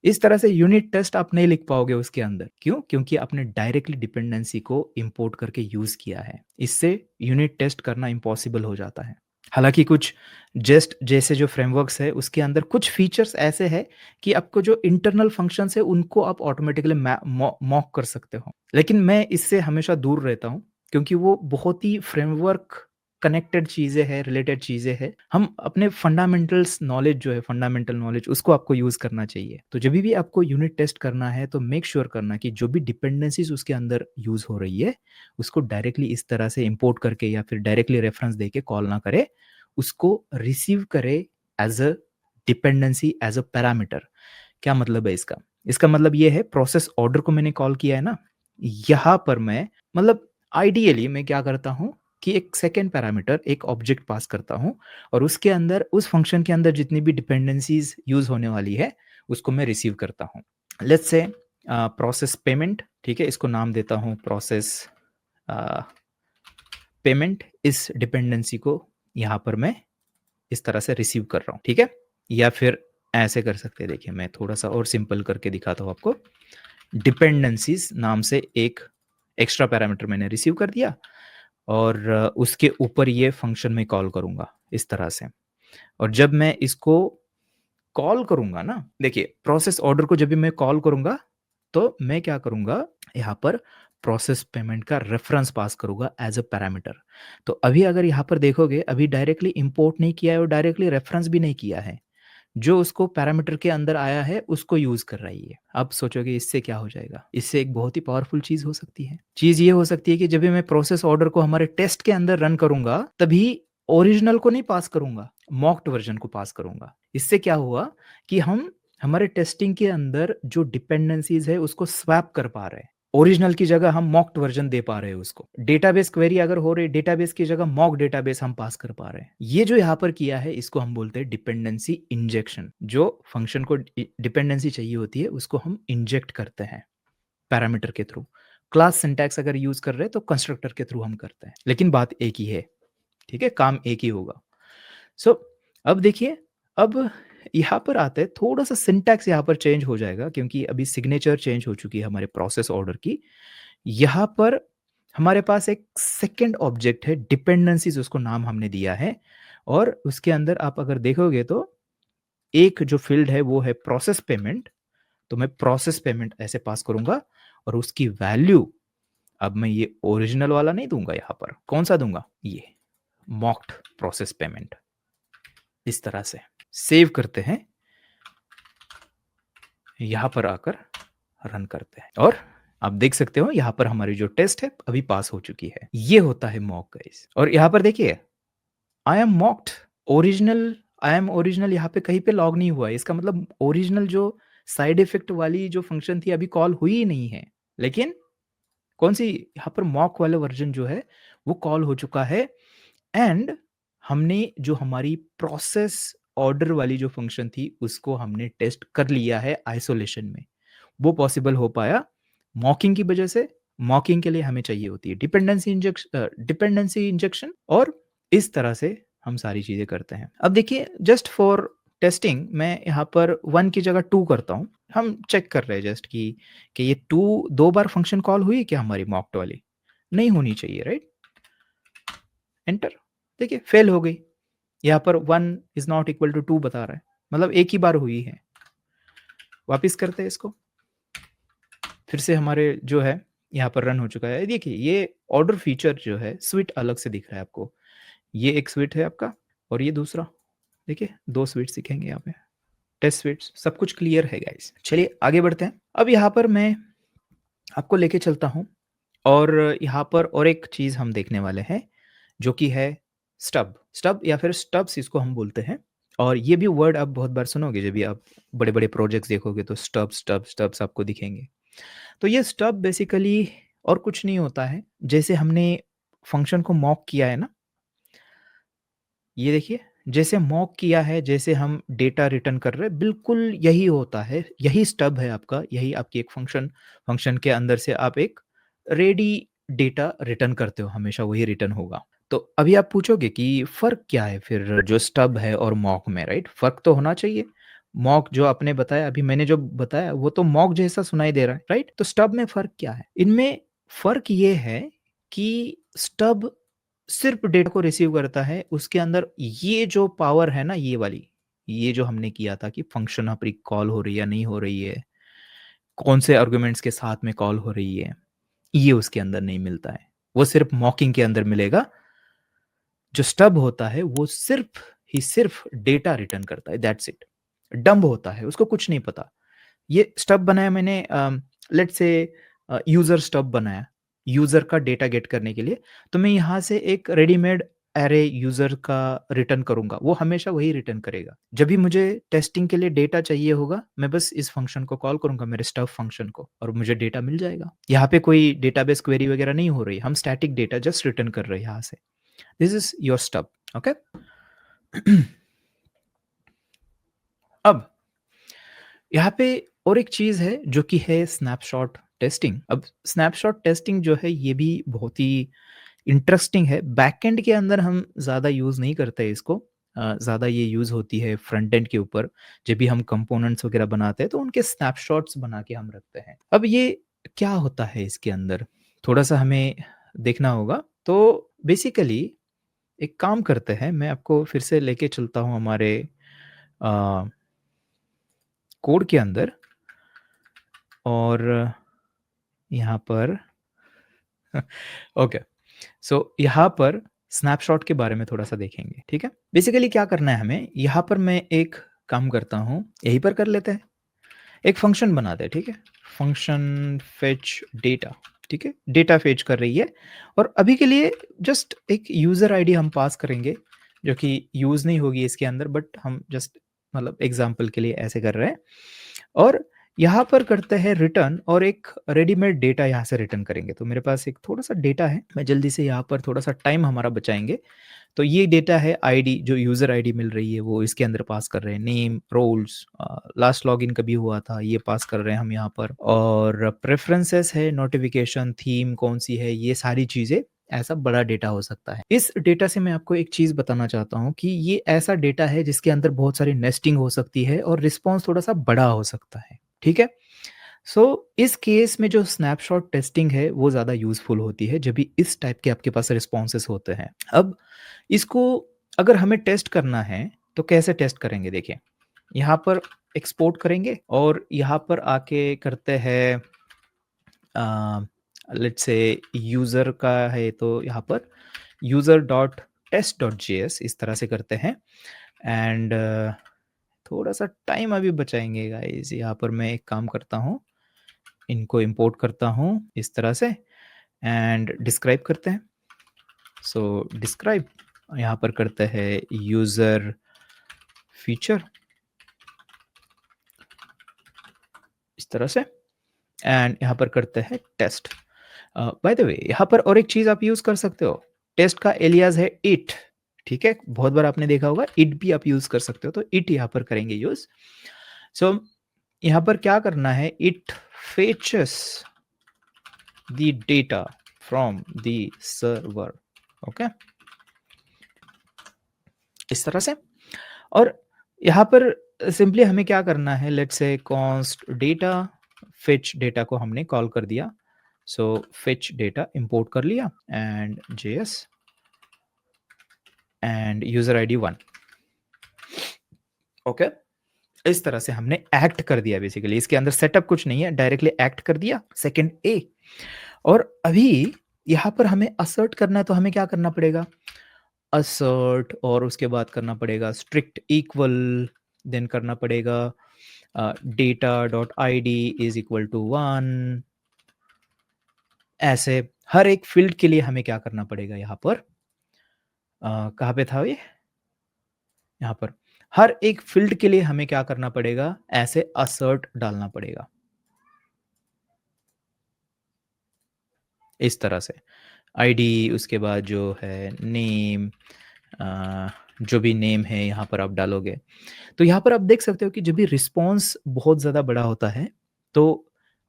Speaker 1: इस तरह से यूनिट टेस्ट आप नहीं लिख पाओगे उसके अंदर। क्यों? क्योंकि आपने डायरेक्टली डिपेंडेंसी को इंपोर्ट करके यूज किया है। इससे यूनिट टेस्ट करना इम्पॉसिबल हो जाता है। हालाँकि कुछ जेस्ट जैसे जो फ्रेमवर्क्स है, उसके अंदर कुछ फीचर्स ऐसे हैं कि आपको जो इंटरनल फंक्शंस है उनको आप ऑटोमेटिकली मॉक कर सकते हो। लेकिन मैं इससे हमेशा दूर रहता हूँ, क्योंकि वो बहुत ही फ्रेमवर्क कनेक्टेड चीज़ें हैं, रिलेटेड चीज़ें हैं। हम अपने फंडामेंटल्स नॉलेज जो है, फंडामेंटल नॉलेज, उसको आपको यूज़ करना चाहिए। तो जभी भी आपको यूनिट टेस्ट करना है तो मेक श्योर करना कि जो भी डिपेंडेंसीज़ उसके अंदर यूज़ हो रही है, उसको डायरेक्टली इस तरह से इंपोर्ट करके या फिर डायरेक्टली रेफरेंस देके कॉल ना करे, उसको रिसीव करे as a dependency, as a parameter. क्या मतलब है इसका? इसका मतलब ये है, प्रोसेस ऑर्डर को मैंने कॉल किया है ना, यहाँ पर मैं, मतलब आइडियली मैं क्या करता हूँ कि एक सेकेंड पैरामीटर, एक ऑब्जेक्ट पास करता हूँ, और उसके अंदर, उस फंक्शन के अंदर जितनी भी डिपेंडेंसीज यूज होने वाली है उसको मैं रिसीव करता हूँ। लेट्स से प्रोसेस पेमेंट, ठीक है, इसको नाम देता हूँ प्रोसेस पेमेंट। इस डिपेंडेंसी को यहाँ पर मैं इस तरह से रिसीव कर रहा हूँ, ठीक है। या फिर ऐसे कर सकते हैं, देखिए मैं थोड़ा सा और सिंपल करके दिखाता हूँ आपको। डिपेंडेंसीज नाम से एक एक्स्ट्रा पैरामीटर मैंने रिसीव कर दिया, और उसके ऊपर ये फंक्शन में कॉल करूंगा इस तरह से। और जब मैं इसको कॉल करूंगा ना, देखिए प्रोसेस ऑर्डर को जब भी मैं कॉल करूंगा तो मैं क्या करूंगा, यहाँ पर प्रोसेस पेमेंट का रेफरेंस पास करूंगा एज अ पैरामीटर। तो अभी अगर यहाँ पर देखोगे, अभी डायरेक्टली इंपोर्ट नहीं किया है और डायरेक्टली रेफरेंस भी नहीं किया है, जो उसको पैरामीटर के अंदर आया है उसको यूज कर रही है। अब सोचोगे इससे क्या हो जाएगा? इससे एक बहुत ही पावरफुल चीज हो सकती है। चीज ये हो सकती है कि जब भी मैं प्रोसेस ऑर्डर को हमारे टेस्ट के अंदर रन करूंगा, तभी ओरिजिनल को नहीं पास करूंगा, मॉक्ड वर्जन को पास करूंगा। इससे क्या हुआ कि हम हमारे टेस्टिंग के अंदर जो डिपेंडेंसीज है उसको स्वैप कर पा रहे हैं। ओरिजिनल की जगह हम मॉक्ड वर्जन दे पा रहे हैं उसको। डेटाबेस क्वेरी अगर हो रही, डेटाबेस की जगह मॉक डेटाबेस हम पास कर पा रहे हैं। ये जो यहाँ पर किया है इसको हम बोलते हैं डिपेंडेंसी इंजेक्शन। जो फंक्शन को डिपेंडेंसी चाहिए होती है उसको हम इंजेक्ट करते हैं पैरामीटर के थ्रू। क्लास सिंटैक्स अगर यूज कर रहे हैं तो कंस्ट्रक्टर के थ्रू हम करते हैं, लेकिन बात एक ही है, ठीक है, काम एक ही होगा। सो अब देखिए, अब यहाँ पर आते हैं, थोड़ा सा सिंटैक्स यहाँ पर चेंज हो जाएगा, क्योंकि अभी सिग्नेचर चेंज हो चुकी है हमारे प्रोसेस ऑर्डर की। यहाँ पर हमारे पास एक सेकंड ऑब्जेक्ट है, डिपेंडेंसीज उसको नाम हमने दिया है, और उसके अंदर आप अगर देखोगे तो एक जो फील्ड है वो है प्रोसेस पेमेंट। तो मैं प्रोसेस पेमेंट ऐसे पास करूंगा, और उसकी वैल्यू, अब मैं ये ओरिजिनल वाला नहीं दूंगा, यहाँ पर कौन सा दूंगा, ये मॉक्ड प्रोसेस पेमेंट। इस तरह से सेव करते हैं। यहाँ पर आकर रन करते हैं और आप देख सकते हो यहाँ पर हमारी जो टेस्ट है अभी पास हो चुकी है। ये होता है मॉक गाइस। और यहाँ पर देखिए I am mocked original I am original यहाँ पे कहीं पे लॉग नहीं हुआ है। इसका मतलब ओरिजिनल जो साइड इफ़ेक्ट वाली जो फ़ंक्शन थी अभी कॉल हुई ही नहीं है। लेकिन कौन-सी यहाँ पर मॉक वाला वर्ज़न जो है वो कॉल हो चुका है एंड हमने जो हमारी प्रोसेस ऑर्डर वाली जो फ़ंक्शन थी उसको हमने टेस्ट कर लिया है आइसोलेशन में। वो पॉसिबल हो पाया मॉकिंग की वजह से। मॉकिंग के लिए हमें चाहिए होती है डिपेंडेंसी इंजेक्शन और इस तरह से हम सारी चीज़ें करते हैं। अब देखिए जस्ट फॉर टेस्टिंग मैं यहाँ पर 1 की जगह 2 करता हूँ। हम चेक कर रहे हैं जस्ट कि ये 2 बार फंक्शन कॉल हुई क्या हमारी मॉक्ड वाली? नहीं होनी चाहिए राइट? एंटर। देखिए फेल हो गई। यहाँ पर 1 इज़ नॉट इक्वल टू 2 बता रहा है। मतलब एक ही बार हुई है। वापिस करते हैं इसको। फिर से हमारे जो है यहाँ पर रन हो चुका है। देखिए ये ऑर्डर फीचर जो है स्विच अलग से दिख रहा है आपको। ये एक स्विच है आपका और ये दूसरा। देखिए 2 स्विच दिखेंगे यहाँ पे। टेस्ट स्विच सब कुछ क्लियर है गाइस। चलिए आगे बढ़ते हैं। अब यहाँ पर मैं आपको लेके चलता हूँ और यहाँ पर और एक चीज़ हम देखने वाले हैं जो कि है स्टब। स्टब या फिर स्टब्स इसको हम बोलते हैं और ये भी वर्ड आप बहुत बार सुनोगे जब भी आप बड़े-बड़े प्रोजेक्ट्स देखोगे तो स्टब्स आपको दिखेंगे। तो ये स्टब बेसिकली और कुछ नहीं होता है। जैसे हमने फंक्शन को मॉक किया है ना, ये देखिए जैसे मॉक किया है, जैसे हम डेटा रिटर्न कर रहे हैं, बिल्कुल यही होता है। यही स्टब है आपका, यही आपकी एक फंक्शन फंक्शन के अंदर से आप एक रेडी डेटा रिटर्न करते हो, हमेशा वही रिटर्न होगा। तो अभी आप पूछोगे कि फ़र्क क्या है फिर जो स्टब है और मॉक में, राइट? फ़र्क तो होना चाहिए। मॉक जो आपने बताया, अभी मैंने जो बताया वो तो मॉक जैसा सुनाई दे रहा है, राइट? तो स्टब में फ़र्क क्या है? इनमें फ़र्क ये है कि स्टब सिर्फ़ डेटा को रिसीव करता है, उसके अंदर ये जो पावर है ना ये वाली, ये जो हमने किया था कि फंक्शन आपकी कॉल हो रही है या नहीं हो रही है, कौन से आर्गुमेंट्स के साथ में कॉल हो रही है, ये उसके अंदर नहीं मिलता है। वो सिर्फ़ मॉकिंग के अंदर मिलेगा। जो स्टब होता है वो सिर्फ़ डेटा रिटर्न करता है, दैट्स इट। डम्ब होता है, उसको कुछ नहीं पता। ये स्टब बनाया मैंने लेट्स से यूज़र स्टब बनाया, यूज़र का डेटा गेट करने के लिए, तो मैं यहाँ से एक रेडीमेड अरे यूज़र का रिटर्न करूँगा, वो हमेशा वही रिटर्न करेगा। जब भी मुझे टेस्टिंग के लिए डेटा चाहिए होगा, मैं बस इस फंक्शन को कॉल करूँगा, मेरे स्टब फंक्शन को और मुझे डेटा मिल जाएगा। यहाँ पे कोई डेटाबेस क्वेरी वगैरह नहीं हो रही, हम स्टैटिक डेटा जस्ट रिटर्न कर रहे हैं यहाँ से। This is your stub, okay? अब यहाँ पे और एक चीज़ है जो कि है स्नैपशॉट टेस्टिंग। अब स्नैपशॉट टेस्टिंग जो है ये भी बहुत ही इंटरेस्टिंग है। बैकएंड के अंदर हम ज़्यादा यूज़ नहीं करते इसको। ज़्यादा ये यूज़ होती है फ्रंट एंड के ऊपर। जब भी हम कंपोनेंट्स वगैरह बनाते हैं तो उनके स्नैपशॉट्स बना के हम रखते हैं। अब ये क्या होता है इसके अंदर? थोड़ा-सा हमें देखना होगा। तो बेसिकली एक काम करते हैं, मैं आपको फिर से लेके चलता हूँ हमारे अ, कोड के अंदर और यहाँ पर ओके, सो यहाँ पर स्नैपशॉट के बारे में थोड़ा-सा देखेंगे, ठीक है? बेसिकली क्या करना है हमें, यहाँ पर मैं एक काम करता हूँ, यहीं पर कर लेते हैं। एक फंक्शन बनाते हैं, ठीक है? फंक्शन फेच डेटा, ठीक है? डेटा फेच कर रही है और अभी के लिए जस्ट एक यूज़र आईडी हम पास करेंगे, जो कि यूज़ नहीं होगी इसके अंदर बट हम जस्ट मतलब एग्ज़ाम्पल के लिए ऐसे कर रहे हैं और यहाँ पर करते हैं रिटर्न और एक रेडीमेड डेटा यहाँ से रिटर्न करेंगे। तो मेरे पास एक थोड़ा-सा डेटा है, मैं जल्दी से यहाँ पर थोड़ा-सा टाइम हमारा बचाएँगे। तो ये डेटा है आईडी जो यूज़र आईडी मिल रही है वो इसके अंदर पास कर रहे हैं, नेम, रोल्स लास्ट लॉगिन कभी हुआ था ये पास कर रहे हैं हम यहाँ पर और प्रेफ़रेंसेस है, नोटिफ़िकेशन, थीम कौन-सी है, ये सारी चीज़ें ऐसा बड़ा डेटा हो सकता है। इस डेटा से मैं आपको एक चीज़ बताना चाहता हूँ कि ये ऐसा डेटा है जिसके अंदर बहुत सारी नेस्टिंग हो सकती है और रिस्पॉन्स थोड़ा-सा बड़ा हो सकता है, ठीक है? सो इस केस में जो स्नैपशॉट टेस्टिंग है वो ज़्यादा यूज़फुल होती है जब भी इस टाइप के आपके पास रिस्पॉन्सेस होते हैं। अब इसको अगर हमें टेस्ट करना है तो कैसे टेस्ट करेंगे देखिए, यहाँ पर एक्सपोर्ट करेंगे और यहाँ पर आके करते हैं लेट्स से यूज़र का है तो यहाँ पर user dot test dot JS इस तरह से करते हैं एंड थोड़ा सा टाइम अभी बचाएंगे गाइस। यहाँ पर मैं एक काम करता हूँ, इनको इंपोर्ट करता हूँ इस तरह से एंड डिस्क्राइब करते हैं। सो डिस्क्राइब यहाँ पर करते हैं यूज़र फीचर इस तरह से एंड यहाँ पर करते हैं टेस्ट। बाय द वे यहाँ पर और एक चीज़ आप यूज़ कर सकते हो, टेस्ट का एलियास है इट, ठीक है? बहुत बार आपने देखा होगा इट भी आप यूज़ कर सकते हो, तो इट यहाँ पर करेंगे यूज़। सो यहाँ पर क्या करना है, it फेचेस the data from the server, okay, इस तरह से। और यहाँ पर सिंपली हमें क्या करना है, let's say const data, fetch data को हमने कॉल कर दिया, सो फेच डेटा इंपोर्ट कर लिया and JS and user ID 1, okay. इस तरह से हमने एक्ट कर दिया, बेसिकली इसके अंदर सेटअप कुछ नहीं है, डायरेक्टली एक्ट कर दिया सेकंड ए। और अभी यहाँ पर हमें असर्ट करना है, तो हमें क्या करना पड़ेगा, असर्ट, और उसके बाद करना पड़ेगा स्ट्रिक्ट इक्वल, देन करना पड़ेगा data dot I D is equal to 1। ऐसे हर एक फील्ड के लिए हमें क्या करना पड़ेगा, यहाँ पर कहाँ पे था ये, यहाँ पर हर एक फील्ड के लिए हमें क्या करना पड़ेगा, ऐसे असर्ट डालना पड़ेगा इस तरह से। आईडी, उसके बाद जो है नेम, जो भी नेम है यहाँ पर आप डालोगे। तो यहाँ पर आप देख सकते हो कि जब भी रिस्पॉन्स बहुत ज़्यादा बड़ा होता है, तो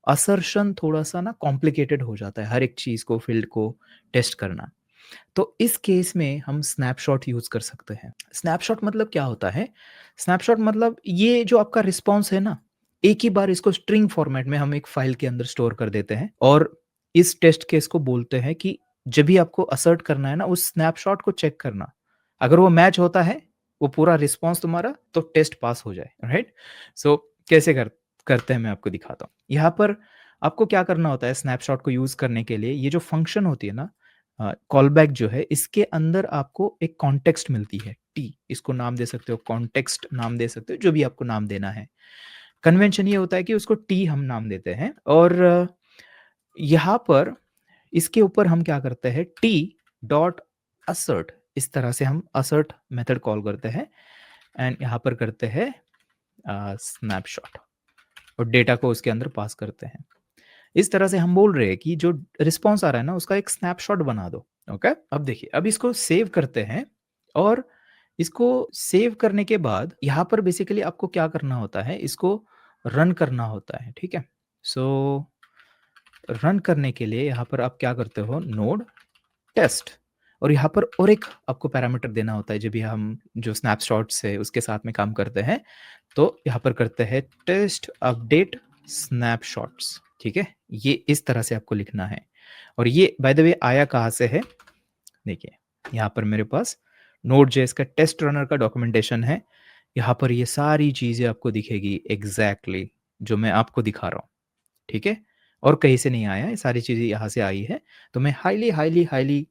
Speaker 1: असर्शन थोड़ा-सा ना कॉम्प्लिकेटेड हो जाता है, हर एक चीज़ को, फील्ड को टेस्ट करना। तो इस केस में हम स्नैपशॉट यूज़ कर सकते हैं। स्नैपशॉट मतलब क्या होता है? स्नैपशॉट मतलब ये जो आपका रिस्पॉन्स है ना, एक ही बार इसको स्ट्रिंग फॉर्मेट में हम एक फ़ाइल के अंदर स्टोर कर देते हैं, और इस टेस्ट केस को बोलते हैं कि जब भी आपको असर्ट करना है ना, उस स्नैपशॉट को चेक करना। अगर वो मैच होता है, वो पूरा रिस्पॉन्स तुम्हारा, तो टेस्ट पास हो जाए, राइट? सो कैसे करते हैं मैं आपको दिखाता हूँ। यहाँ पर आपको क्या करना होता है स्नैपशॉट को यूज़ करने के लिए, ये जो फंक्शन होती है ना, कॉलबैक जो है, इसके अंदर आपको एक कॉन्टेक्स्ट मिलती है, टी, इसको नाम दे सकते हो, कॉन्टेक्स्ट नाम दे सकते हो, जो भी आपको नाम देना है। कन्वेंशन ये होता है कि उसको टी हम नाम देते हैं, और यहाँ पर इसके ऊपर हम क्या करते हैं, टी डॉट असर्ट, इस तरह से हम असर्ट मेथड कॉल करते हैं एंड यहाँ पर करते हैं स्नैपशॉट, और डेटा को उसके अंदर पास करते हैं। इस तरह से हम बोल रहे हैं कि जो रिस्पॉन्स आ रहा है ना, उसका एक स्नैपशॉट बना दो, ओके। अब देखिए, अब इसको सेव करते हैं, और इसको सेव करने के बाद यहाँ पर बेसिकली आपको क्या करना होता है, इसको रन करना होता है, ठीक है। सो रन करने के लिए यहाँ पर आप क्या करते हो, नोड टेस्ट, और यहाँ पर और एक आपको पैरामीटर देना होता है, जब भी हम जो स्नैपशॉट्स है उसके साथ में काम करते हैं, तो यहाँ पर करते हैं टेस्ट अपडेट स्नैपशॉट्स, ठीक है। ये इस तरह से आपको लिखना है, और ये बाय द वे आया कहाँ से है, देखिए यहाँ पर मेरे पास नोड जेएस का टेस्ट रनर का डॉक्यूमेंटेशन है। यहाँ पर ये सारी चीज़ें आपको दिखेगी एग्जैक्टली जो मैं आपको दिखा रहा हूँ, ठीक है। और कहीं से नहीं आया, ये सारी चीज़ें यहाँ से आई है। तो मैं हाईली हाईली हाईली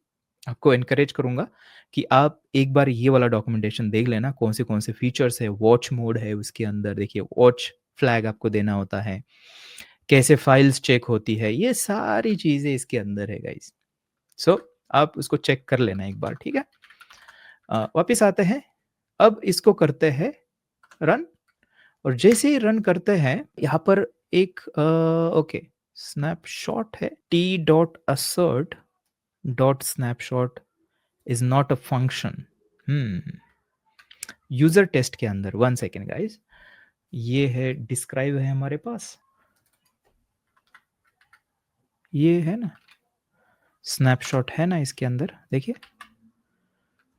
Speaker 1: आपको एनकरेज करूँगा कि आप एक बार ये वाला डॉक्यूमेंटेशन देख लेना, कौन से फीचर्स है, वॉच मोड है उसके अंदर, देखिए वॉच फ्लैग आपको देना होता है, कैसे फाइल्स चेक होती है, ये सारी चीज़ें इसके अंदर है गाइस। सो आप उसको चेक कर लेना एक बार, ठीक है। वापस आते हैं, अब इसको करते हैं रन, और जैसे ही रन करते हैं यहाँ पर एक ओके स्नैपशॉट है, T dot assert dot snapshot is not a function, user test के अंदर, 1 सेकेंड गाइस, ये है डिस्क्राइब है हमारे पास, ये है ना स्नैपशॉट है ना, इसके अंदर देखिए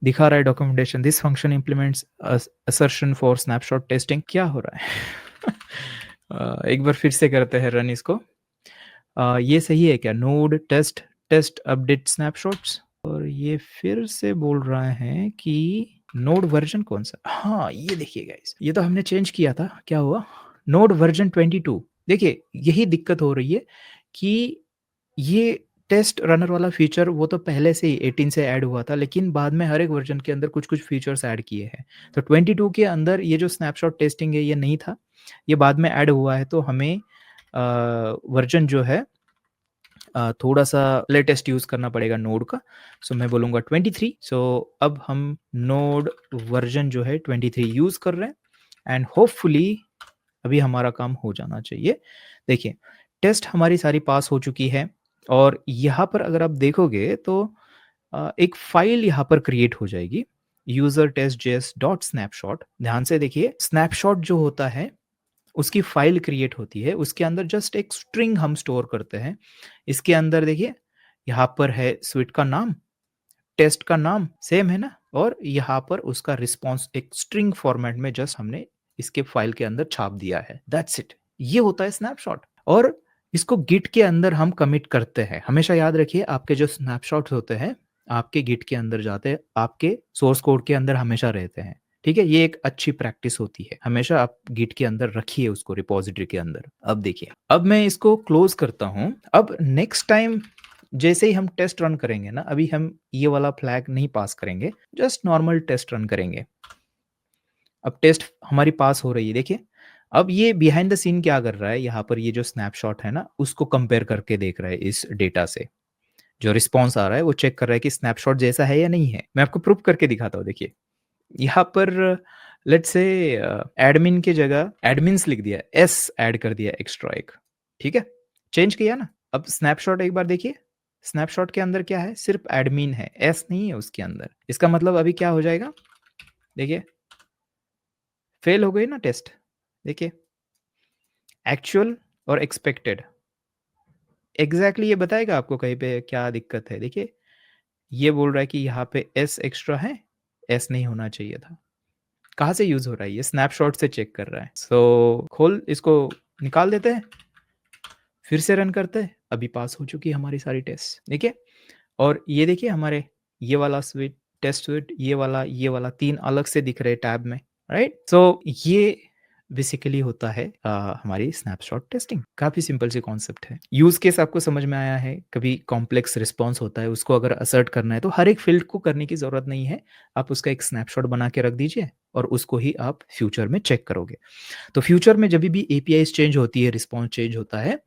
Speaker 1: दिखा रहा है documentation, this function implements assertion for snapshot testing. क्या हो रहा है एक बार फिर से करते हैं रन इसको। ये सही है क्या, node test test update snapshots, और ये फिर से बोल रहा है कि नोड वर्जन कौन सा, हाँ ये देखिए गाइस, ये तो हमने चेंज किया था, क्या हुआ, नोड वर्जन 22। देखिए यही दिक्कत हो रही है कि ये टेस्ट रनर वाला फीचर वो तो पहले से ही 18 से ऐड हुआ था, लेकिन बाद में हर एक वर्जन के अंदर कुछ-कुछ फीचर्स ऐड किए हैं। तो 22 के अंदर ये जो स्नैपशॉट टेस्टिंग है ये नहीं था, ये बाद में ऐड हुआ है, तो हमें वर्ज़न जो है थोड़ा-सा लेटेस्ट यूज़ करना पड़ेगा नोड का। सो मैं बोलूँगा 23। सो अब हम नोड वर्ज़न जो है 23 यूज़ कर रहे हैं एंड होपफुली अभी हमारा काम हो जाना चाहिए। देखिए, टेस्ट हमारी सारी पास हो चुकी है और यहाँ पर अगर आप देखोगे तो एक फ़ाइल यहाँ पर क्रिएट हो जाएगी, user test JS dot snapshot. ध्यान से देखिए, स्नैपशॉट जो होता है उसकी फ़ाइल क्रिएट होती है, उसके अंदर जस्ट एक स्ट्रिंग हम स्टोर करते हैं। इसके अंदर देखिए, यहाँ पर है स्विट का नाम, टेस्ट का नाम सेम है ना? और यहाँ पर उसका रिस्पॉन्स एक स्ट्रिंग फॉर्मेट में जस्ट हमने इसके फ़ाइल के अंदर छाप दिया है, दैट्स इट। ये होता है स्नैपशॉट और इसको गिट के अंदर हम कमिट करते हैं। हमेशा याद रखिए आपके जो स्नैपशॉट्स होते हैं, आपके गिट के अंदर जाते हैं, आपके सोर्स कोड के अंदर हमेशा रहते हैं। ठीक है? ये एक अच्छी प्रैक्टिस होती है। हमेशा आप गिट के अंदर रखिए उसको रिपॉज़िटरी के अंदर। अब देखिए, अब मैं इसको क्लोज़ करता हूँ। अब नेक्स्ट टाइम जैसे ही हम टेस्ट रन करेंगे ना, अभी हम ये वाला फ्लैग नहीं पास करेंगे, जस्ट नॉर्मल टेस्ट रन करेंगे। अब टेस्ट हमारी पास हो रही है, देखिए। अब ये बिहाइंड द सीन क्या कर रहा है, यहाँ पर ये जो स्नैपशॉट है ना, उसको कंपेयर करके देख रहा है इस डेटा से। जो रिस्पॉन्स आ रहा है, वो चेक कर रहा है कि स्नैपशॉट जैसा है या नहीं है। मैं आपको प्रूफ करके दिखाता हूँ, देखिए। यहाँ पर लेट्स से एडमिन की जगह एडमिन्स लिख दिया, एस ऐड कर दिया एक्स्ट्रा एक, ठीक है? चेंज किया ना? अब स्नैपशॉट एक बार देखिए, स्नैपशॉट के अंदर क्या है? सिर्फ एडमिन है, एस नहीं है उसके अंदर। इसका मतलब अभी क्या हो जाएगा? देखिए, फेल हो गई ना टेस्ट। देखिए, एक्चुअल और एक्सपेक्टेड एग्ज़ैक्टली ये बताएगा आपको कहीं पे क्या दिक्कत है। देखिए, ये बोल रहा है कि यहाँ पे एस एक्स्ट्रा है, एस नहीं होना चाहिए था। कहाँ से यूज़ हो रहा है? ये स्नैपशॉट से चेक कर रहा है। सो खोल इसको निकाल देते हैं, फिर से रन करते हैं। अभी पास हो चुकी है हमारी सारी टेस्ट, देखिए। और ये देखिए हमारे ये वाला स्विच, टेस्ट स्विच, ये वाला 3 अलग से दिख रहे हैं टैब में, राइट? सो ये बेसिकली होता है हमारी स्नैपशॉट टेस्टिंग। काफ़ी सिंपल सी कॉन्सेप्ट है। यूज़ केस आपको समझ में आया है, कभी कॉम्प्लेक्स रिस्पॉन्स होता है, उसको अगर असर्ट करना है तो हर एक फ़ील्ड को करने की ज़रूरत नहीं है। आप उसका एक स्नैपशॉट बना के रख दीजिए और उसको ही आप फ्यूचर में चेक करोगे। तो फ्यूचर में जभी भी एपीआईज़ चेंज होती है, रिस्पॉन्स चेंज होता है,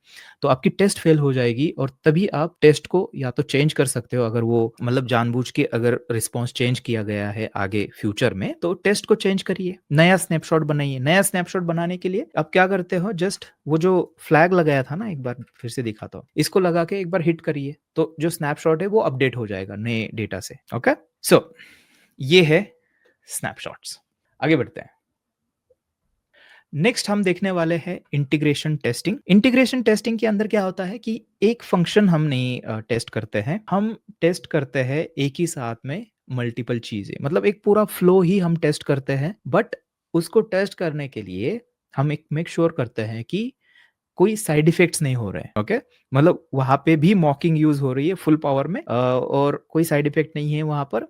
Speaker 1: तो आपकी टेस्ट फेल हो जाएगी और तभी आप टेस्ट को या तो चेंज कर सकते हो, अगर वो मतलब जानबूझ के अगर रिस्पॉन्स चेंज किया गया है आगे फ्यूचर में, तो टेस्ट को चेंज करिए, नया स्नैपशॉट बनाइए। नया स्नैपशॉट बनाने के लिए आप क्या करते हो, जस्ट वो जो फ्लैग लगाया था ना, एक बार फिर से दिखाता हूँ, इसको लगा के एक बार हिट करिए, तो जो स्नैपशॉट है वो अपडेट हो जाएगा नए डेटा से। ओके? सो ये है स्नैपशॉट्स। आगे बढ़ते हैं। नेक्स्ट हम देखने वाले हैं इंटीग्रेशन टेस्टिंग। इंटीग्रेशन टेस्टिंग के अंदर क्या होता है कि एक फंक्शन हम नहीं टेस्ट करते हैं, हम टेस्ट करते हैं एक ही साथ में मल्टीपल चीजें, मतलब एक पूरा फ्लो ही हम टेस्ट करते हैं। बट उसको टेस्ट करने के लिए हम एक मेक श्योर करते हैं कि कोई साइड इफेक्ट्स नहीं हो रहे हैं। ओके? मतलब वहां पे भी मॉकिंग यूज हो रही है फुल पावर में, और कोई साइड इफेक्ट नहीं है वहां पर।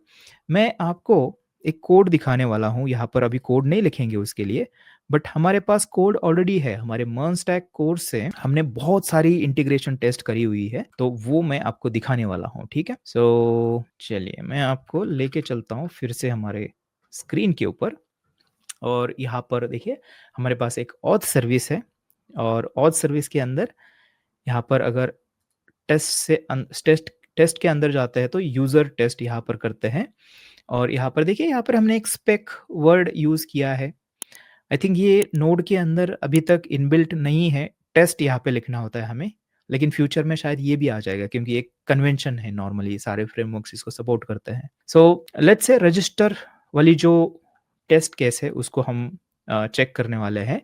Speaker 1: मैं आपको एक कोड दिखाने वाला हूँ, यहाँ पर अभी कोड नहीं लिखेंगे उसके लिए, बट हमारे पास कोड ऑलरेडी है। हमारे मर्न स्टैक कोर्स से हमने बहुत सारी इंटीग्रेशन टेस्ट करी हुई है, तो वो मैं आपको दिखाने वाला हूँ, ठीक है? सो चलिए मैं आपको लेके चलता हूँ फिर से हमारे स्क्रीन के ऊपर। और यहाँ पर देखिए हमारे पास एक ऑथ सर्विस है, और ऑथ सर्विस के अंदर यहाँ पर अगर टेस्ट के अंदर जाते हैं तो यूज़र टेस्ट यहाँ पर करते हैं। और यहाँ पर देखिए, यहाँ पर हमने एक स्पेक वर्ड यूज़ किया है। आई थिंक ये नोड के अंदर अभी तक इनबिल्ट नहीं है, टेस्ट यहाँ पे लिखना होता है हमें, लेकिन फ्यूचर में शायद ये भी आ जाएगा क्योंकि एक कन्वेंशन है, नॉर्मली सारे फ्रेमवर्क्स इसको सपोर्ट करते हैं। सो लेट्स से रजिस्टर वाली जो टेस्ट केस है उसको हम चेक करने वाले हैं।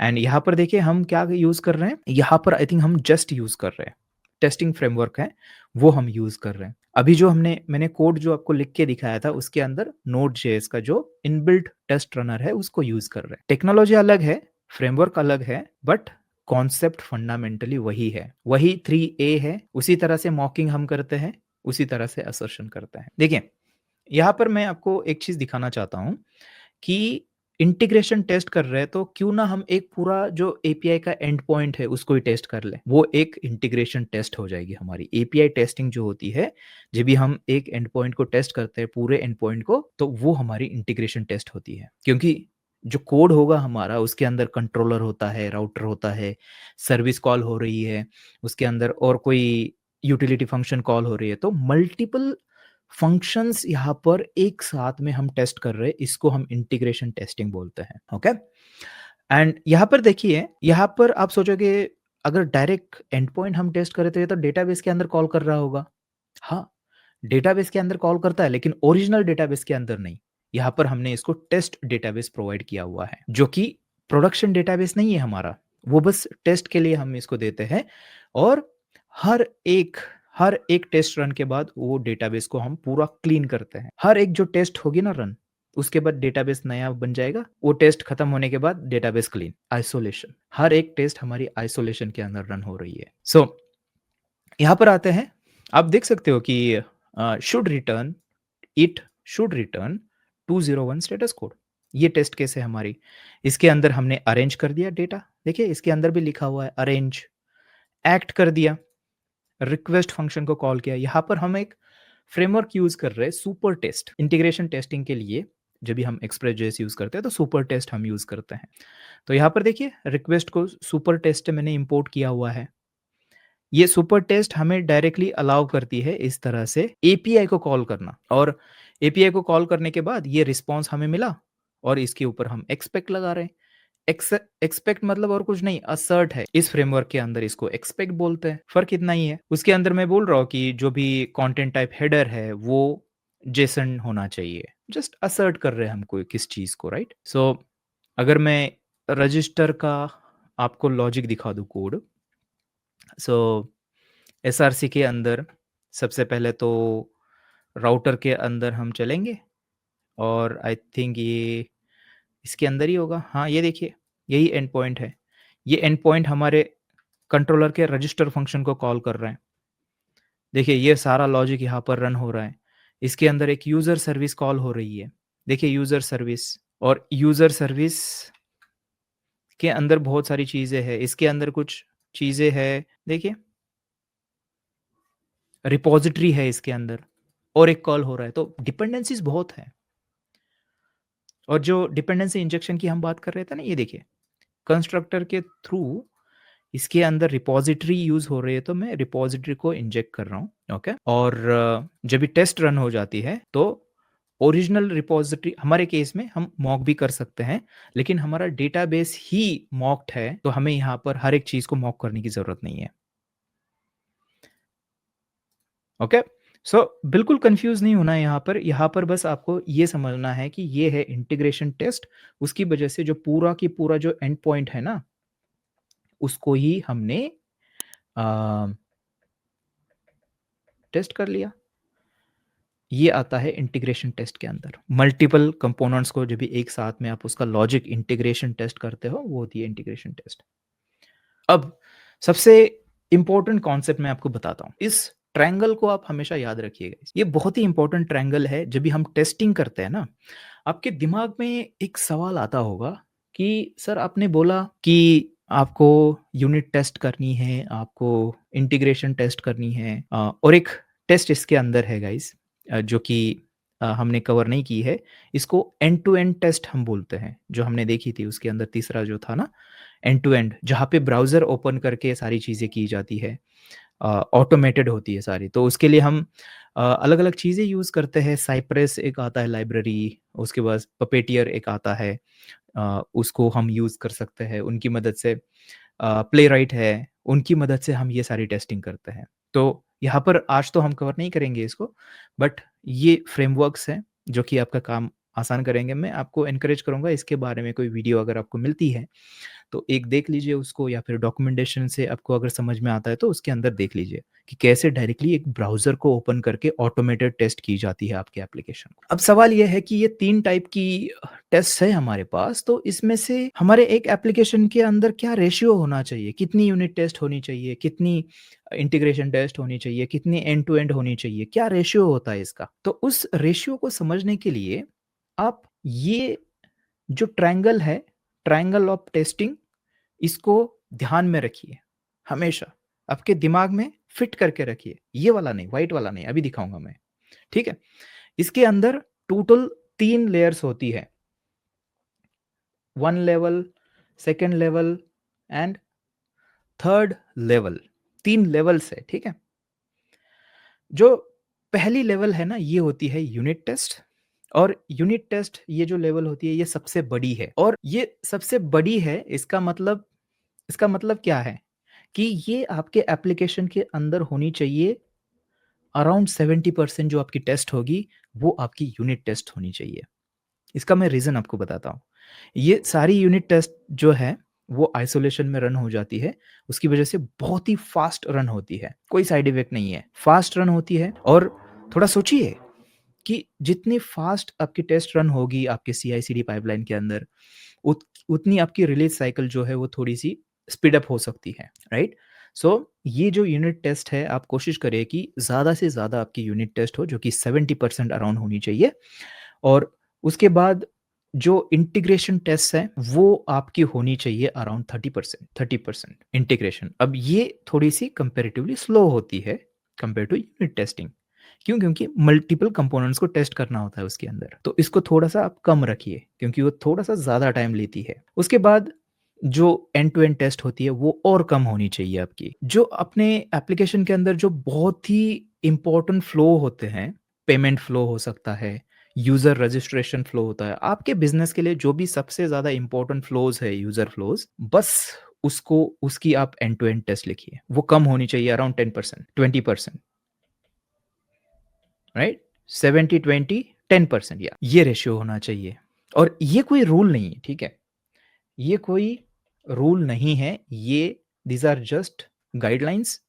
Speaker 1: एंड यहाँ पर देखिए हम क्या यूज़ कर रहे हैं, यहाँ पर आई थिंक हम जस्ट यूज़ कर रहे हैं, टेस्टिंग फ्रेमवर्क है वो हम यूज़ कर रहे हैं। अभी जो मैंने कोड जो आपको लिख के दिखाया था उसके अंदर नोड जेएस का जो इनबिल्ट टेस्ट रनर है उसको यूज़ कर रहे हैं। टेक्नोलॉजी अलग है, फ्रेमवर्क अलग है, बट कॉन्सेप्ट फंडामेंटली वही है, वही 3A है। उसी तरह से मॉकिंग हम करते हैं, उसी तरह से असर्शन करते हैं। देखिए, यहाँ पर मैं आपको एक चीज़ दिखाना चाहता हूँ कि इंटीग्रेशन टेस्ट कर रहे हैं तो क्यों ना हम एक पूरा जो एपीआई का एंड पॉइंट है उसको ही टेस्ट कर लें। वो एक इंटीग्रेशन टेस्ट हो जाएगी हमारी। एपीआई टेस्टिंग जो होती है, जब भी हम एक एंड पॉइंट को टेस्ट करते हैं पूरे एंड पॉइंट को, तो वो हमारी इंटीग्रेशन टेस्ट होती है। क्योंकि जो कोड होगा हमारा उसके अंदर कंट्रोलर होता है, राउटर होता है, सर्विस कॉल हो रही है, उसके अंदर और कोई यूटिलिटी फंक्शन कॉल हो रही है। तो मल्टीपल फंक्शंस यहाँ पर एक साथ में हम टेस्ट कर रहे हैं, इसको हम इंटीग्रेशन टेस्टिंग बोलते हैं, ओके? एंड यहाँ पर देखिए, यहाँ पर आप सोचोगे अगर डायरेक्ट एंड पॉइंट हम टेस्ट करें तो ये तो डेटाबेस के अंदर कॉल कर रहा होगा। हाँ, डेटाबेस के अंदर कॉल करता है लेकिन ओरिजिनल डेटाबेस के अंदर नहीं। यहाँ पर हमने इसको टेस्ट डेटाबेस प्रोवाइड किया हुआ है, जो कि प्रोडक्शन डेटाबेस नहीं है हमारा। वो बस टेस्ट के लिए हम इसको देते हैं और हर एक हर एक टेस्ट रन के बाद वो डेटाबेस को हम पूरा क्लीन करते हैं। हर एक जो टेस्ट होगी ना रन, उसके बाद डेटाबेस नया बन जाएगा। वो टेस्ट खत्म होने के बाद डेटाबेस क्लीन, आइसोलेशन। हर एक टेस्ट हमारी आइसोलेशन के अंदर रन हो रही है। सो यहाँ पर आते हैं, आप देख सकते हो कि should return it should return 201 status code. ये टेस्ट केस है हमारी। इसके अंदर हमने अरेंज कर दिया डेटा। देखिए इसके अंदर भी लिखा हुआ है अरेंज, एक्ट कर दिया, रिक्वेस्ट फंक्शन को कॉल किया। यहाँ पर हम एक फ्रेमवर्क यूज कर रहे हैं, सुपर टेस्ट। इंटीग्रेशन टेस्टिंग के लिए जब भी हम एक्सप्रेस जेएस यूज करते हैं तो सुपर टेस्ट हम यूज करते हैं। तो यहाँ पर देखिए रिक्वेस्ट को सुपर टेस्ट मैंने इंपोर्ट किया हुआ है। ये सुपर टेस्ट हमें डायरेक्टली अलाउ करती है इस तरह से एपीआई को कॉल करना, और एपीआई को कॉल करने के बाद ये रिस्पॉन्स हमें मिला और इसके ऊपर हम एक्सपेक्ट लगा रहे हैं। एक्सपेक्ट मतलब और कुछ नहीं, असर्ट है। इस फ्रेमवर्क के अंदर इसको एक्सपेक्ट बोलते हैं। फर्क इतना ही है। उसके अंदर मैं बोल रहा हूँ कि जो भी कंटेंट टाइप हेडर है वो जेसन होना चाहिए। जस्ट असर्ट कर रहे हैं हम कोई किस चीज को, राइट? सो अगर मैं रजिस्टर का आपको लॉजिक दिखा दूं कोड, सो एसआरसी के अंदर सबसे पहले तो राउटर के अंदर हम चलेंगे और आई थिंक ये इसके अंदर ही होगा। हाँ, ये देखिए यही एंड पॉइंट है। ये एंड पॉइंट हमारे कंट्रोलर के रजिस्टर फंक्शन को कॉल कर रहे हैं। देखिए ये सारा लॉजिक यहाँ पर रन हो रहा है। इसके अंदर एक यूज़र सर्विस कॉल हो रही है। देखिए यूज़र सर्विस, और यूज़र सर्विस के अंदर बहुत सारी चीज़ें हैं। इसके अंदर कुछ चीज़ें हैं, देखिए रिपॉजिटरी है इसके अंदर, और एक कॉल हो रहा है। तो डिपेंडेंसीज बहुत हैं। और जो डिपेंडेंसी इंजेक्शन की हम बात कर रहे थे ना, ये देखिए कंस्ट्रक्टर के थ्रू इसके अंदर रिपॉजिटरी यूज हो रही है, तो मैं रिपॉजिटरी को इंजेक्ट कर रहा हूँ, ओके? और जब भी टेस्ट रन हो जाती है तो ओरिजिनल रिपॉजिटरी, हमारे केस में हम मॉक भी कर सकते हैं, लेकिन हमारा डेटाबेस ही मॉक्ड है तो हमें यहाँ पर हर एक चीज को मॉक करने की जरूरत नहीं है, ओके? सो बिल्कुल कंफ्यूज नहीं होना है यहाँ पर बस आपको ये समझना है कि ये है इंटीग्रेशन टेस्ट। उसकी वजह से जो पूरा की पूरा जो एंड पॉइंट है ना, उसको ही हमने टेस्ट कर लिया। ये आता है इंटीग्रेशन टेस्ट के अंदर। मल्टीपल कंपोनेंट्स को जब भी एक साथ में आप उसका लॉजिक इंटीग्रेशन टेस्ट करते हो, वो होती है इंटीग्रेशन टेस्ट। अब सबसे इंपॉर्टेंट कॉन्सेप्ट मैं आपको बताता हूँ। इस ट्रायंगल को आप हमेशा याद रखिएगा। ये बहुत ही इंपॉर्टेंट ट्रायंगल है। जब भी हम टेस्टिंग करते हैं ना, आपके दिमाग में एक सवाल आता होगा कि सर आपने बोला कि आपको यूनिट टेस्ट करनी है, आपको इंटीग्रेशन टेस्ट करनी है, और एक टेस्ट इसके अंदर है गाइस, जो कि हमने कवर नहीं की है। इसको एंड टू एंड टेस्ट हम बोलते हैं। जो हमने देखी थी उसके अंदर तीसरा जो था ना, एंड टू एंड, जहाँ पे ब्राउज़र ओपन करके सारी चीज़ें की जाती है, ऑटोमेटेड होती है सारी। तो उसके लिए हम अलग-अलग चीज़ें यूज़ करते हैं। साइप्रेस एक आता है लाइब्रेरी, उसके बाद पपेटियर एक आता है, उसको हम यूज़ कर सकते हैं उनकी मदद से। प्लेराइट है, उनकी मदद से हम ये सारी टेस्टिंग करते हैं। तो यहाँ पर आज तो हम कवर नहीं करेंगे इसको, बट ये फ्रेमवर्क्स हैं जो कि आपका काम आसान करेंगे। मैं आपको एनकरेज करूँगा इसके बारे में कोई वीडियो अगर आपको मिलती है तो एक देख लीजिए उसको, या फिर डॉक्यूमेंटेशन से आपको अगर समझ में आता है तो उसके अंदर देख लीजिए कि कैसे डायरेक्टली एक ब्राउज़र को ओपन करके ऑटोमेटेड टेस्ट की जाती है आपके एप्लीकेशन को। अब सवाल ये है कि ये 3 टाइप की टेस्ट है हमारे पास, तो इसमें से हमारे एक एप्लीकेशन के अंदर क्या रेशियो होना चाहिए? कितनी यूनिट टेस्ट होनी चाहिए? कितनी इंटीग्रेशन टेस्ट होनी चाहिए? कितनी एंड टू एंड होनी चाहिए? क्या रेशियो होता है इसका? तो उस रेशियो को समझने के लिए आप ये जो ट्रायंगल है, ट्रायंगल ऑफ टेस्टिंग, इसको ध्यान में रखिए हमेशा। आपके दिमाग में फिट करके रखिए। ये वाला नहीं, व्हाइट वाला नहीं, अभी दिखाऊँगा मैं, ठीक है? इसके अंदर टोटल 3 लेयर्स होती है। 1 level, second level and third level, 3 levels है, ठीक है? जो पहली लेवल है ना, ये होती है यूनिट टेस्ट, और यूनिट टेस्ट ये जो लेवल होती है ये सबसे बड़ी है, और ये सबसे बड़ी है इसका मतलब क्या है कि ये आपके एप्लीकेशन के अंदर होनी चाहिए। अराउंड 70% जो आपकी टेस्ट होगी वो आपकी यूनिट टेस्ट होनी चाहिए। इसका मैं रीज़न आपको बताता हूँ। ये सारी यूनिट टेस्ट जो है वो आइसोलेशन में रन हो जाती है, उसकी वजह से बहुत ही फास्ट रन होती है, कोई साइड इफ़ेक्ट नहीं है, फास्ट रन होती है। और थोड़ा सोचिए कि जितनी फास्ट आपकी टेस्ट रन होगी आपके सीआई/सीडी पाइपलाइन के अंदर, उतनी आपकी रिलीज़ साइकिल जो है वो थोड़ी-सी स्पीड अप हो सकती है, राइट? सो ये जो यूनिट टेस्ट है आप कोशिश करिए कि ज़्यादा से ज़्यादा आपकी यूनिट टेस्ट हो, जो कि 70% अराउंड होनी चाहिए। और उसके बाद जो इंटीग्रेशन टेस्ट है वो आपकी होनी चाहिए अराउंड 30% इंटीग्रेशन। अब ये थोड़ी-सी कंपैरेटिवली स्लो होती है कंपेयर टू यूनिट टेस्टिंग। क्यों? क्योंकि मल्टीपल कंपोनेंट्स को टेस्ट करना होता है उसके अंदर। तो इसको थोड़ा-सा आप कम रखिए क्योंकि वो थोड़ा-सा ज़्यादा टाइम लेती है। उसके बाद जो एंड टू एंड टेस्ट होती है वो और कम होनी चाहिए आपकी। जो अपने एप्लीकेशन के अंदर जो बहुत ही इम्पोर्टेंट फ्लो होते हैं, पेमेंट फ्लो हो सकता है, यूज़र रजिस्ट्रेशन फ्लो होता है। आपके बिज़नेस के लिए जो भी सबसे ज़्यादा इम्पोर्टेंट फ्लोज़ है, यूज़र फ्लोज़, बस उसको उसकी आप एंड टू एंड टेस्ट लिखिए। वो कम होनी चाहिए अराउंड 10%, 20%, राइट? 70-20, 10% या ये रेशियो होना चाहिए। और ये कोई रूल नहीं है, ठीक है? ये कोई रूल नहीं है, ये दीज़ आर जस्ट गाइडलाइंस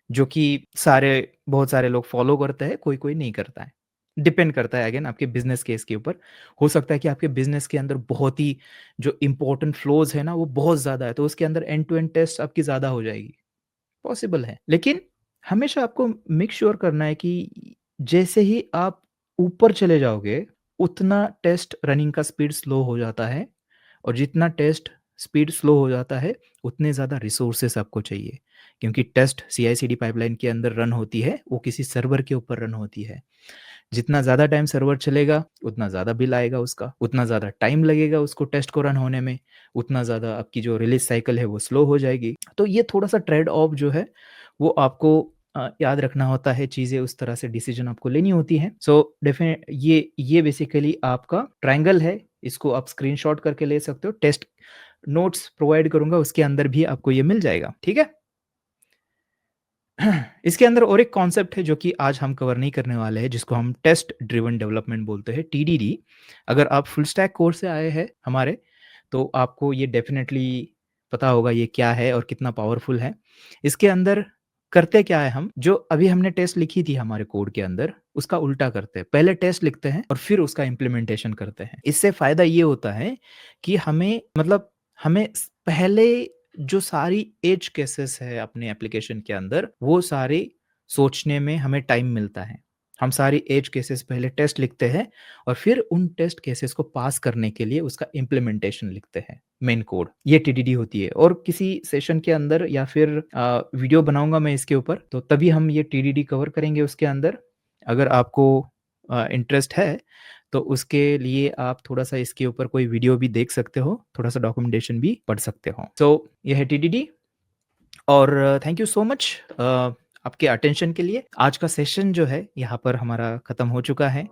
Speaker 1: जो कि बहुत सारे लोग फॉलो करते हैं, कोई-कोई नहीं करता है। डिपेंड करता है अगेन आपके बिज़नेस केस के ऊपर। हो सकता है कि आपके बिज़नेस के अंदर बहुत ही जो इम्पोर्टेंट फ्लोज़ है ना, वो बहुत ज़्यादा है, तो उसके अंदर एंड टू एंड टेस्ट आपकी ज़्यादा हो जाएगी, पॉसिबल है। लेकिन हमेशा आपको मेक श्योर करना है कि जैसे ही आप ऊपर चले जाओगे, उतना टेस्ट रनिंग का स्पीड स्लो हो जाता है, और जितना टेस्ट स्पीड स्लो हो जाता है, उतने ज़्यादा रिसोर्सेज़ आपको चाहिए। क्योंकि टेस्ट सीआई/सीडी पाइपलाइन के अंदर रन होती है, वो किसी सर्वर के ऊपर रन होती है। जितना ज़्यादा टाइम सर्वर चलेगा, उतना ज़्यादा बिल आएगा उसका, उतना ज़्यादा टाइम लगेगा उसको टेस्ट को रन होने में, उतना ज़्यादा आपकी जो रिलीज़ साइकिल है वो स्लो हो जाएगी। तो ये थोड़ा-सा ट्रेड ऑफ जो है वो आपको याद रखना होता है, चीज़ें उस तरह से डिसीज़न आपको लेनी होती हैं। सो ये बेसिकली आपका ट्रायंगल है, इसको आप स्क्रीनशॉट करके ले सकते हो। टेस्ट नोट्स प्रोवाइड करूँगा उसके अंदर भी आपको ये मिल जाएगा, ठीक है? इसके अंदर और एक कॉन्सेप्ट है जो कि आज हम कवर नहीं करने वाले हैं, जिसको हम टेस्ट ड्रिवन डेवलपमेंट बोलते हैं, टीडीडी। अगर आप फुल स्टैक कोर्स से आए हैं हमारे, तो आपको ये डेफ़िनेटली पता होगा ये क्या है और कितना पावरफुल है। इसके अंदर करते क्या है हम, जो अभी हमने टेस्ट लिखी थी हमारे कोड के अंदर, उसका उल्टा करते हैं। पहले टेस्ट लिखते हैं और फिर उसका इम्प्लीमेंटेशन करते हैं। इससे फ़ायदा ये होता है कि हमें पहले जो सारी एज केसेस है अपने एप्लीकेशन के अंदर, वो सारे सोचने में हमें टाइम मिलता है। हम सारी एज केसेस पहले टेस्ट लिखते हैं और फिर उन टेस्ट केसेस को पास करने के लिए उसका इम्प्लीमेंटेशन लिखते हैं, मेन कोड। ये टीडीडी होती है, और किसी सेशन के अंदर या फिर वीडियो बनाऊँगा मैं इसके ऊपर, तो तभी हम ये टीडीडी कवर करेंगे उसके अंदर। अगर आपको इंटरेस्ट है, तो उसके लिए आप थोड़ा-सा इसके ऊपर कोई वीडियो भी देख सकते हो, थोड़ा-सा डॉक्यूमेंटेशन भी पढ़ सकते हो। सो ये है टीडीडी, और थैंक यू सो मच आपके अटेंशन के लिए। आज का सेशन जो है यहाँ पर हमारा खत्म हो चुका है।